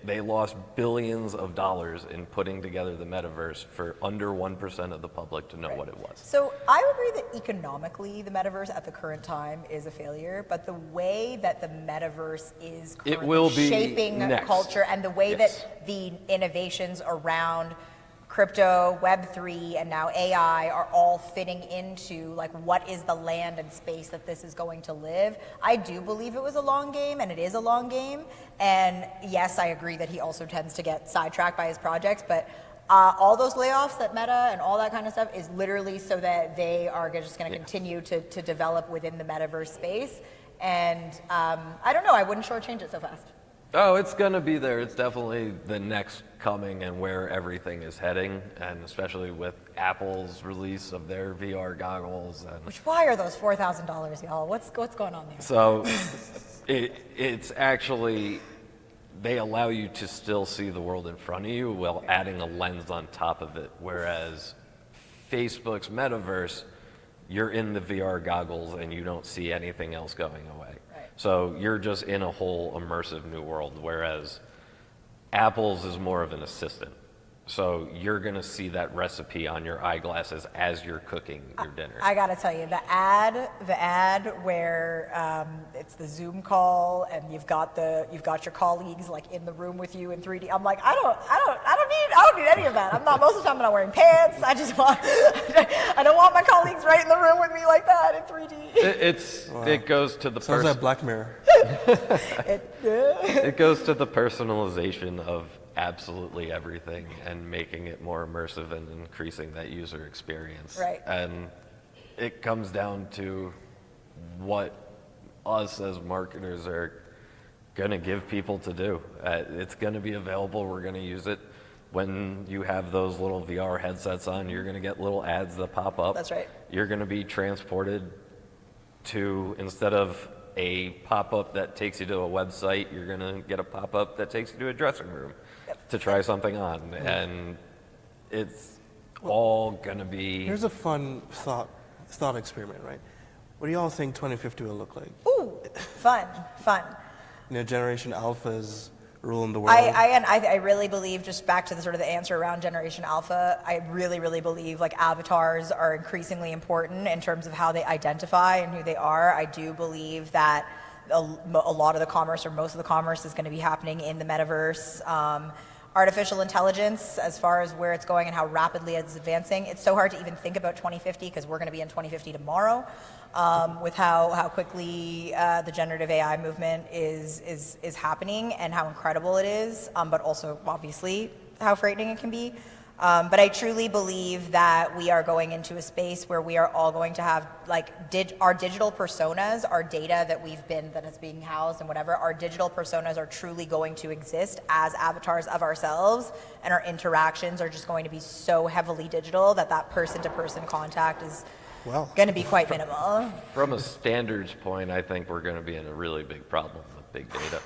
M: They lost billions of dollars in putting together the metaverse for under 1% of the public to know what it was.
P: So I agree that economically the metaverse at the current time is a failure, but the way that the metaverse is currently shaping culture and the way that the innovations around crypto, Web3, and now AI are all fitting into like what is the land and space that this is going to live. I do believe it was a long game, and it is a long game. And yes, I agree that he also tends to get sidetracked by his projects, but all those layoffs at Meta and all that kind of stuff is literally so that they are just going to continue to develop within the metaverse space. And I don't know, I wouldn't shortchange it so fast.
M: Oh, it's going to be there. It's definitely the next coming and where everything is heading, and especially with Apple's release of their VR goggles.
P: Why are those $4,000, y'all? What's going on there?
M: So it's actually, they allow you to still see the world in front of you while adding a lens on top of it, whereas Facebook's metaverse, you're in the VR goggles and you don't see anything else going away. So you're just in a whole immersive new world, whereas Apple's is more of an assistant. So you're going to see that recipe on your eyeglasses as you're cooking your dinner.
P: I gotta tell you, the ad where it's the Zoom call and you've got your colleagues like in the room with you in 3D. I'm like, I don't need any of that. Most of the time I'm not wearing pants. I don't want my colleagues right in the room with me like that in 3D.
M: It goes to the
Q: Sounds like Black Mirror.
M: It goes to the personalization of absolutely everything and making it more immersive and increasing that user experience.
P: Right.
M: And it comes down to what us as marketers are going to give people to do. It's going to be available. We're going to use it. When you have those little VR headsets on, you're going to get little ads that pop up.
P: That's right.
M: You're going to be transported to, instead of a pop-up that takes you to a website, you're going to get a pop-up that takes you to a dressing room to try something on. And it's all going to be...
Q: Here's a fun thought experiment, right? What do y'all think 2050 will look like?
P: Ooh, fun.
Q: Generation Alpha's ruling the world.
P: I really believe, just back to the sort of the answer around Generation Alpha, I really, really believe like avatars are increasingly important in terms of how they identify and who they are. I do believe that a lot of the commerce, or most of the commerce, is going to be happening in the metaverse. Artificial intelligence, as far as where it's going and how rapidly it's advancing, it's so hard to even think about 2050 because we're going to be in 2050 tomorrow. With how quickly the generative AI movement is happening and how incredible it is, but also obviously how frightening it can be. But I truly believe that we are going into a space where we are all going to have like our digital personas, our data that is being housed and whatever, our digital personas are truly going to exist as avatars of ourselves, and our interactions are just going to be so heavily digital that person-to-person contact is going to be quite minimal.
M: From a standards point, I think we're going to be in a really big problem with big data.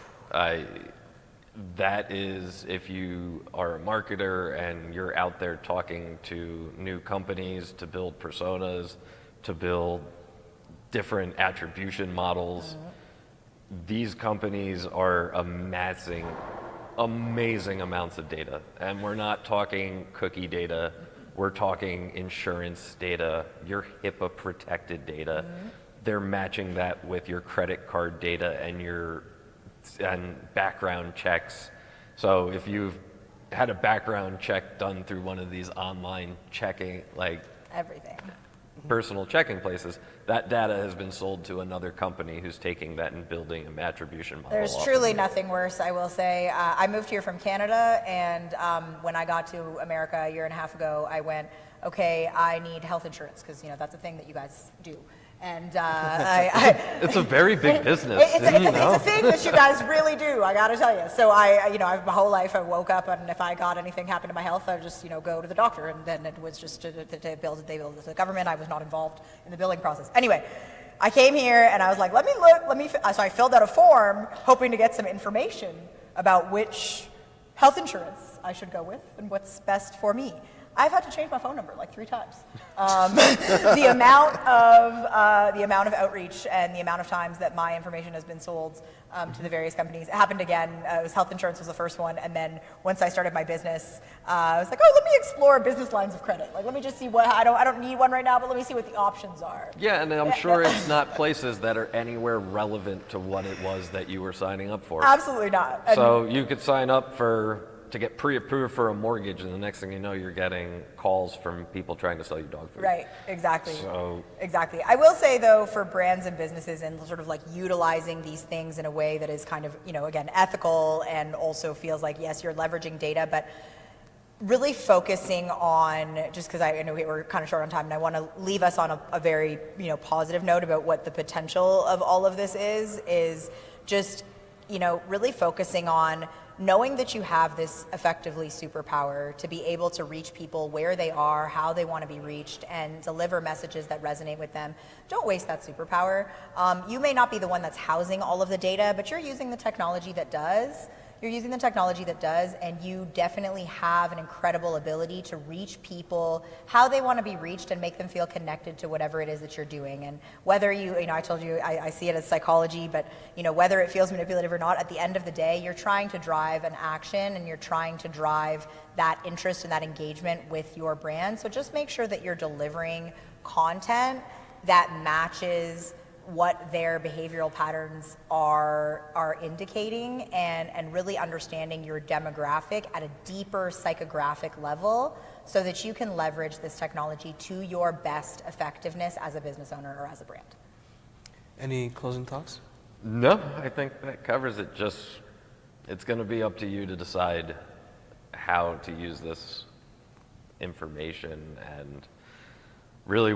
M: That is, if you are a marketer and you're out there talking to new companies to build personas, to build different attribution models, these companies are amassing amazing amounts of data. And we're not talking cookie data. We're talking insurance data, your HIPAA protected data. They're matching that with your credit card data and background checks. So if you've had a background check done through one of these online checking, like
P: everything,
M: personal checking places, that data has been sold to another company who's taking that and building an attribution model.
P: There's truly nothing worse, I will say. I moved here from Canada, and when I got to America a year and a half ago, I went, okay, I need health insurance, because that's a thing that you guys do. And
M: it's a very big business.
P: It's a thing that you guys really do, I gotta tell you. So my whole life I woke up, and if I got anything happen to my health, I would just go to the doctor, and then it was just they billed it to the government. I was not involved in the billing process. Anyway, I came here and I was like, let me look. So I filled out a form hoping to get some information about which health insurance I should go with and what's best for me. I've had to change my phone number like 3 times. The amount of outreach and the amount of times that my information has been sold to the various companies. It happened again. It was health insurance was the first one, and then once I started my business, I was like, oh, let me explore business lines of credit. Like, let me just see what I don't need one right now, but let me see what the options are.
M: Yeah, and I'm sure it's not places that are anywhere relevant to what it was that you were signing up for.
P: Absolutely not.
M: So you could sign up to get pre-approved for a mortgage, and the next thing you know, you're getting calls from people trying to sell you dog food.
P: Right, exactly.
M: So
P: exactly. I will say though, for brands and businesses, and sort of like utilizing these things in a way that is kind of, again, ethical, and also feels like, yes, you're leveraging data, but really focusing on, just because I know we're kind of short on time, and I want to leave us on a very, positive note about what the potential of all of this is just, really focusing on knowing that you have this effectively superpower to be able to reach people where they are, how they want to be reached, and deliver messages that resonate with them. Don't waste that superpower. You may not be the one that's housing all of the data, but you're using the technology that does. You're using the technology that does, and you definitely have an incredible ability to reach people how they want to be reached and make them feel connected to whatever it is that you're doing. And whether I told you, I see it as psychology, but whether it feels manipulative or not, at the end of the day, you're trying to drive an action and you're trying to drive that interest and that engagement with your brand. So just make sure that you're delivering content that matches what their behavioral patterns are indicating, and really understanding your demographic at a deeper psychographic level so that you can leverage this technology to your best effectiveness as a business owner or as a brand.
Q: Any closing thoughts?
M: No, I think that covers it. It's going to be up to you to decide how to use this information and really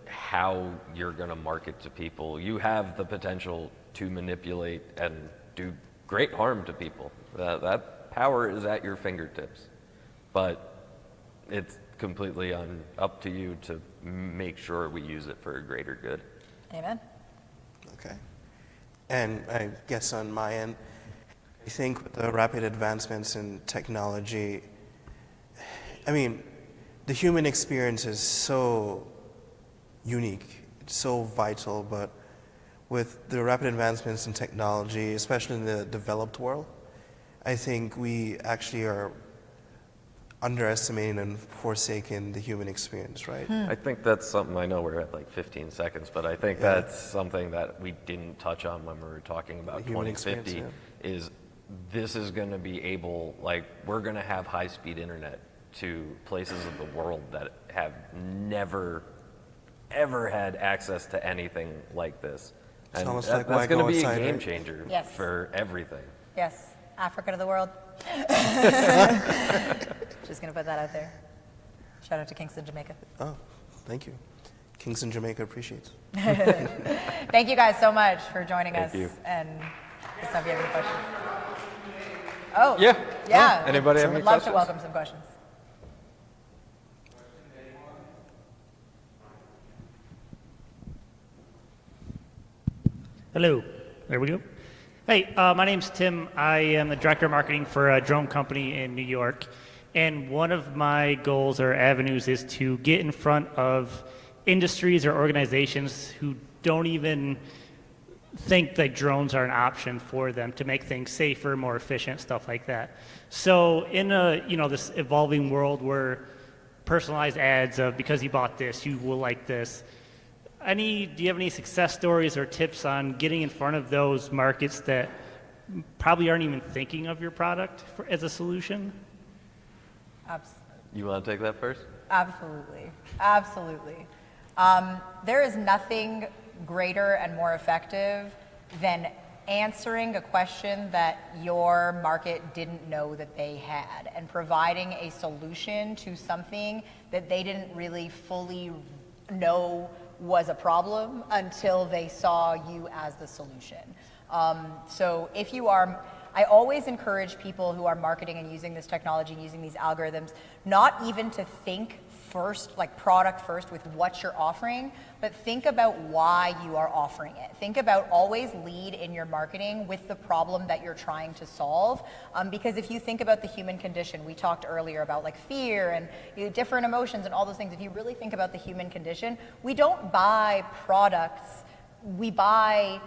M: how you're going to market to people. You have the potential to manipulate and do great harm to people. That power is at your fingertips, but it's completely up to you to make sure we use it for a greater good.
P: Amen.
Q: Okay. And I guess on my end, I think with the rapid advancements in technology, the human experience is so unique, it's so vital, but with the rapid advancements in technology, especially in the developed world, I think we actually are underestimating and forsaking the human experience, right?
M: I think that's something, I know we're at like 15 seconds, but I think that's something that we didn't touch on when we were talking about 2050, is this is going to be able, we're going to have high-speed internet to places of the world that have never ever had access to anything like this. And
Q: almost
M: that's going to be a game changer for everything.
P: Yes, Africa to the world. Just going to put that out there. Shout out to Kingston, Jamaica.
Q: Oh, thank you. Kingston, Jamaica appreciates.
P: Thank you guys so much for joining us.
M: Thank you.
P: And just if you have any questions. Oh,
M: yeah. Anybody have any
P: I'd love
M: questions?
P: to welcome some questions.
R: Hello, there we go. Hey, my name's Tim. I am the director of marketing for a drone company in New York. And one of my goals or avenues is to get in front of industries or organizations who don't even think that drones are an option for them, to make things safer, more efficient, stuff like that. So in this evolving world where personalized ads of because you bought this, you will like this, do you have any success stories or tips on getting in front of those markets that probably aren't even thinking of your product as a solution?
M: You want to take that first?
P: Absolutely. There is nothing greater and more effective than answering a question that your market didn't know that they had, and providing a solution to something that they didn't really fully know was a problem until they saw you as the solution. So if you are, I always encourage people who are marketing and using this technology and using these algorithms, not even to think first, like product first with what you're offering, but think about why you are offering it. Think about, always lead in your marketing with the problem that you're trying to solve. Because if you think about the human condition, we talked earlier about like fear and different emotions and all those things. If you really think about the human condition, we don't buy products, we buy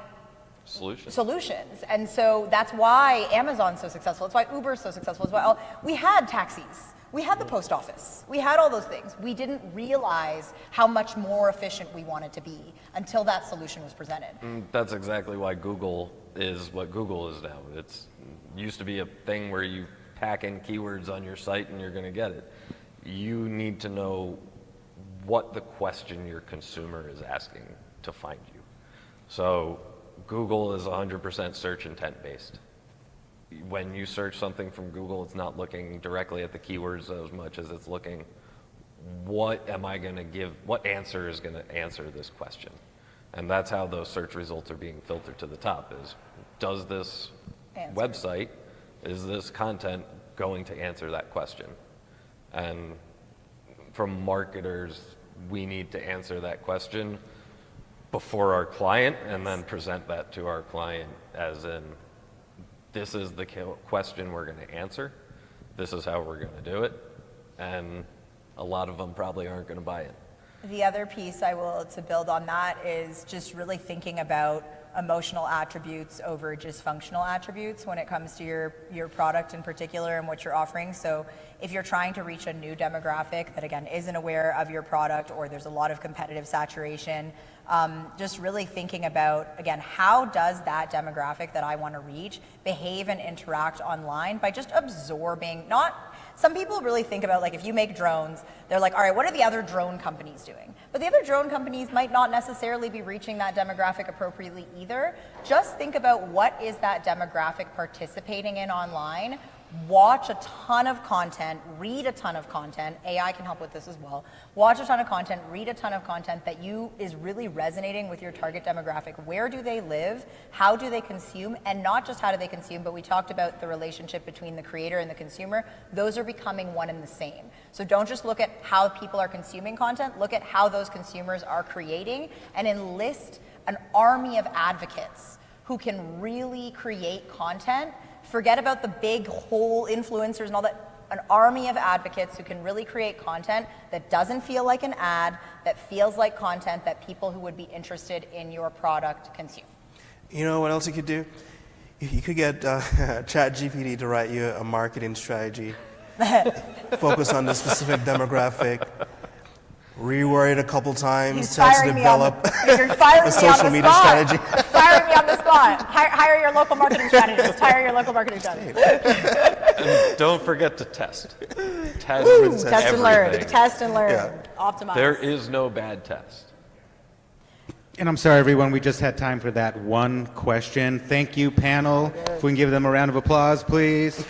P: solutions. And so that's why Amazon's so successful. It's why Uber's so successful. It's why we had taxis. We had the post office. We had all those things. We didn't realize how much more efficient we wanted to be until that solution was presented.
M: That's exactly why Google is what Google is now. It's used to be a thing where you pack in keywords on your site and you're going to get it. You need to know what the question your consumer is asking to find you. So Google is 100% search intent based. When you search something from Google, it's not looking directly at the keywords as much as it's looking, what am I going to give, what answer is going to answer this question? And that's how those search results are being filtered to the top, is does this website, is this content going to answer that question? And from marketers, we need to answer that question before our client and then present that to our client as in, this is the question we're going to answer. This is how we're going to do it. And a lot of them probably aren't going to buy it.
P: The other piece to build on that is just really thinking about emotional attributes over just functional attributes when it comes to your product in particular and what you're offering. So if you're trying to reach a new demographic that, again, isn't aware of your product, or there's a lot of competitive saturation, just really thinking about, again, how does that demographic that I want to reach behave and interact online by just absorbing, some people really think about, like, if you make drones, they're like, all right, what are the other drone companies doing? But the other drone companies might not necessarily be reaching that demographic appropriately either. Just think about what is that demographic participating in online. Watch a ton of content, read a ton of content. AI can help with this as well. Watch a ton of content, read a ton of content that is really resonating with your target demographic. Where do they live? How do they consume? And not just how do they consume, but we talked about the relationship between the creator and the consumer. Those are becoming one and the same. So don't just look at how people are consuming content, look at how those consumers are creating, and enlist an army of advocates who can really create content. Forget about the big whole influencers and all that. An army of advocates who can really create content that doesn't feel like an ad, that feels like content that people who would be interested in your product consume.
Q: You know what else you could do? You could get ChatGPT to write you a marketing strategy, focus on the specific demographic, reword it a couple times, test to develop a social media strategy.
P: Firing me on the spot. Hire your local marketing strategist.
M: And don't forget to test. Test
P: and learn. Test and learn.
Q: Yeah.
P: Optimize.
M: There is no bad test.
H: And I'm sorry, everyone, we just had time for that one question. Thank you, panel. If we can give them a round of applause, please.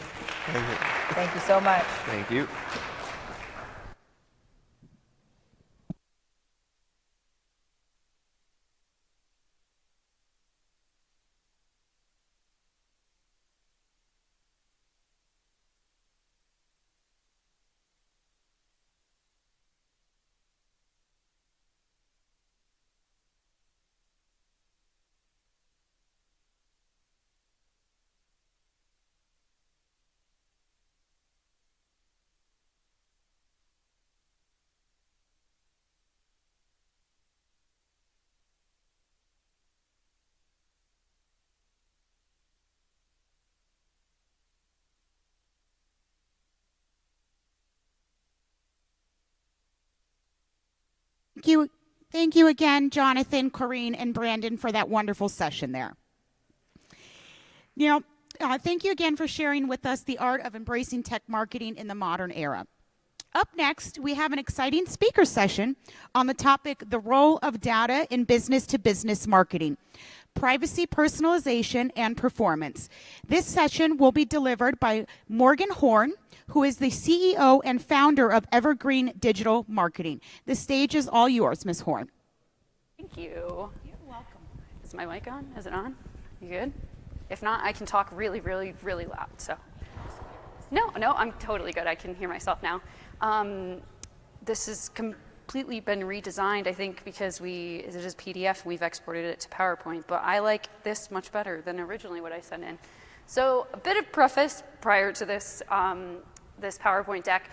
P: Thank you so much.
M: Thank you.
I: Thank you again, Jonathan, Corrine, and Brandon, for that wonderful session there. Thank you again for sharing with us the art of embracing tech marketing in the modern era. Up next, we have an exciting speaker session on the topic, the role of data in business-to-business marketing, privacy, personalization, and performance. This session will be delivered by Morgan Horn, who is the CEO and founder of Evergreen Digital Marketing. The stage is all yours, Ms. Horn.
S: Thank you. You're welcome. Is my mic on? Is it on? You good? If not, I can talk really, really, really loud. So, no, I'm totally good. I can hear myself now. This has completely been redesigned, I think, because it is PDF. We've exported it to PowerPoint, but I like this much better than originally what I sent in. So, a bit of preface prior to this this PowerPoint deck.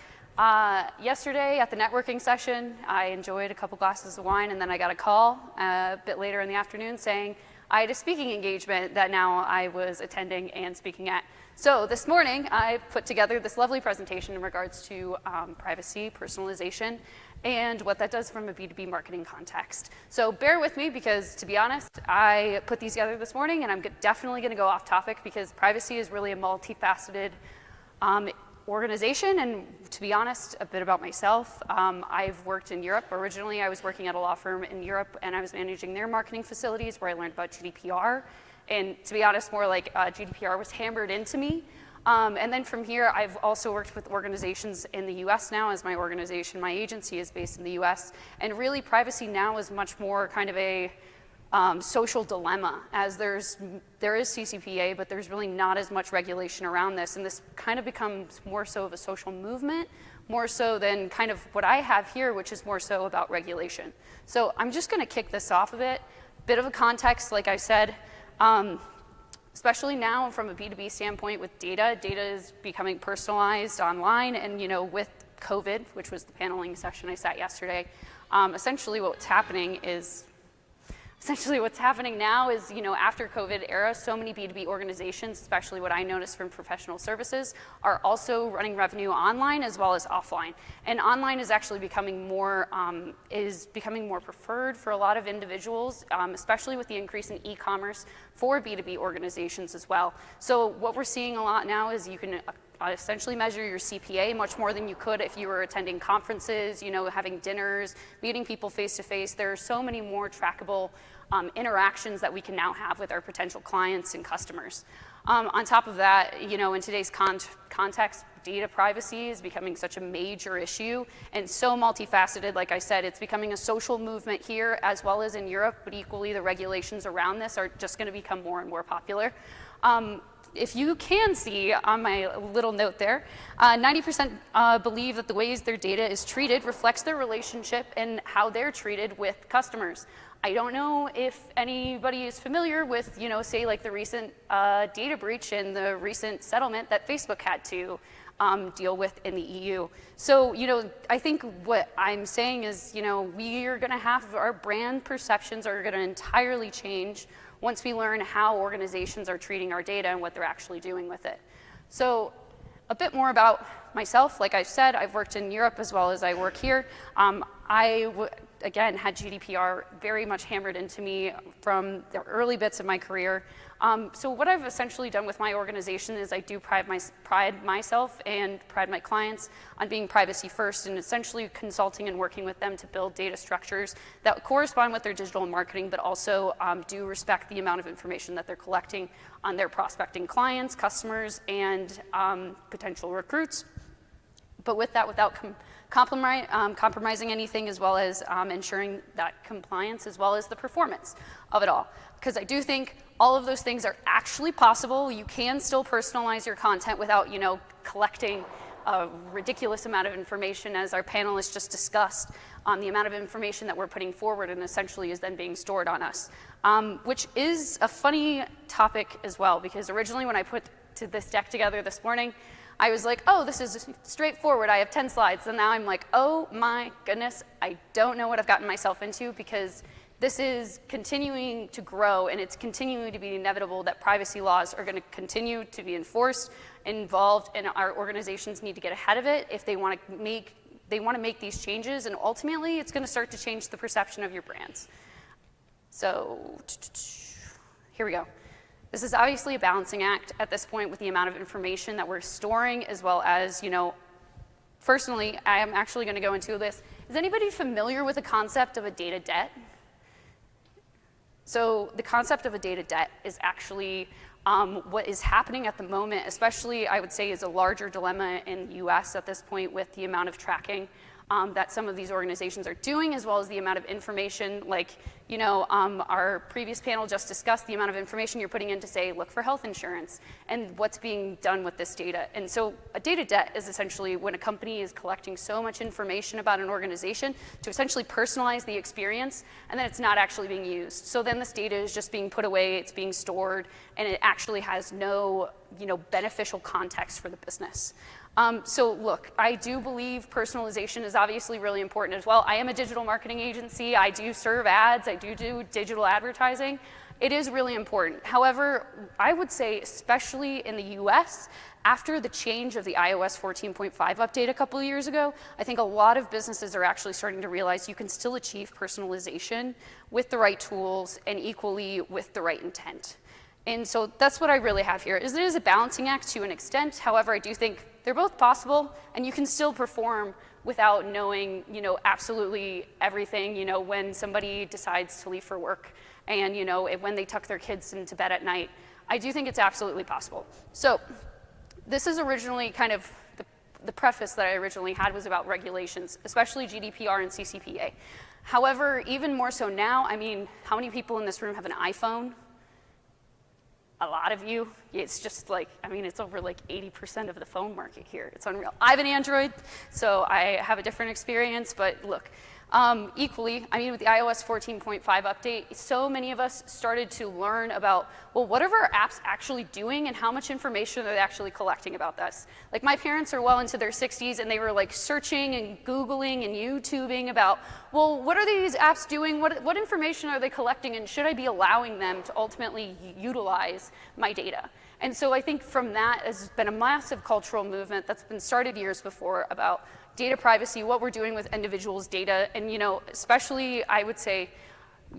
S: Yesterday at the networking session, I enjoyed a couple glasses of wine, and then I got a call a bit later in the afternoon saying I had a speaking engagement that now I was attending and speaking at. So this morning, I put together this lovely presentation in regards to privacy, personalization, and what that does from a B2B marketing context. So bear with me because, to be honest, I put these together this morning, and I'm definitely going to go off topic because privacy is really a multifaceted organization, and to be honest, a bit about myself. I've worked in Europe. Originally, I was working at a law firm in Europe, and I was managing their marketing facilities where I learned about GDPR. And to be honest, more like GDPR was hammered into me. And then from here, I've also worked with organizations in the US now, as my organization, my agency is based in the US. And really, privacy now is much more kind of a social dilemma, as there is CCPA, but there's really not as much regulation around this, and this kind of becomes more so of a social movement, more so than kind of what I have here, which is more so about regulation. So I'm just going to kick this off a bit of a context, like I said. especially now from a B2B standpoint with data. Data is becoming personalized online, and with COVID, which was the paneling session I sat yesterday, essentially what's happening now is, after COVID era, so many B2B organizations, especially what I noticed from professional services, are also running revenue online as well as offline. And online is actually becoming more preferred for a lot of individuals, especially with the increase in e-commerce for B2B organizations as well. So what we're seeing a lot now is you can essentially measure your CPA much more than you could if you were attending conferences, having dinners, meeting people face to face. There are so many more trackable interactions that we can now have with our potential clients and customers. On top of that, in today's context, data privacy is becoming such a major issue and so multifaceted. Like I said, it's becoming a social movement here as well as in Europe, but equally the regulations around this are just going to become more and more popular. If you can see on my little note there, 90% believe that the ways their data is treated reflects their relationship and how they're treated with customers. I don't know if anybody is familiar with, say like the recent data breach and the recent settlement that Facebook had to deal with in the EU. So, I think what I'm saying is, we are going to have our brand perceptions are going to entirely change once we learn how organizations are treating our data and what they're actually doing with it. So a bit more about myself. Like I said, I've worked in Europe as well as I work here. Again, had GDPR very much hammered into me from the early bits of my career. So what I've essentially done with my organization is I do pride myself and pride my clients on being privacy first and essentially consulting and working with them to build data structures that correspond with their digital marketing, but also do respect the amount of information that they're collecting on their prospecting clients, customers, and potential recruits. But with that, without compromising anything, as well as ensuring that compliance, as well as the performance of it all. Because I do think all of those things are actually possible. You can still personalize your content without, collecting a ridiculous amount of information, as our panelists just discussed, the amount of information that we're putting forward and essentially is then being stored on us. Which is a funny topic as well, because originally when I put this deck together this morning, I was like, oh, this is straightforward. I have 10 slides. And now I'm like, oh my goodness, I don't know what I've gotten myself into, because this is continuing to grow and it's continuing to be inevitable that privacy laws are going to continue to be enforced, involved, and our organizations need to get ahead of it if they want to make these changes, and ultimately it's going to start to change the perception of your brands. So here we go. This is obviously a balancing act at this point with the amount of information that we're storing, as well as, personally, I am actually going to go into this. Is anybody familiar with the concept of a data debt? So the concept of a data debt is actually what is happening at the moment, especially I would say is a larger dilemma in the US at this point with the amount of tracking that some of these organizations are doing, as well as the amount of information, like, our previous panel just discussed the amount of information you're putting in to say, look for health insurance, and what's being done with this data. And so a data debt is essentially when a company is collecting so much information about an organization to essentially personalize the experience, and then it's not actually being used. So then this data is just being put away, it's being stored, and it actually has no, beneficial context for the business. So look, I do believe personalization is obviously really important as well. I am a digital marketing agency. I do serve ads. I do digital advertising. It is really important. However, I would say, especially in the US, after the change of the iOS 14.5 update a couple of years ago, I think a lot of businesses are actually starting to realize you can still achieve personalization with the right tools and equally with the right intent. And so that's what I really have here. It is a balancing act to an extent. However, I do think they're both possible, and you can still perform without knowing, absolutely everything, when somebody decides to leave for work and, when they tuck their kids into bed at night. I do think it's absolutely possible. So this is originally kind of the preface that I originally had was about regulations, especially GDPR and CCPA. However, even more so now, how many people in this room have an iPhone? A lot of you. It's just like, it's over like 80% of the phone market here. It's unreal. I have an Android, so I have a different experience, but look, Equally, I mean, with the iOS 14.5 update, so many of us started to learn about, well, what are our apps actually doing and how much information are they actually collecting about us? Like, my parents are well into their 60s, and they were like searching and Googling and YouTubing about, well, what are these apps doing? What information are they collecting, and should I be allowing them to ultimately utilize my data? And so I think from that has been a massive cultural movement that's been started years before about data privacy, what we're doing with individuals' data, and especially I would say,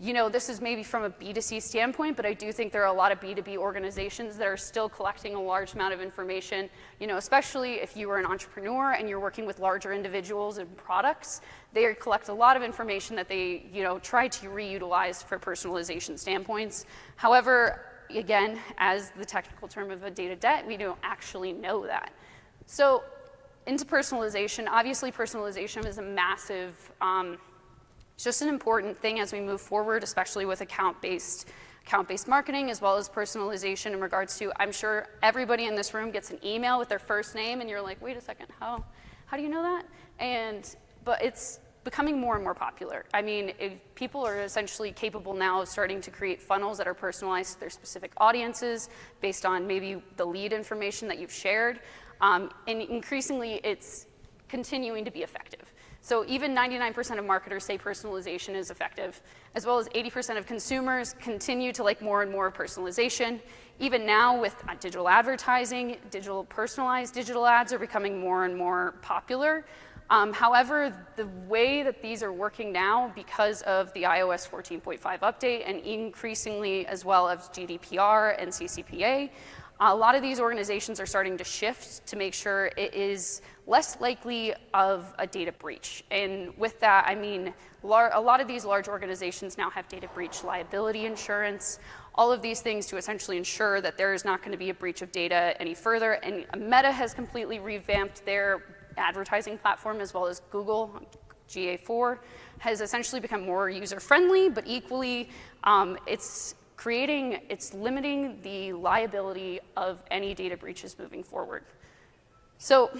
S: this is maybe from a B2C standpoint, but I do think there are a lot of B2B organizations that are still collecting a large amount of information, especially if you are an entrepreneur and you're working with larger individuals and products, they collect a lot of information that they, try to reutilize for personalization standpoints. However, again, as the technical term of a data debt, we don't actually know that. So into personalization, obviously personalization is a massive, it's just an important thing as we move forward, especially with account-based marketing, as well as personalization in regards to, I'm sure everybody in this room gets an email with their first name, and you're like, wait a second, how do you know that? But it's becoming more and more popular. I mean, people are essentially capable now of starting to create funnels that are personalized to their specific audiences based on maybe the lead information that you've shared. And increasingly, it's continuing to be effective. So even 99% of marketers say personalization is effective, as well as 80% of consumers continue to like more and more personalization. Even now with digital advertising, personalized digital ads are becoming more and more popular. However, the way that these are working now, because of the iOS 14.5 update and increasingly as well as GDPR and CCPA, a lot of these organizations are starting to shift to make sure it is less likely of a data breach. And with that, I mean, a lot of these large organizations now have data breach liability insurance, all of these things to essentially ensure that there is not going to be a breach of data any further. And Meta has completely revamped their advertising platform, as well as Google, GA4, has essentially become more user-friendly, but equally, it's limiting the liability of any data breaches moving forward. So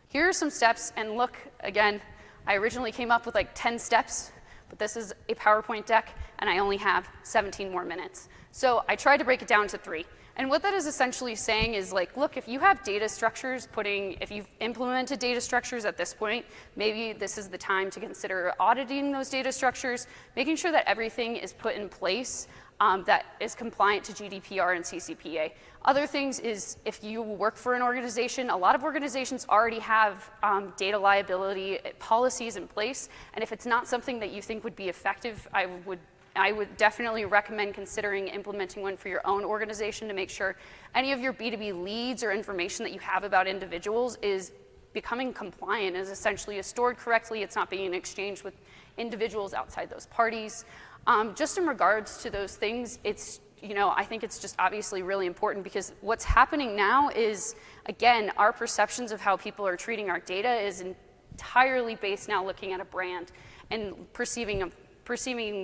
S: here are some steps, and look, again, I originally came up with like 10 steps, but this is a PowerPoint deck, and I only have 17 more minutes. So I tried to break it down to 3. And what that is essentially saying is like, look, if you have data structures if you've implemented data structures at this point, maybe this is the time to consider auditing those data structures, making sure that everything is put in place that is compliant to GDPR and CCPA. Other things is if you work for an organization, a lot of organizations already have data liability policies in place, and if it's not something that you think would be effective, I would definitely recommend considering implementing one for your own organization to make sure any of your B2B leads or information that you have about individuals is becoming compliant, is essentially stored correctly, it's not being exchanged with individuals outside those parties. Just in regards to those things, it's, I think it's just obviously really important because what's happening now is, again, our perceptions of how people are treating our data is entirely based now looking at a brand and perceiving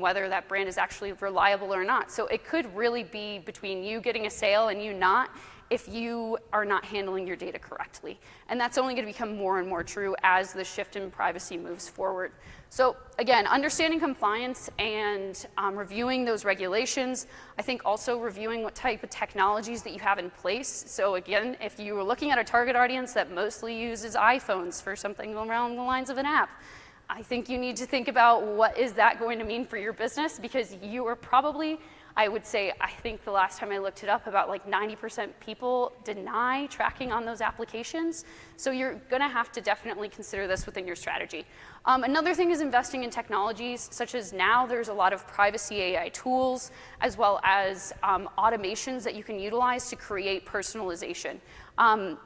S: whether that brand is actually reliable or not. So it could really be between you getting a sale and you not, if you are not handling your data correctly. And that's only going to become more and more true as the shift in privacy moves forward. So again, understanding compliance and reviewing those regulations. I think also reviewing what type of technologies that you have in place. So again, if you were looking at a target audience that mostly uses iPhones for something around the lines of an app, I think you need to think about what is that going to mean for your business, because you are probably, I would say, I think the last time I looked it up, about like 90% people deny tracking on those applications. So you're gonna have to definitely consider this within your strategy. Another thing is investing in technologies, such as now there's a lot of privacy AI tools, as well as automations that you can utilize to create personalization.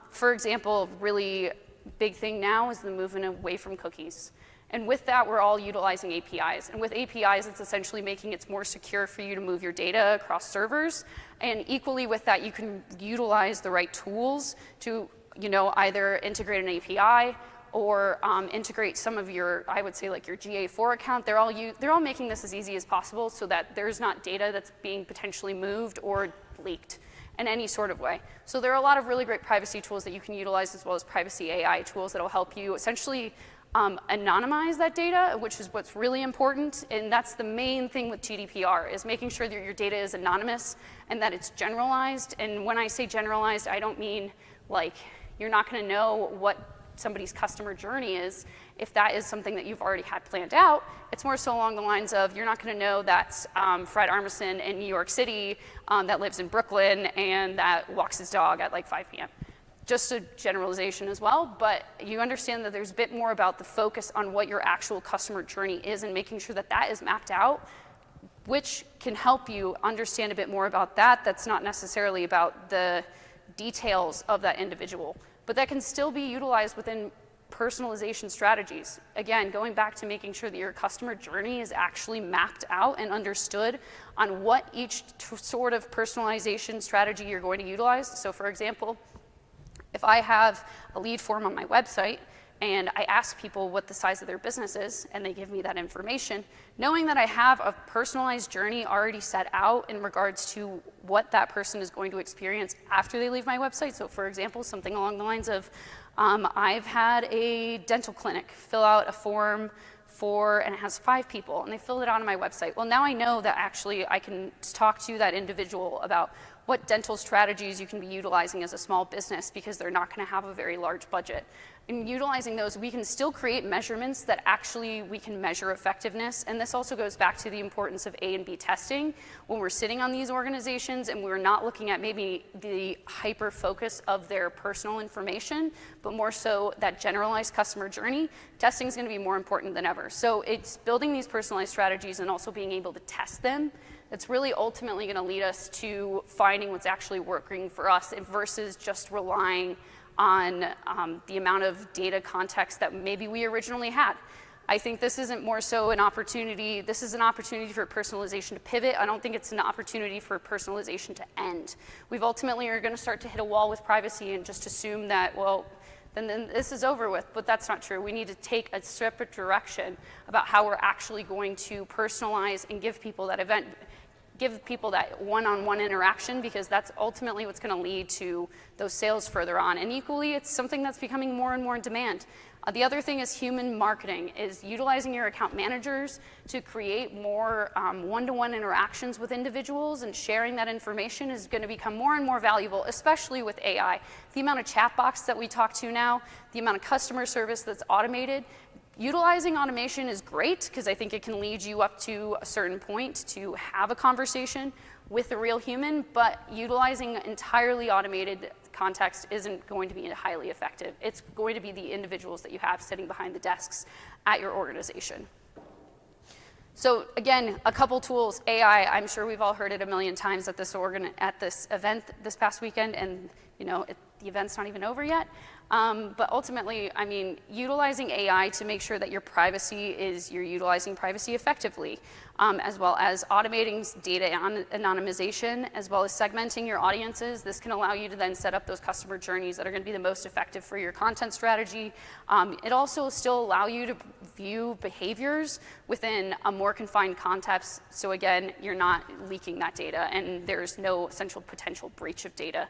S: For example, really big thing now is the movement away from cookies. And with that, we're all utilizing APIs. And with APIs, it's essentially making it more secure for you to move your data across servers. And equally with that, you can utilize the right tools to, either integrate an API or integrate some of your, I would say, like your GA4 account. They're all making this as easy as possible so that there's not data that's being potentially moved or leaked in any sort of way. So there are a lot of really great privacy tools that you can utilize, as well as privacy AI tools that will help you essentially anonymize that data, which is what's really important, and that's the main thing with GDPR, is making sure that your data is anonymous and that it's generalized. And when I say generalized, I don't mean like you're not going to know what somebody's customer journey is if that is something that you've already had planned out. It's more so along the lines of you're not going to know that Fred Armisen in New York City that lives in Brooklyn and that walks his dog at like 5 p.m. Just a generalization as well, but you understand that there's a bit more about the focus on what your actual customer journey is and making sure that that is mapped out, which can help you understand a bit more about that. That's not necessarily about the details of that individual, but that can still be utilized within personalization strategies. Again, going back to making sure that your customer journey is actually mapped out and understood on what each sort of personalization strategy you're going to utilize. So for example, if I have a lead form on my website and I ask people what the size of their business is and they give me that information, knowing that I have a personalized journey already set out in regards to what that person is going to experience after they leave my website. So for example, something along the lines of, I've had a dental clinic fill out a form and it has 5 people, and they filled it out on my website. Well, now I know that actually I can talk to that individual about what dental strategies you can be utilizing as a small business because they're not going to have a very large budget. In utilizing those, we can still create measurements that actually we can measure effectiveness. And this also goes back to the importance of A and B testing. When we're sitting on these organizations and we're not looking at maybe the hyper focus of their personal information, but more so that generalized customer journey, testing is going to be more important than ever. So it's building these personalized strategies and also being able to test them that's really ultimately going to lead us to finding what's actually working for us versus just relying on the amount of data context that maybe we originally had. I think this isn't more so an opportunity, this is an opportunity for personalization to pivot. I don't think it's an opportunity for personalization to end. We've ultimately are going to start to hit a wall with privacy and just assume that, well, then this is over with, but that's not true. We need to take a separate direction about how we're actually going to personalize and give people that one-on-one interaction, because that's ultimately what's going to lead to those sales further on. And equally, it's something that's becoming more and more in demand. The other thing is human marketing, is utilizing your account managers to create more one-to-one interactions with individuals, and sharing that information is going to become more and more valuable, especially with AI. The amount of chat box that we talk to now, the amount of customer service that's automated. Utilizing automation is great because I think it can lead you up to a certain point to have a conversation with a real human, but utilizing entirely automated context isn't going to be highly effective. It's going to be the individuals that you have sitting behind the desks at your organization. So again, a couple tools. AI, I'm sure we've all heard it a million times at this event this past weekend, and the event's not even over yet. But ultimately, I mean, utilizing AI to make sure that you're utilizing privacy effectively, as well as automating data anonymization, as well as segmenting your audiences. This can allow you to then set up those customer journeys that are going to be the most effective for your content strategy. It also still allow you to view behaviors within a more confined context. So again, you're not leaking that data, and there's no essential potential breach of data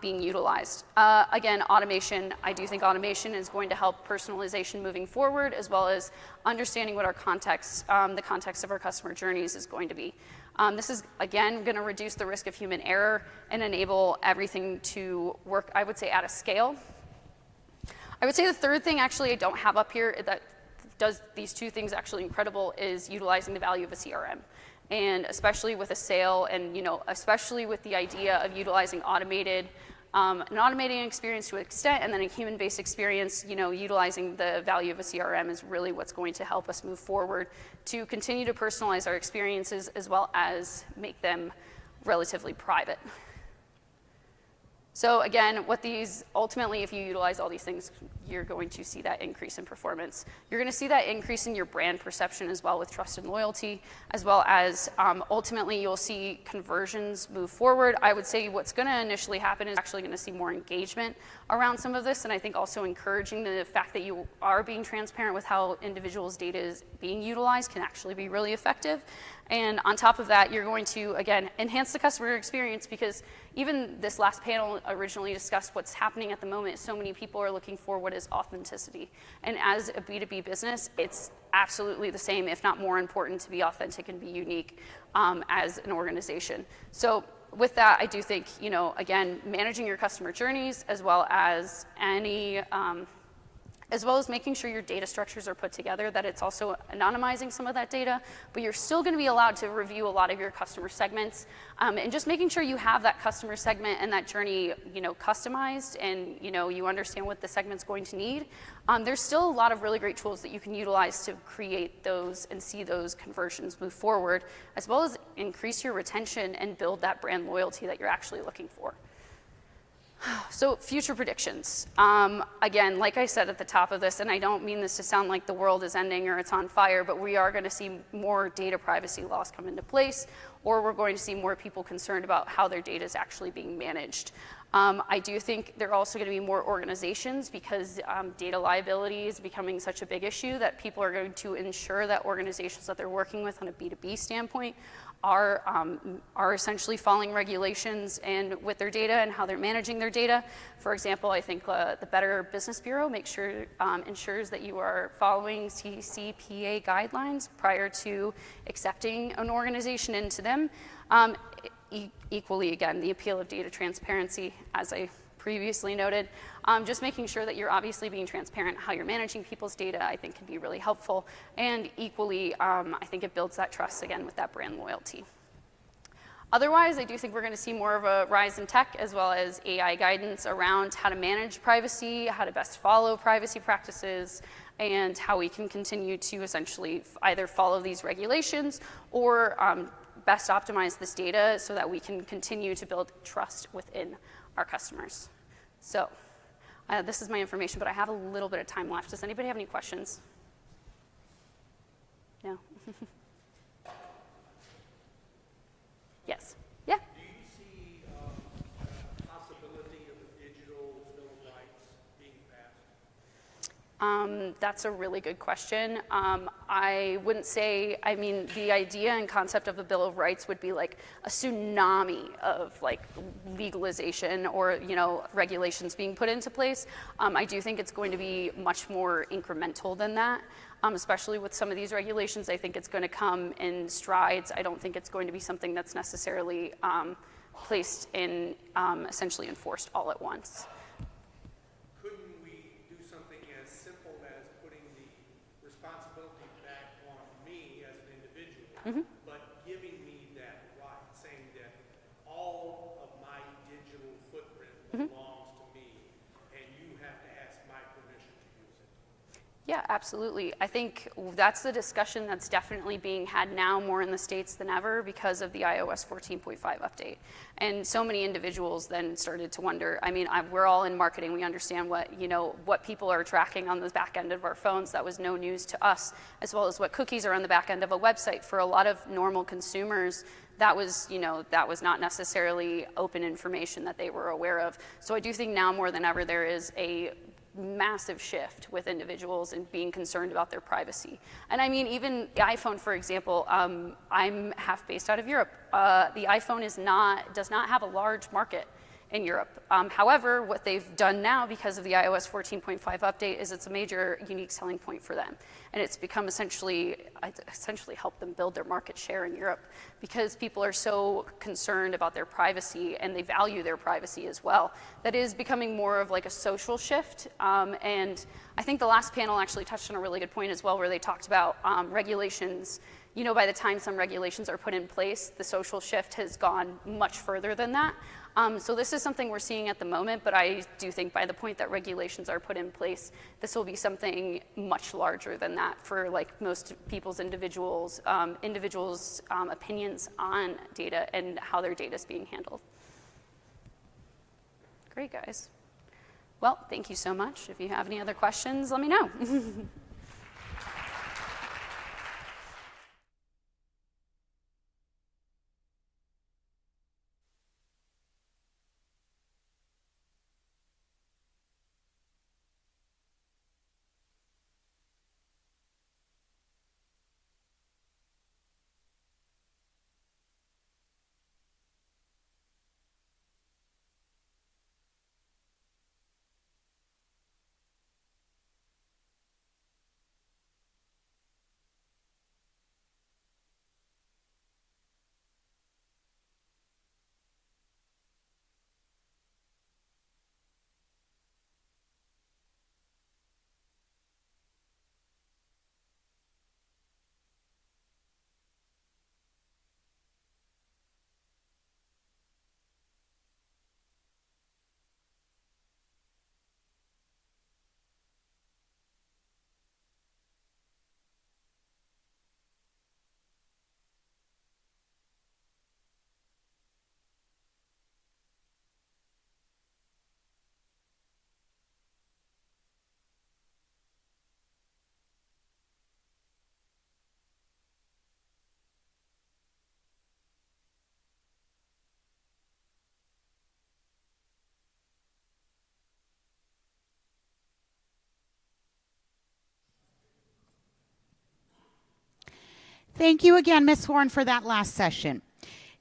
S: being utilized. Again, automation. I do think automation is going to help personalization moving forward, as well as understanding what our context, the context of our customer journeys is going to be. This is, again, going to reduce the risk of human error and enable everything to work, I would say, at a scale. I would say the third thing, actually, I don't have up here that does these two things actually incredible is utilizing the value of a CRM. And especially with a sale, and especially with the idea of utilizing an automating experience to an extent, and then a human-based experience, utilizing the value of a CRM is really what's going to help us move forward to continue to personalize our experiences, as well as make them relatively private. So again, ultimately, if you utilize all these things, you're going to see that increase in performance. You're going to see that increase in your brand perception as well, with trust and loyalty, as well as ultimately you'll see conversions move forward. I would say what's going to initially happen is actually going to see more engagement around some of this, and I think also encouraging the fact that you are being transparent with how individuals' data is being utilized can actually be really effective. And on top of that, you're going to, again, enhance the customer experience, because even this last panel originally discussed what's happening at the moment. So many people are looking for what is is authenticity. And as a B2B business, it's absolutely the same, if not more important, to be authentic and be unique as an organization. So with that, I do think, again, managing your customer journeys as well as making sure your data structures are put together, that it's also anonymizing some of that data, but you're still going to be allowed to review a lot of your customer segments, and just making sure you have that customer segment and that journey, customized, and you understand what the segment's going to need. There's still a lot of really great tools that you can utilize to create those and see those conversions move forward, as well as increase your retention and build that brand loyalty that you're actually looking for. So future predictions. Again, like I said at the top of this, and I don't mean this to sound like the world is ending or it's on fire, but we are going to see more data privacy laws come into place, or we're going to see more people concerned about how their data is actually being managed. I do think there are also going to be more organizations, because data liability is becoming such a big issue, that people are going to ensure that organizations that they're working with on a B2B standpoint are essentially following regulations and with their data and how they're managing their data. For example, I think the Better Business Bureau ensures that you are following CCPA guidelines prior to accepting an organization into them. Equally, again, the appeal of data transparency, as I previously noted, just making sure that you're obviously being transparent how you're managing people's data, I think can be really helpful. And equally, I think it builds that trust again with that brand loyalty. Otherwise, I do think we're going to see more of a rise in tech, as well as AI guidance around how to manage privacy, how to best follow privacy practices, and how we can continue to essentially either follow these regulations or best optimize this data so that we can continue to build trust within our customers. So this is my information, but I have a little bit of time left. Does anybody have any questions? No? Yes. Yeah?
D: Do you see a possibility of a digital Bill of Rights being passed?
S: That's a really good question. I wouldn't say, the idea and concept of a Bill of Rights would be like a tsunami of like legalization or, regulations being put into place. I do think it's going to be much more incremental than that, especially with some of these regulations. I think it's going to come in strides. I don't think it's going to be something that's necessarily placed in, essentially enforced all at once.
D: Mm-hmm. But giving me that right, saying that all of my digital footprint belongs to me, and you have to ask my permission to use it.
S: Yeah, absolutely. I think that's the discussion that's definitely being had now more in the States than ever because of the iOS 14.5 update. And so many individuals then started to wonder, we're all in marketing, we understand what people are tracking on the back end of our phones. That was no news to us, as well as what cookies are on the back end of a website. For a lot of normal consumers, that was not necessarily open information that they were aware of. So I do think now more than ever there is a massive shift with individuals and being concerned about their privacy. And even the iPhone, for example, I'm half based out of Europe. The iPhone does not have a large market in Europe. However, what they've done now because of the iOS 14.5 update is it's a major unique selling point for them. And it's become essentially helped them build their market share in Europe because people are so concerned about their privacy and they value their privacy as well. That is becoming more of like a social shift. And I think the last panel actually touched on a really good point as well, where they talked about regulations. By the time some regulations are put in place, the social shift has gone much further than that. So this is something we're seeing at the moment, but I do think by the point that regulations are put in place, this will be something much larger than that for like most people's individuals' opinions on data and how their data is being handled. Great, guys. Well, thank you so much. If you have any other questions, let me know.
I: Thank you again, Ms. Horn, for that last session.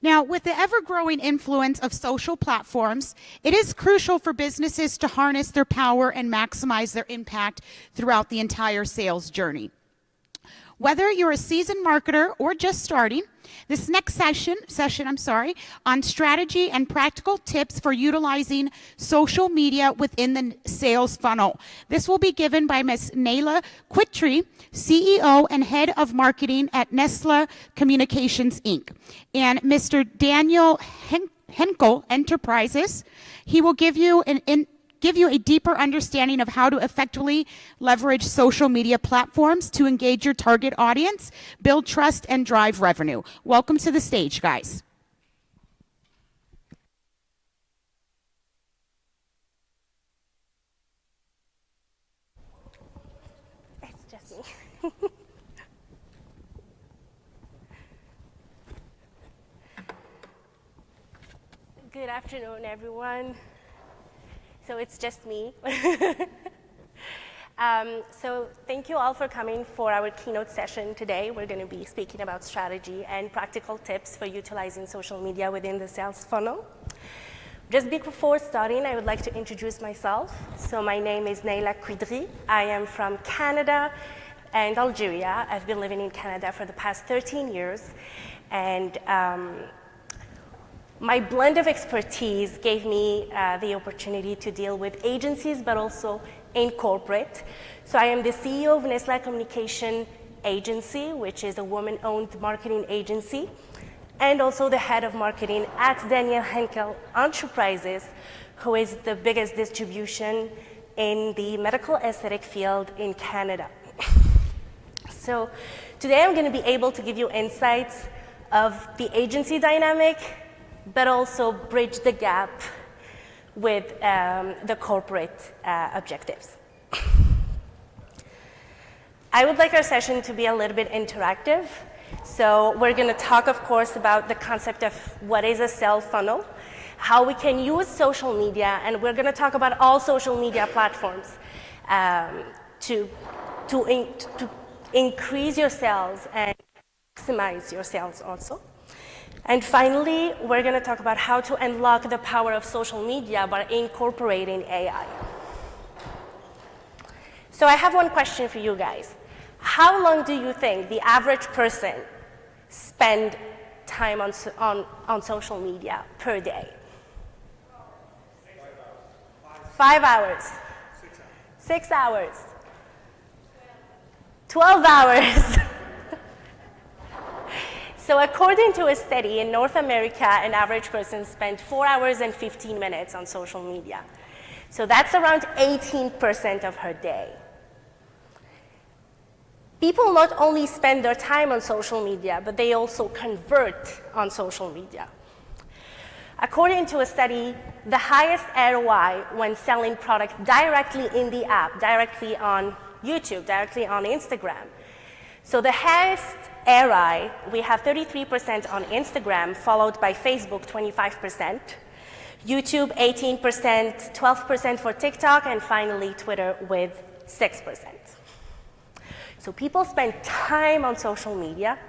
I: Now, with the ever-growing influence of social platforms, it is crucial for businesses to harness their power and maximize their impact throughout the entire sales journey. Whether you're a seasoned marketer or just starting, this next session on strategy and practical tips for utilizing social media within the sales funnel. This will be given by Ms. Naila Quitry, CEO and Head of Marketing at Nestle Communications, Inc., and Mr. Daniel Henkel Enterprises. He will give you a deeper understanding of how to effectively leverage social media platforms to engage your target audience, build trust, and drive revenue. Welcome to the stage, guys.
T: It's just me. Good afternoon, everyone. So it's just me. So thank you all for coming for our keynote session today. We're going to be speaking about strategy and practical tips for utilizing social media within the sales funnel. Just before starting, I would like to introduce myself. So my name is Naila Quidri. I am from Canada and Algeria. I've been living in Canada for the past 13 years. And my blend of expertise gave me the opportunity to deal with agencies, but also in corporate. So I am the CEO of Nestle Communication Agency, which is a woman-owned marketing agency, and also the head of marketing at Daniel Henkel Enterprises, who is the biggest distribution in the medical aesthetic field in Canada. So today I'm going to be able to give you insights of the agency dynamic, but also bridge the gap with the corporate objectives. I would like our session to be a little bit interactive. So we're going to talk, of course, about the concept of what is a sales funnel, how we can use social media, and we're going to talk about all social media platforms to increase your sales and maximize your sales also. And finally, we're going to talk about how to unlock the power of social media by incorporating AI. So I have one question for you guys. How long do you think the average person spend time on social media per day? 5 hours. 6 hours. 12 hours. So according to a study in North America, an average person spent 4 hours and 15 minutes on social media. So that's around 18% of her day. People not only spend their time on social media, but they also convert on social media. According to a study, the highest ROI when selling products directly in the app, directly on YouTube, directly on Instagram. So the highest ROI, we have 33% on Instagram, followed by Facebook, 25%, YouTube, 18%, 12% for TikTok, and finally Twitter with 6%. So people spend time on social media,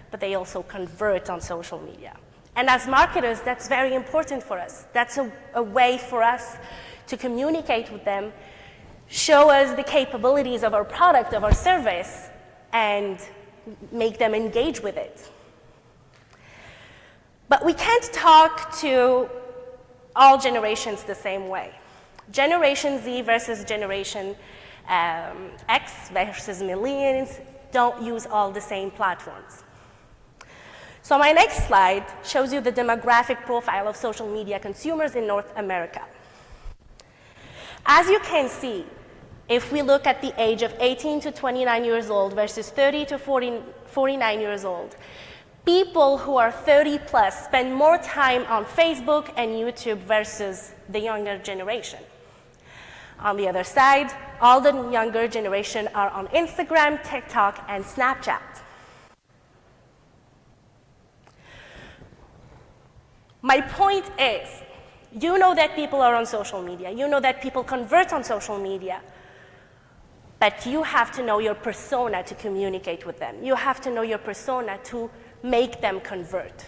T: but they also convert on social media. And as marketers, that's very important for us. That's a way for us to communicate with them, show us the capabilities of our product, of our service, and make them engage with it. But we can't talk to all generations the same way. Generation Z versus Generation X versus Millennials don't use all the same platforms. So my next slide shows you the demographic profile of social media consumers in North America. As you can see, if we look at the age of 18 to 29 years old versus 30 to 49 years old, people who are 30 plus spend more time on Facebook and YouTube versus the younger generation. On the other side, all the younger generation are on Instagram, TikTok, and Snapchat. My point is, you know that people are on social media. You know that people convert on social media. But you have to know your persona to communicate with them. You have to know your persona to make them convert.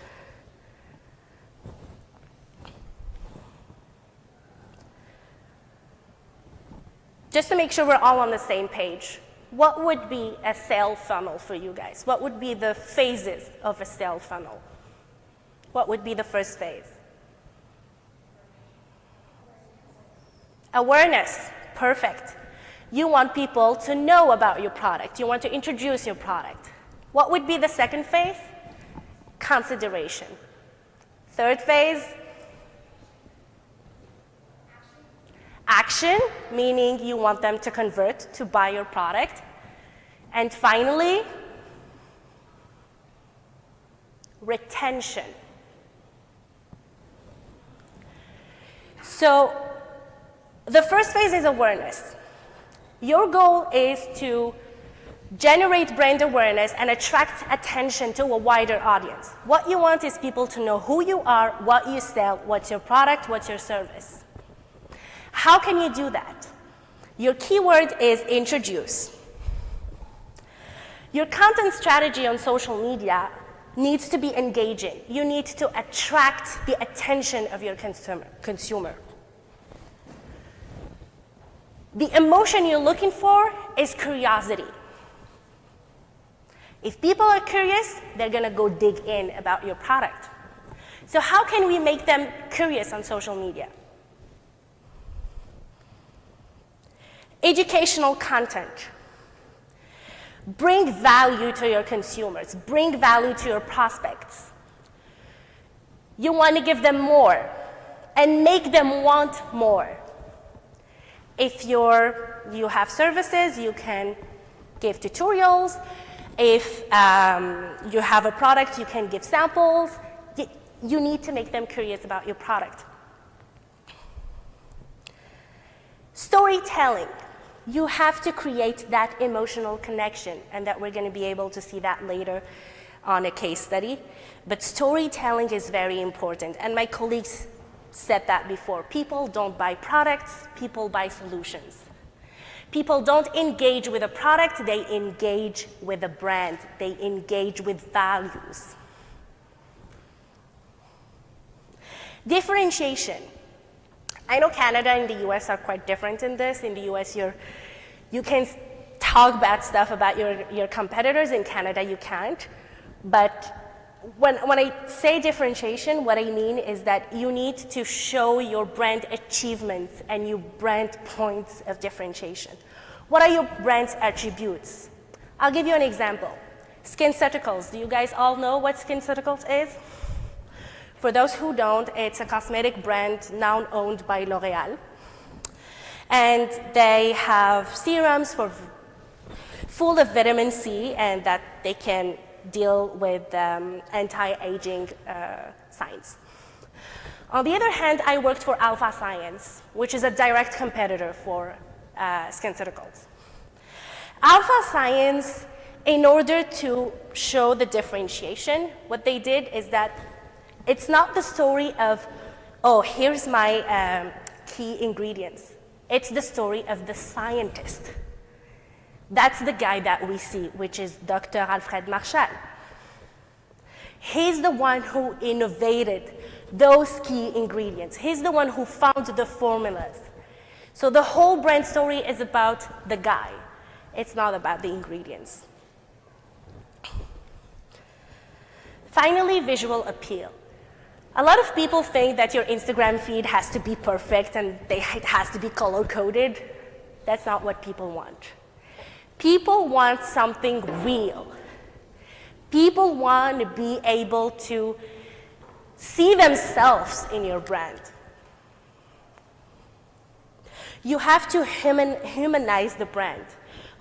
T: Just to make sure we're all on the same page, what would be a sales funnel for you guys? What would be the phases of a sales funnel? What would be the first phase? Awareness, perfect. You want people to know about your product. You want to introduce your product. What would be the second phase? Consideration. Third phase? Action, meaning you want them to convert to buy your product. And finally, retention. So the first phase is awareness. Your goal is to generate brand awareness and attract attention to a wider audience. What you want is people to know who you are, what you sell, what's your product, what's your service. How can you do that? Your keyword is introduce. Your content strategy on social media needs to be engaging. You need to attract the attention of your consumer. The emotion you're looking for is curiosity. If people are curious, they're going to go dig in about your product. So how can we make them curious on social media? Educational content. Bring value to your consumers. Bring value to your prospects. You want to give them more and make them want more. If you have services, you can give tutorials. If you have a product, you can give samples. You need to make them curious about your product. Storytelling. You have to create that emotional connection, and that we're going to be able to see that later on a case study. But storytelling is very important, and my colleagues said that before. People don't buy products, people buy solutions. People don't engage with a product, they engage with a brand. They engage with values. Differentiation. I know Canada and the US are quite different in this. In the US, you can talk bad stuff about your competitors. In Canada, you can't. But when I say differentiation, what I mean is that you need to show your brand achievements and your brand points of differentiation. What are your brand's attributes? I'll give you an example. SkinCeuticals. Do you guys all know what SkinCeuticals is? For those who don't, it's a cosmetic brand now owned by L'Oréal. And they have serums full of vitamin C, and that they can deal with anti-aging signs. On the other hand, I worked for Alpha Science, which is a direct competitor for SkinCeuticals. Alpha Science, in order to show the differentiation, what they did is that it's not the story of, oh, here's my key ingredients. It's the story of the scientist. That's the guy that we see, which is Dr. Alfred Marshall. He's the one who innovated those key ingredients. He's the one who found the formulas. So the whole brand story is about the guy. It's not about the ingredients. Finally, visual appeal. A lot of people think that your Instagram feed has to be perfect and it has to be color-coded. That's not what people want. People want something real. People want to be able to see themselves in your brand. You have to humanize the brand.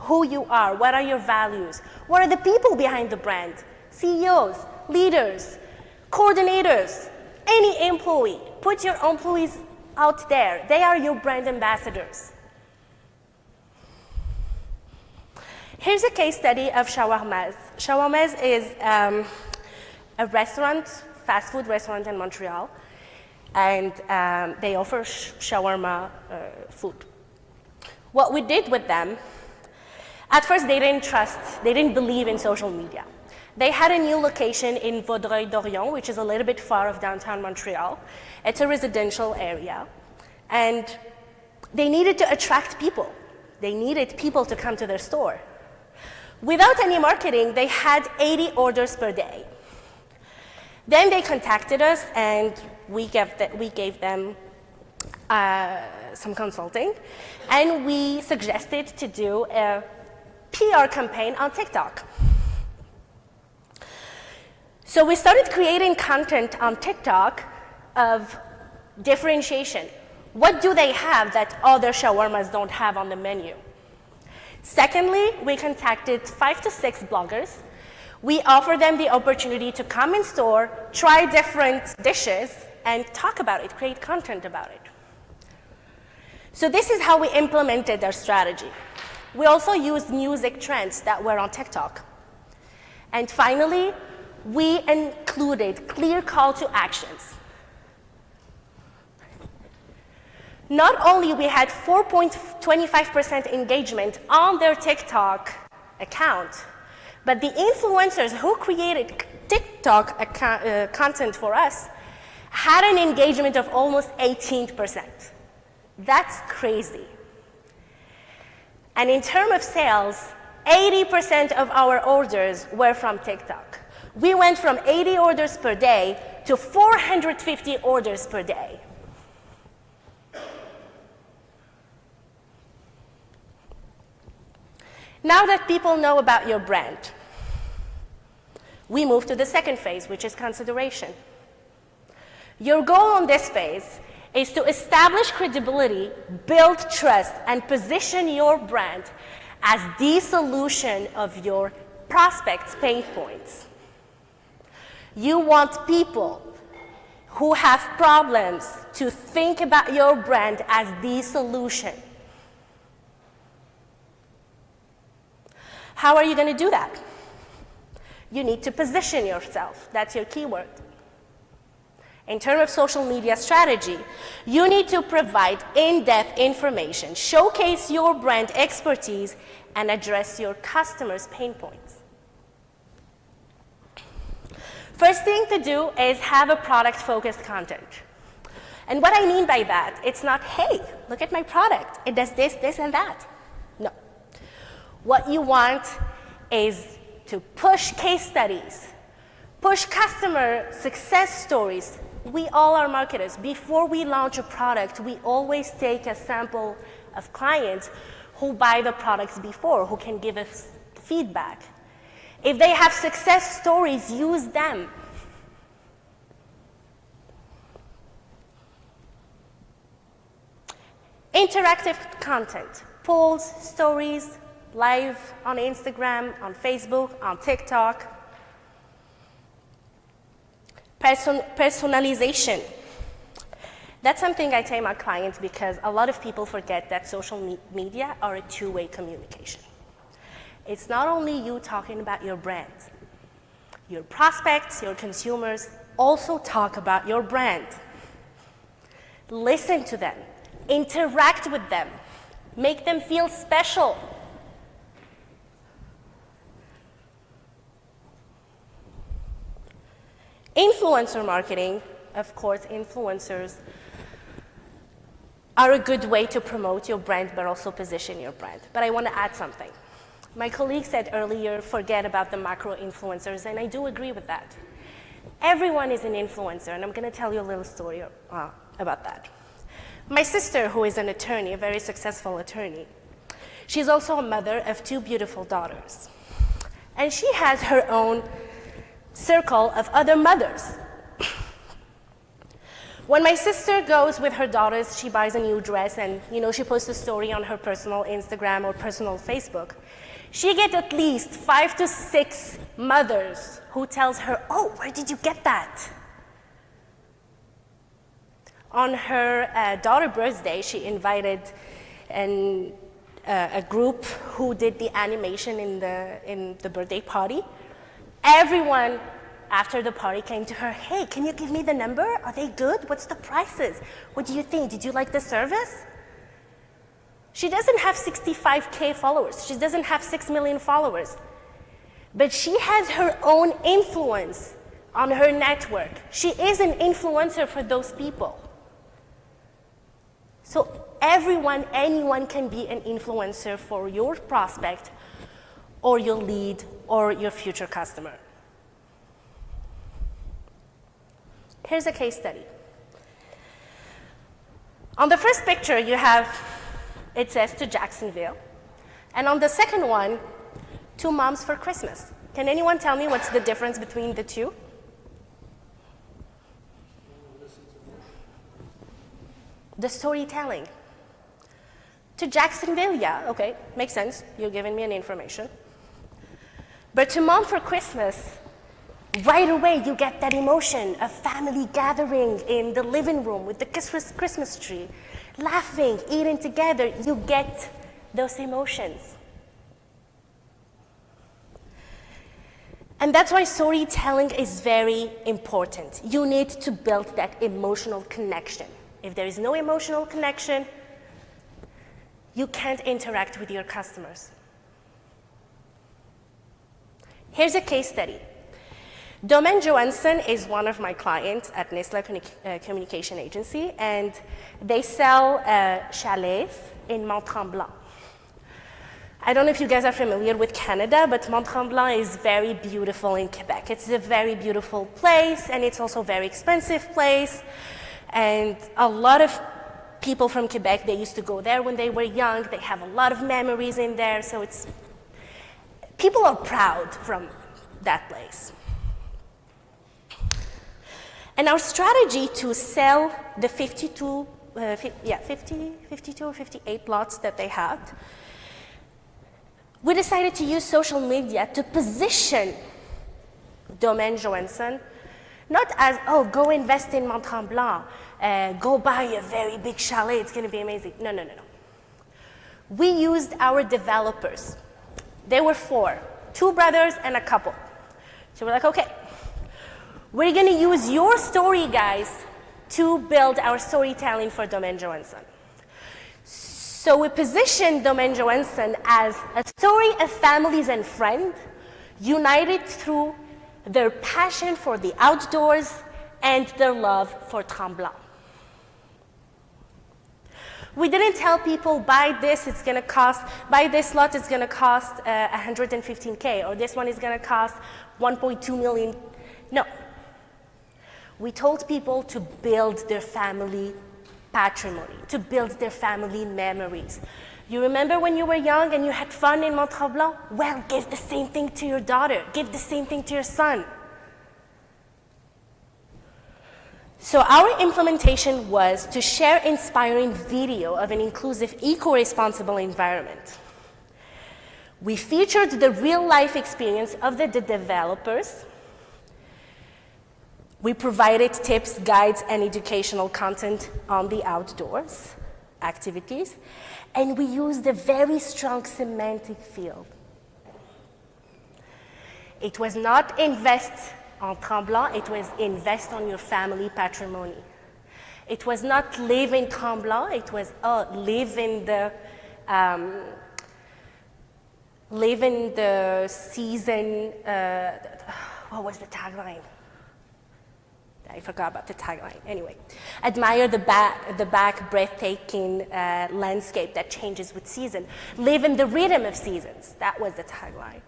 T: Who you are, what are your values, what are the people behind the brand? CEOs, leaders, coordinators, any employee. Put your employees out there. They are your brand ambassadors. Here's a case study of Shawarmas. Shawarmas is a restaurant, fast food restaurant in Montreal, and they offer shawarma food. What we did with them At first, they didn't believe in social media. They had a new location in Vaudreuil-Dorion, which is a little bit far of downtown Montreal. It's a residential area. And they needed to attract people. They needed people to come to their store. Without any marketing, they had 80 orders per day. Then they contacted us, and we gave them some consulting, and we suggested to do a PR campaign on TikTok. So we started creating content on TikTok of differentiation. What do they have that other shawarmas don't have on the menu? Secondly, we contacted 5 to 6 bloggers. We offered them the opportunity to come in store, try different dishes, and talk about it, create content about it. So this is how we implemented our strategy. We also used music trends that were on TikTok. And finally, we included clear call to actions. Not only we had 4.25% engagement on their TikTok account, but the influencers who created TikTok content for us had an engagement of almost 18%. That's crazy. And in terms of sales, 80% of our orders were from TikTok. We went from 80 orders per day to 450 orders per day. Now that people know about your brand, we move to the second phase, which is consideration. Your goal on this phase is to establish credibility, build trust, and position your brand as the solution of your prospects' pain points. You want people who have problems to think about your brand as the solution. How are you going to do that? You need to position yourself. That's your keyword. In terms of social media strategy, you need to provide in-depth information, showcase your brand expertise, and address your customers' pain points. First thing to do is have a product-focused content. And what I mean by that, it's not, hey, look at my product. It does this, this, and that. No. What you want is to push case studies, push customer success stories. We all are marketers. Before we launch a product, we always take a sample of clients who buy the products before, who can give us feedback. If they have success stories, use them. Interactive content, polls, stories, live on Instagram, on Facebook, on TikTok. Personalization. That's something I tell my clients because a lot of people forget that social media are a two-way communication. It's not only you talking about your brand. Your prospects, your consumers also talk about your brand. Listen to them, interact with them, make them feel special. Influencer marketing, of course, influencers are a good way to promote your brand, but also position your brand. But I want to add something. My colleague said earlier, forget about the macro influencers, and I do agree with that. Everyone is an influencer, and I'm going to tell you a little story about that. My sister, who is an attorney, a very successful attorney, she's also a mother of 2 beautiful daughters. And she has her own circle of other mothers. When my sister goes with her daughters, she buys a new dress and she posts a story on her personal Instagram or personal Facebook. She gets at least 5 to 6 mothers who tells her, oh, where did you get that? On her daughter's birthday, she invited a group who did the animation in the birthday party. Everyone after the party came to her, hey, can you give me the number? Are they good? What's the prices? What do you think? Did you like the service? She doesn't have 65K followers. She doesn't have 6 million followers. But she has her own influence on her network. She is an influencer for those people. So everyone, anyone can be an influencer for your prospect or your lead or your future customer. Here's a case study. On the first picture you have, it says to Jacksonville. And on the second one, to Moms for Christmas. Can anyone tell me what's the difference between the two? The storytelling. To Jacksonville, yeah, okay, makes sense. You're giving me an information. But to Mom for Christmas, right away you get that emotion of family gathering in the living room with the Christmas tree, laughing, eating together. You get those emotions. And that's why storytelling is very important. You need to build that emotional connection. If there is no emotional connection, you can't interact with your customers. Here's a case study. Domaine Johansson is one of my clients at Nestlé Communication Agency, and they sell chalets in Mont-Tremblant. I don't know if you guys are familiar with Canada, but Mont-Tremblant is very beautiful in Quebec. It's a very beautiful place, and it's also a very expensive place. And a lot of people from Quebec, they used to go there when they were young. They have a lot of memories in there, so people are proud from that place. And our strategy to sell the 52 or 58 lots that they had, we decided to use social media to position Domaine Johansson, not as, oh, go invest in Mont-Tremblant, go buy a very big chalet, it's going to be amazing. No. We used our developers. They were 4, 2 brothers and a couple. So we're like, okay, we're going to use your story, guys, to build our storytelling for Domaine Johansson. So we positioned Domaine Johansson as a story of families and friends united through their passion for the outdoors and their love for Tremblant. We didn't tell people, buy this lot, it's gonna cost 115K, or this one is gonna cost 1.2 million. No. We told people to build their family patrimony, to build their family memories. You remember when you were young and you had fun in Mont-Tremblant? Well, give the same thing to your daughter. Give the same thing to your son. So our implementation was to share inspiring video of an inclusive, eco-responsible environment. We featured the real-life experience of the developers. We provided tips, guides, and educational content on the outdoors activities. And we used a very strong semantic field. It was not invest on Tremblant, it was invest on your family patrimony. It was not live in Tremblant, it was live in the season, what was the tagline? I forgot about the tagline. Anyway, admire the back breathtaking landscape that changes with season. Live in the rhythm of seasons. That was the tagline.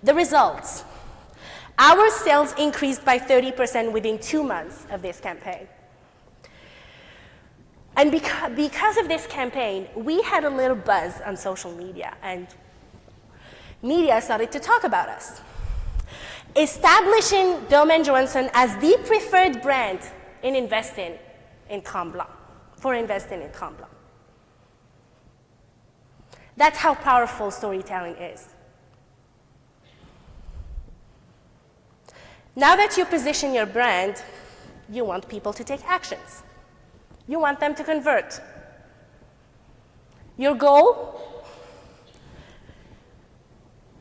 T: The results. Our sales increased by 30% within 2 months of this campaign. And because of this campaign, we had a little buzz on social media, and media started to talk about us, establishing Domaine Johansson as the preferred brand in investing in Tremblant, for investing in Tremblant. That's how powerful storytelling is. Now that you position your brand, you want people to take actions. You want them to convert. Your goal?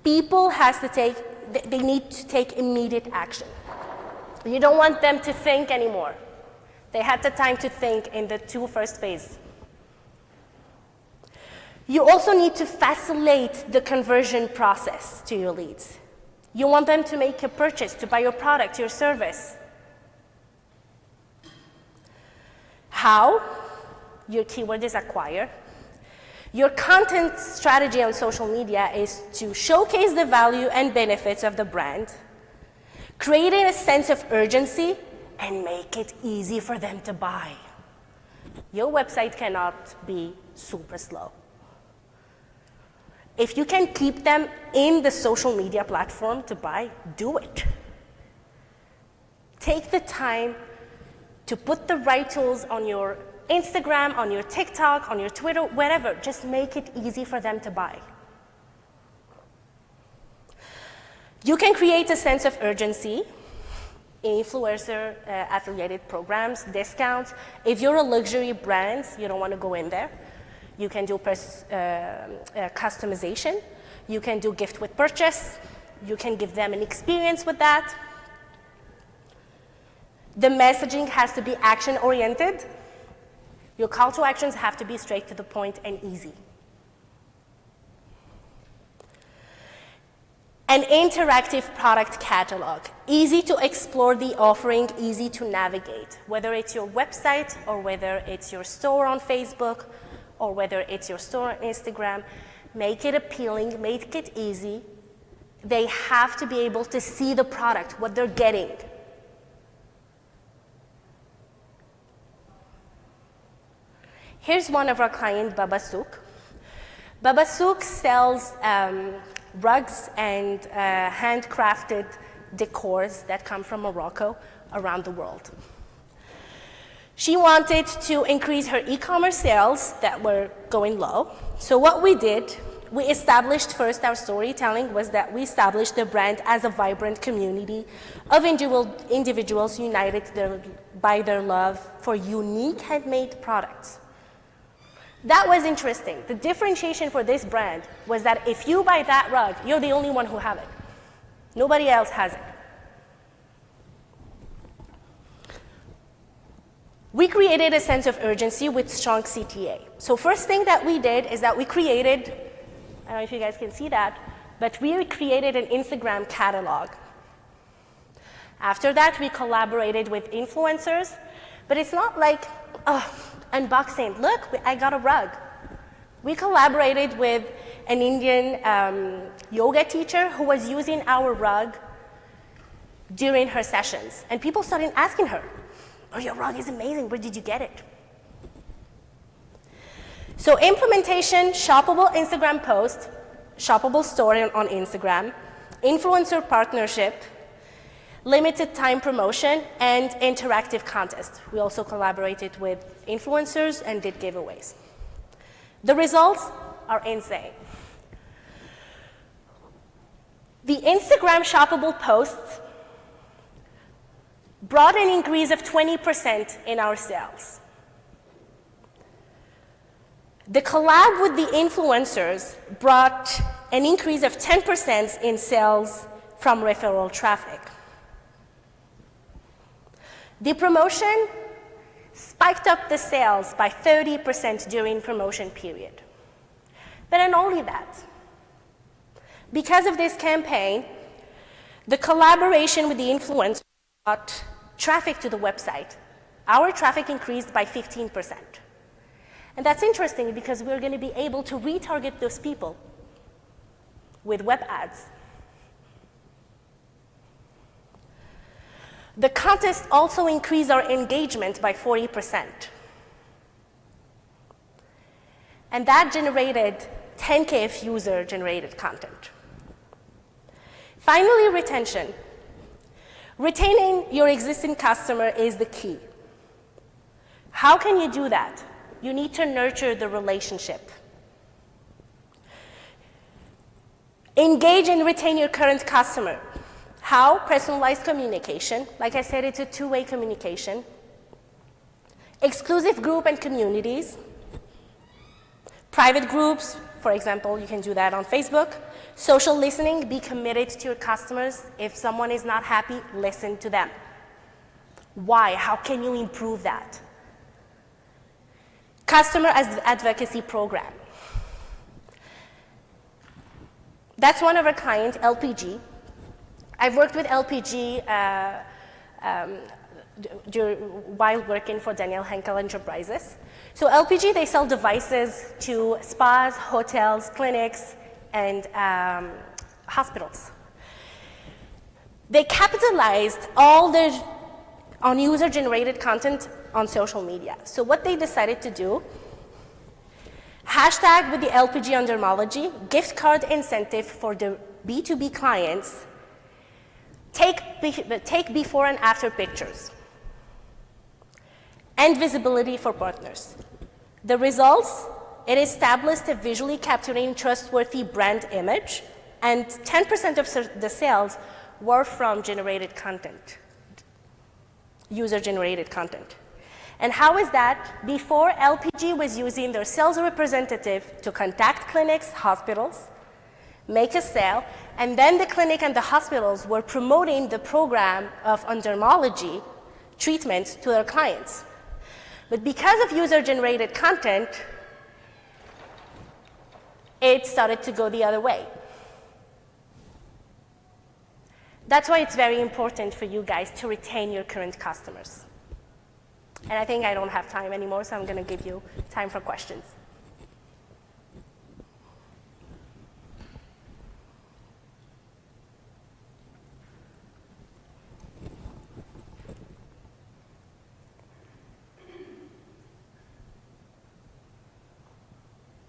T: People they need to take immediate action. You don't want them to think anymore. They had the time to think in the 2 first phases. You also need to facilitate the conversion process to your leads. You want them to make a purchase, to buy your product, your service. How? Your keyword is acquire. Your content strategy on social media is to showcase the value and benefits of the brand, creating a sense of urgency, and make it easy for them to buy. Your website cannot be super slow. If you can keep them in the social media platform to buy, do it. Take the time to put the right tools on your Instagram, on your TikTok, on your Twitter, wherever. Just make it easy for them to buy. You can create a sense of urgency, influencer affiliated programs, discounts. If you're a luxury brand, you don't want to go in there. You can do customization. You can do gift with purchase. You can give them an experience with that. The messaging has to be action-oriented. Your call to actions have to be straight to the point and easy. An interactive product catalog, easy to explore the offering, easy to navigate, whether it's your website or whether it's your store on Facebook or whether it's your store on Instagram. Make it appealing, make it easy. They have to be able to see the product, what they're getting. Here's one of our clients, Baba Souk. Baba Souk sells rugs and handcrafted decors that come from Morocco around the world. She wanted to increase her e-commerce sales that were going low. So what we did, we established first, our storytelling was that we established the brand as a vibrant community of individuals united by their love for unique handmade products. That was interesting. The differentiation for this brand was that if you buy that rug, you're the only one who have it. Nobody else has it. We created a sense of urgency with strong CTA. So first thing that we did is that we created, I don't know if you guys can see that, but we created an Instagram catalog. After that, we collaborated with influencers, but it's not like, unboxing, look, I got a rug. We collaborated with an Indian yoga teacher who was using our rug during her sessions. And people started asking her, oh, your rug is amazing, where did you get it? So implementation, shoppable Instagram post, shoppable story on Instagram, influencer partnership, limited time promotion, and interactive contest. We also collaborated with influencers and did giveaways. The results are insane. The Instagram shoppable posts brought an increase of 20% in our sales. The collab with the influencers brought an increase of 10% in sales from referral traffic. The promotion spiked up the sales by 30% during promotion period. But not only that, because of this campaign, the collaboration with the influencer brought traffic to the website. Our traffic increased by 15%. And that's interesting because we're going to be able to retarget those people with web ads. The contest also increased our engagement by 40%. And that generated 10K of user-generated content. Finally, retention. Retaining your existing customer is the key. How can you do that? You need to nurture the relationship. Engage and retain your current customer. How? Personalized communication. Like I said, it's a two-way communication. Exclusive group and communities. Private groups, for example, you can do that on Facebook. Social listening, be committed to your customers. If someone is not happy, listen to them. Why? How can you improve that? Customer advocacy program. That's one of our clients, LPG. I've worked with LPG while working for Daniel Henkel Enterprises. So LPG, they sell devices to spas, hotels, clinics, and hospitals. They capitalized on user-generated content on social media. So what they decided to do, hashtag with the LPG undermology, gift card incentive for the B2B clients, take before and after pictures, and visibility for partners. The results, it established a visually capturing trustworthy brand image, and 10% of the sales were from generated content, user-generated content. And how is that? Before, LPG was using their sales representative to contact clinics, hospitals, make a sale, and then the clinic and the hospitals were promoting the program of undermology treatments to their clients. But because of user-generated content, it started to go the other way. That's why it's very important for you guys to retain your current customers. And I think I don't have time anymore, so I'm going to give you time for questions.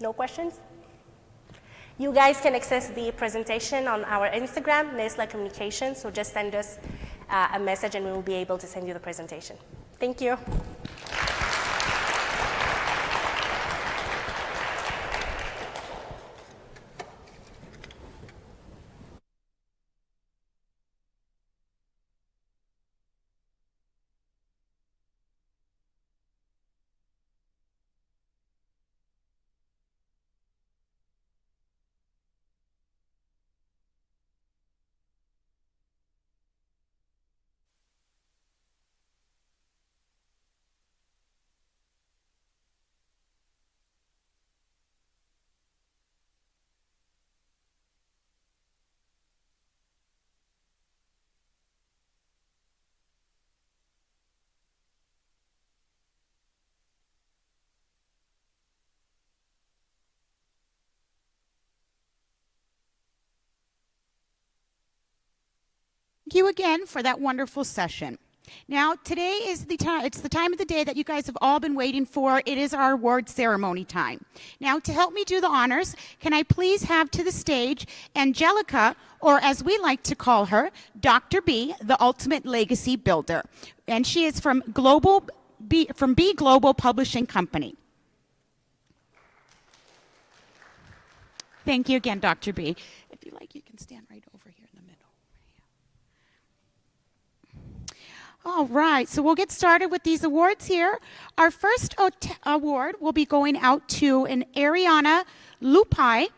T: No questions? You guys can access the presentation on our Instagram, Nestlé Communications, so just send us a message and we will be able to send you the presentation. Thank you.
I: Thank you again for that wonderful session. Now, today is the time, it's the time of the day that you guys have all been waiting for. It is our award ceremony time. Now, to help me do the honors, can I please have to the stage Angelica, or as we like to call her, Dr. B, the Ultimate Legacy Builder. And she is from B Global Publishing Company. Thank you again, Dr. B. If you like, you can stand right over here in the middle. All right, so we'll get started with these awards here. Our first award will be going out to an Ariana Lupai.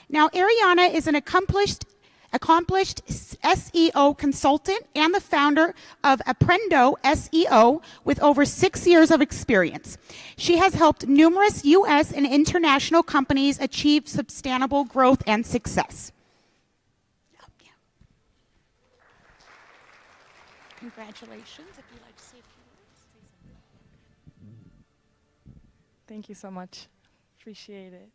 I: Now, Ariana is an accomplished SEO consultant and the founder of Aprendo SEO with over 6 years of experience. She has helped numerous U.S. and international companies achieve sustainable growth and success. Congratulations. If you'd like to say a few words.
J: Thank you so much. Appreciate it.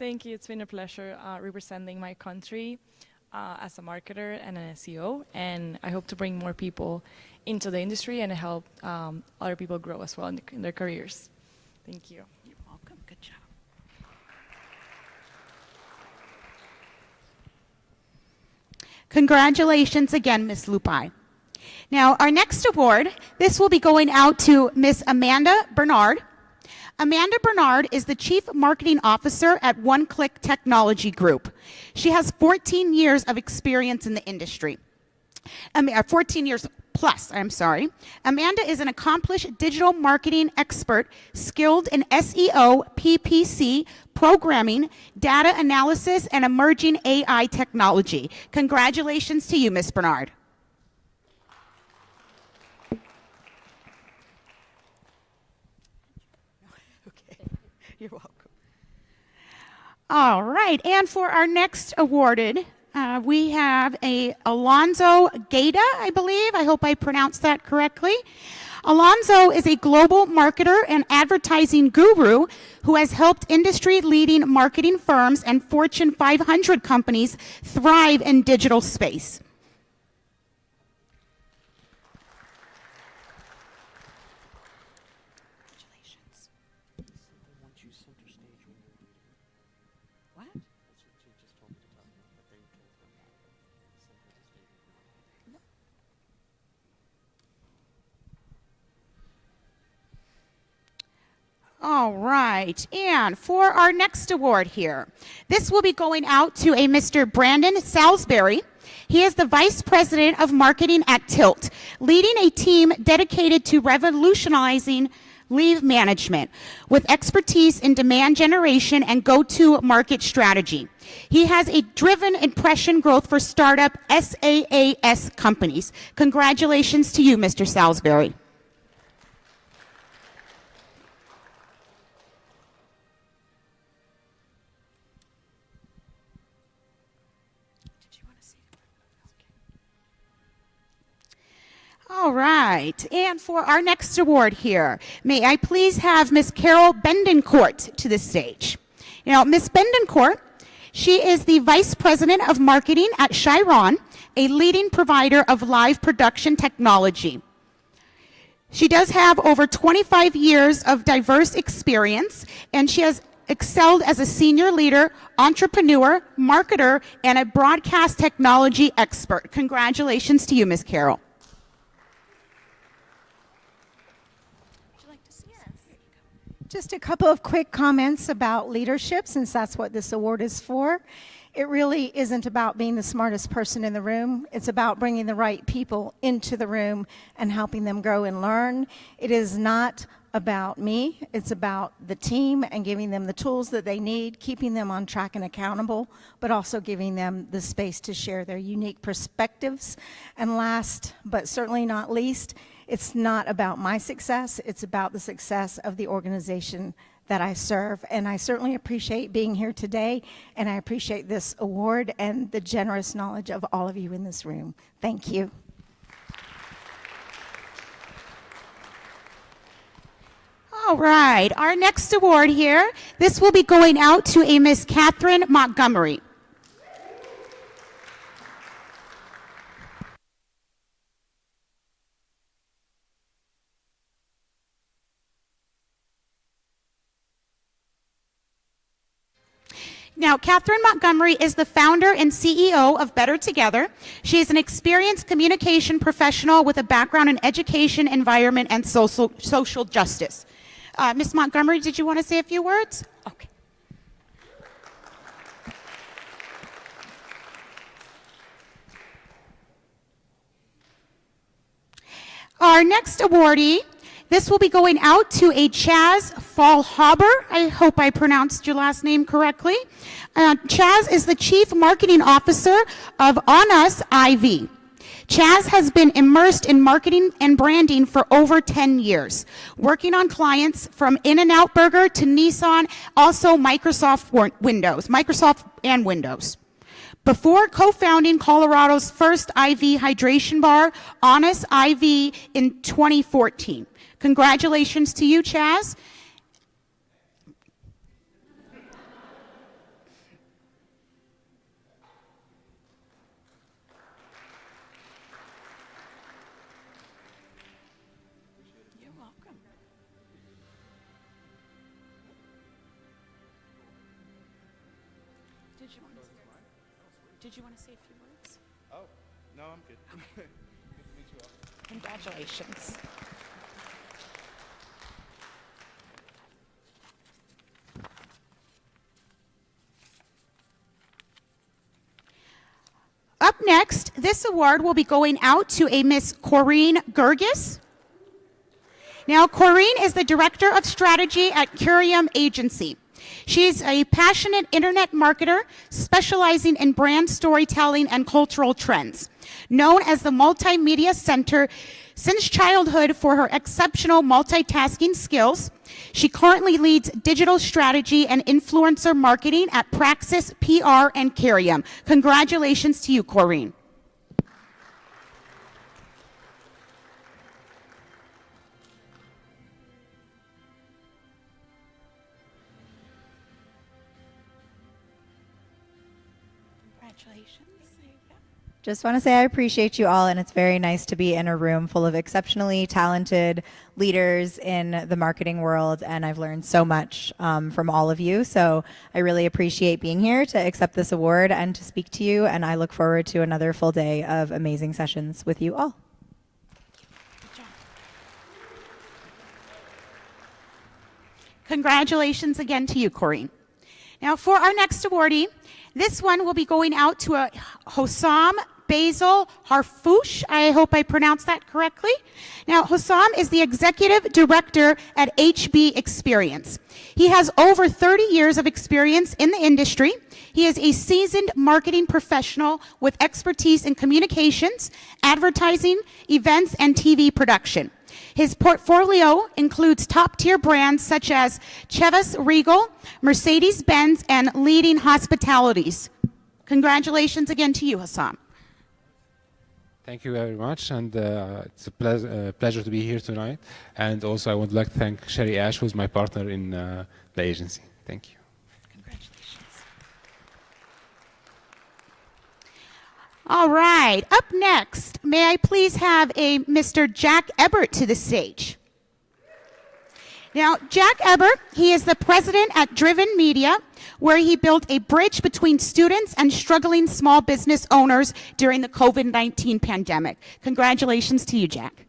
J: Thank you. It's been a pleasure representing my country as a marketer and an SEO, and I hope to bring more people into the industry and help other people grow as well in their careers. Thank you.
I: You're welcome. Good job. Congratulations again, Ms. Lupai. Now, our next award, this will be going out to Ms. Amanda Bernard. Amanda Bernard is the Chief Marketing Officer at One Click Technology Group. She has 14 years of experience in the industry. 14 years Plus, I'm sorry. Amanda is an accomplished digital marketing expert, skilled in SEO, PPC, programming, data analysis, and emerging AI technology. Congratulations to you, Ms. Bernard. You're welcome. All right, and for our next awarded, we have Alonzo Gaeta, I believe. I hope I pronounced that correctly. Alonzo is a global marketer and advertising guru who has helped industry-leading marketing firms and Fortune 500 companies thrive in digital space. All right, and for our next award here, this will be going out to a Mr. Brandon Salisbury. He is the Vice President of Marketing at Tilt, leading a team dedicated to revolutionizing leave management with expertise in demand generation and go-to-market strategy. He has a driven impression growth for startup SaaS companies. Congratulations to you, Mr. Salisbury. All right, and for our next award here, may I please have Miss Carol Bendencourt to the stage. Now, Miss Bendencourt, she is the Vice President of Marketing at Chiron, a leading provider of live production technology. She does have over 25 years of diverse experience, and she has excelled as a senior leader, entrepreneur, marketer, and a broadcast technology expert. Congratulations to you, Miss Carol.
U: Just a couple of quick comments about leadership, since that's what this award is for. It really isn't about being the smartest person in the room. It's about bringing the right people into the room and helping them grow and learn. It is not about me. It's about the team and giving them the tools that they need, keeping them on track and accountable, but also giving them the space to share their unique perspectives. And last, but certainly not least, it's not about my success, it's about the success of the organization that I serve. And I certainly appreciate being here today, and I appreciate this award and the generous knowledge of all of you in this room. Thank you.
I: All right, our next award here, this will be going out to a Miss Catherine Montgomery. Now, Catherine Montgomery is the founder and CEO of Better Together. She is an experienced communication professional with a background in education, environment, and social justice. Ms. Montgomery, did you want to say a few words? Okay. Our next awardee, this will be going out to a Chaz Fallhaber. I hope I pronounced your last name correctly. Chaz is the Chief Marketing Officer of On Us IV. Chaz has been immersed in marketing and branding for over 10 years, working on clients from In-N-Out Burger to Nissan, also Microsoft and Windows. Before co-founding Colorado's first IV hydration bar, Honest IV, in 2014. Congratulations to you, Chaz. You're welcome. Did you want to say a few words?
H: Oh, no, I'm good. Good to meet you all.
I: Congratulations. Up next, this award will be going out to a Miss Corrine Gergis. Now, Corrine is the Director of Strategy at Curium Agency. She's a passionate internet marketer specializing in brand storytelling and cultural trends. Known as the Multimedia Center since childhood for her exceptional multitasking skills, she currently leads digital strategy and influencer marketing at Praxis PR and Curium. Congratulations to you, Corrine.
E: Just want to say I appreciate you all, and it's very nice to be in a room full of exceptionally talented leaders in the marketing world, and I've learned so much from all of you. So I really appreciate being here to accept this award and to speak to you, and I look forward to another full day of amazing sessions with you all.
I: Congratulations again to you, Corrine. Now, for our next awardee, this one will be going out to a Hossam Basil Harfouche. I hope I pronounced that correctly. Now, Hossam is the Executive Director at HB Experience. He has over 30 years of experience in the industry. He is a seasoned marketing professional with expertise in communications, advertising, events, and TV production. His portfolio includes top-tier brands such as Chivas Regal, Mercedes-Benz, and leading hospitalities. Congratulations again to you, Hossam.
V: Thank you very much, and it's a pleasure to be here tonight. And also, I would like to thank Sherry Ash, who's my partner in the agency. Thank you.
I: All right, up next, may I please have a Mr. Jack Ebert to the stage. Now, Jack Ebert, he is the president at Driven Media, where he built a bridge between students and struggling small business owners during the COVID-19 pandemic. Congratulations to you, Jack.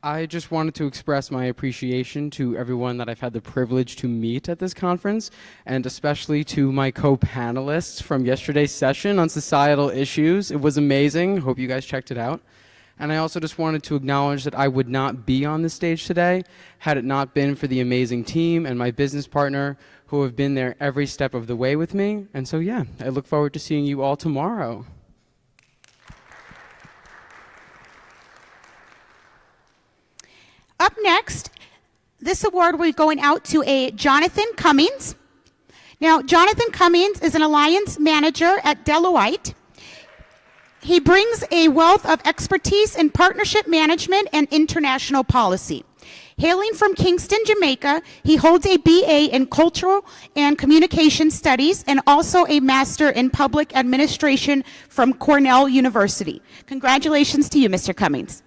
W: I just wanted to express my appreciation to everyone that I've had the privilege to meet at this conference, and especially to my co-panelists from yesterday's session on societal issues. It was amazing. Hope you guys checked it out. And I also just wanted to acknowledge that I would not be on the stage today had it not been for the amazing team and my business partner who have been there every step of the way with me. And so, yeah, I look forward to seeing you all tomorrow.
I: Up next, this award will be going out to a Jonathan Cummings. Now, Jonathan Cummings is an alliance manager at Deloitte. He brings a wealth of expertise in partnership management and international policy. Hailing from Kingston, Jamaica, he holds a BA in Cultural and Communication Studies and also a Master in Public Administration from Cornell University. Congratulations to you, Mr. Cummings.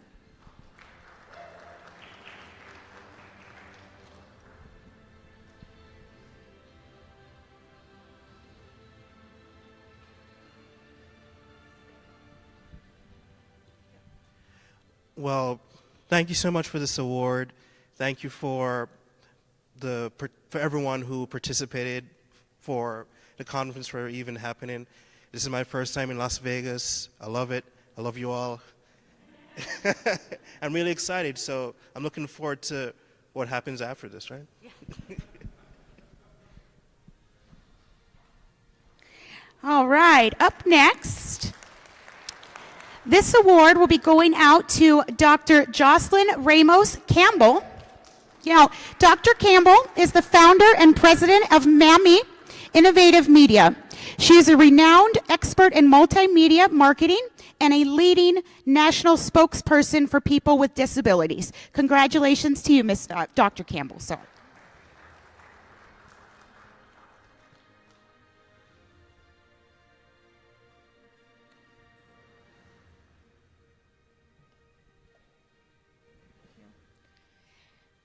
Q: Well, thank you so much for this award. Thank you for everyone who participated for the conference for even happening. This is my first time in Las Vegas. I love it. I love you all. I'm really excited, so I'm looking forward to what happens after this, right?
I: All right, up next. This award will be going out to Dr. Jocelyn Ramos Campbell. Now, Dr. Campbell is the founder and president of MAMI Innovative Media. She is a renowned expert in multimedia marketing and a leading national spokesperson for people with disabilities. Congratulations to you, Dr. Campbell. Sorry.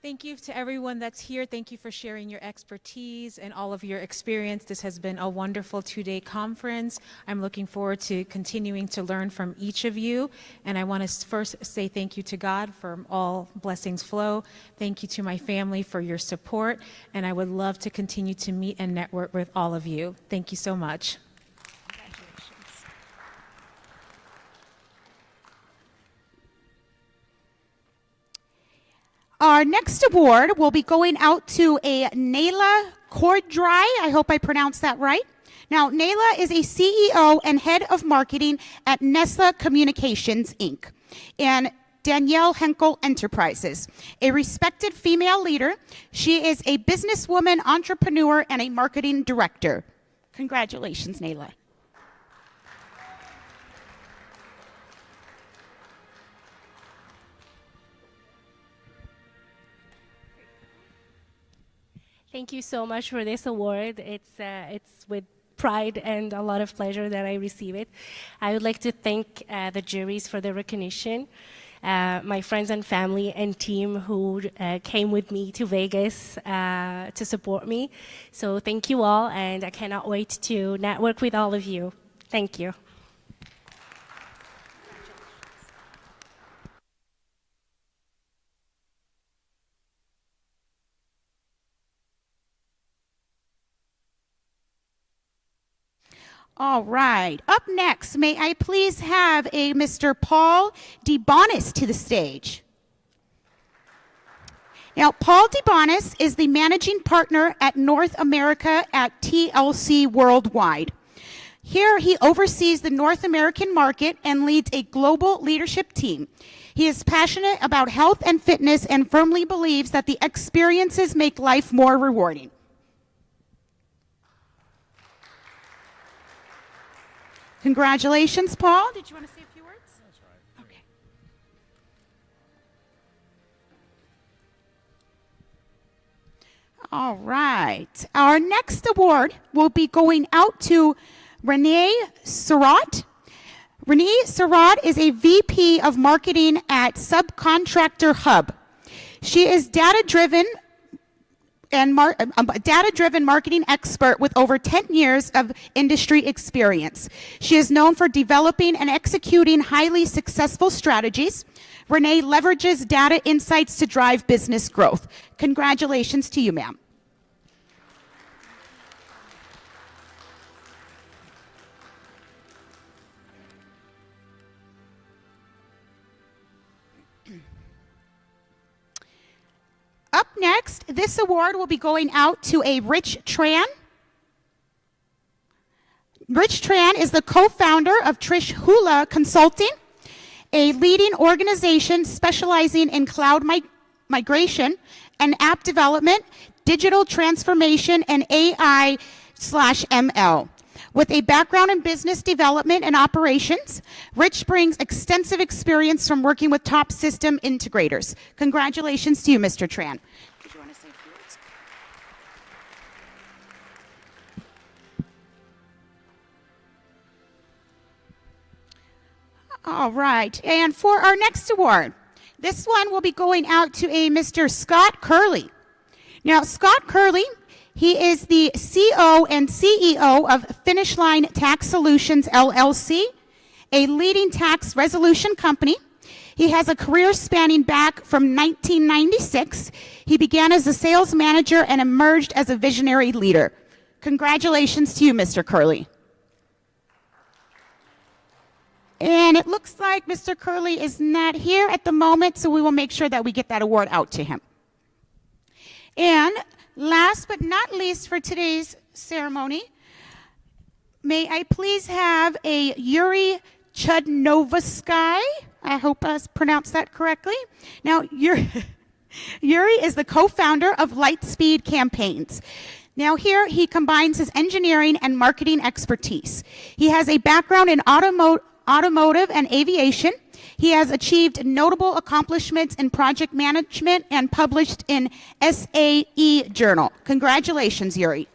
A: Thank you to everyone that's here. Thank you for sharing your expertise and all of your experience. This has been a wonderful 2-day conference. I'm looking forward to continuing to learn from each of you. And I want to first say thank you to God for all blessings flow. Thank you to my family for your support. And I would love to continue to meet and network with all of you. Thank you so much.
I: Our next award will be going out to a Naila Cordry. I hope I pronounced that right. Now, Naila is a CEO and head of marketing at Nestle Communications, Inc. and Danielle Henkel Enterprises. A respected female leader, she is a businesswoman, entrepreneur, and a marketing director. Congratulations, Naila.
C: Thank you so much for this award. It's with pride and a lot of pleasure that I receive it. I would like to thank the juries for the recognition, my friends and family and team who came with me to Vegas to support me. So thank you all, and I cannot wait to network with all of you. Thank you.
I: All right. Up next, may I please have a Mr. Paul DeBonis to the stage. Now, Paul DeBonis is the managing partner at North America at TLC Worldwide. Here, he oversees the North American market and leads a global leadership team. He is passionate about health and fitness and firmly believes that the experiences make life more rewarding. Congratulations, Paul. Did you want to say a few words? That's right. Okay. All right. Our next award will be going out to Renee Surratt. Renee Surratt is a VP of Marketing at Subcontractor Hub. She is data-driven marketing expert with over 10 years of industry experience. She is known for developing and executing highly successful strategies. Renee leverages data insights to drive business growth. Congratulations to you, ma'am. Up next, this award will be going out to a Rich Tran. Rich Tran is the co-founder of Trish Hula Consulting, a leading organization specializing in cloud migration and app development, digital transformation, and AI/ML. With a background in business development and operations, Rich brings extensive experience from working with top system integrators. Congratulations to you, Mr. Tran. Did you want to say a few words? All right, and for our next award, this one will be going out to a Mr. Scott Curley. Now, Scott Curley, he is the CO and CEO of Finish Line Tax Solutions, LLC, a leading tax resolution company. He has a career spanning back from 1996. He began as a sales manager and emerged as a visionary leader. Congratulations to you, Mr. Curley. And it looks like Mr. Curley is not here at the moment, so we will make sure that we get that award out to him. And last but not least for today's ceremony, may I please have a Yuri Chudnovsky. I hope I pronounced that correctly. Now, Yuri is the co-founder of Lightspeed Campaigns. Now here, he combines his engineering and marketing expertise. He has a background in automotive and aviation. He has achieved notable accomplishments in project management and published in SAE Journal. Congratulations, Yuri.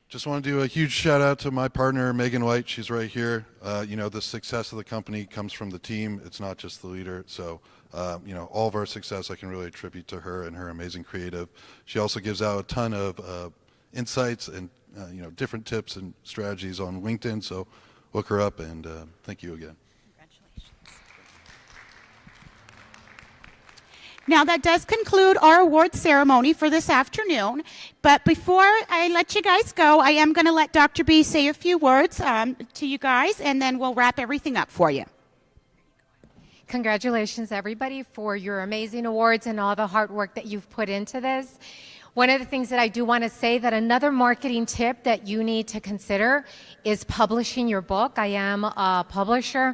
B: Just want to do a huge shout out to my partner, Megan White. She's right here. You know, the success of the company comes from the team. It's not just the leader. So, you know, all of our success I can really attribute to her and her amazing creative. She also gives out a ton of insights and, you know, different tips and strategies on LinkedIn. So look her up, and thank you again.
I: Now, that does conclude our award ceremony for this afternoon. But before I let you guys go, I am going to let Dr. B say a few words to you guys, and then we'll wrap everything up for you.
G: Congratulations, everybody, for your amazing awards and all the hard work that you've put into this. One of the things that I do want to say that another marketing tip that you need to consider is publishing your book. I am a publisher,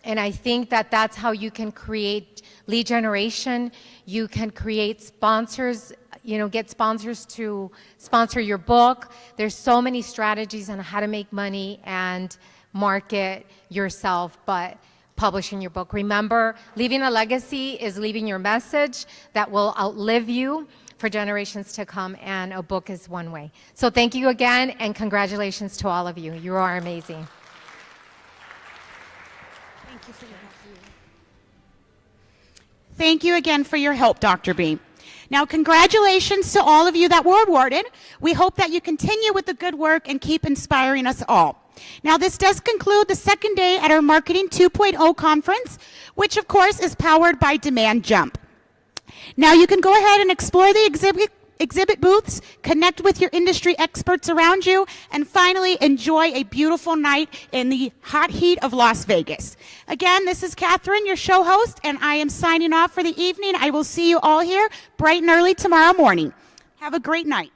G: and I think that that's how you can create lead generation. You can create sponsors, you know, get sponsors to sponsor your book. There's so many strategies on how to make money and market yourself, but publishing your book. Remember, leaving a legacy is leaving your message that will outlive you for generations to come, and a book is one way. So thank you again, and congratulations to all of you. You are amazing.
I: Thank you for your help. Thank you again for your help, Dr. B. Now, congratulations to all of you that were awarded. We hope that you continue with the good work and keep inspiring us all. Now, this does conclude the second day at our Marketing 2.0 conference, which of course is powered by Demand Jump. Now, you can go ahead and explore the exhibit booths, connect with your industry experts around you, and finally enjoy a beautiful night in the hot heat of Las Vegas. Again, this is Catherine, your show host, and I am signing off for the evening. I will see you all here bright and early tomorrow morning. Have a great night.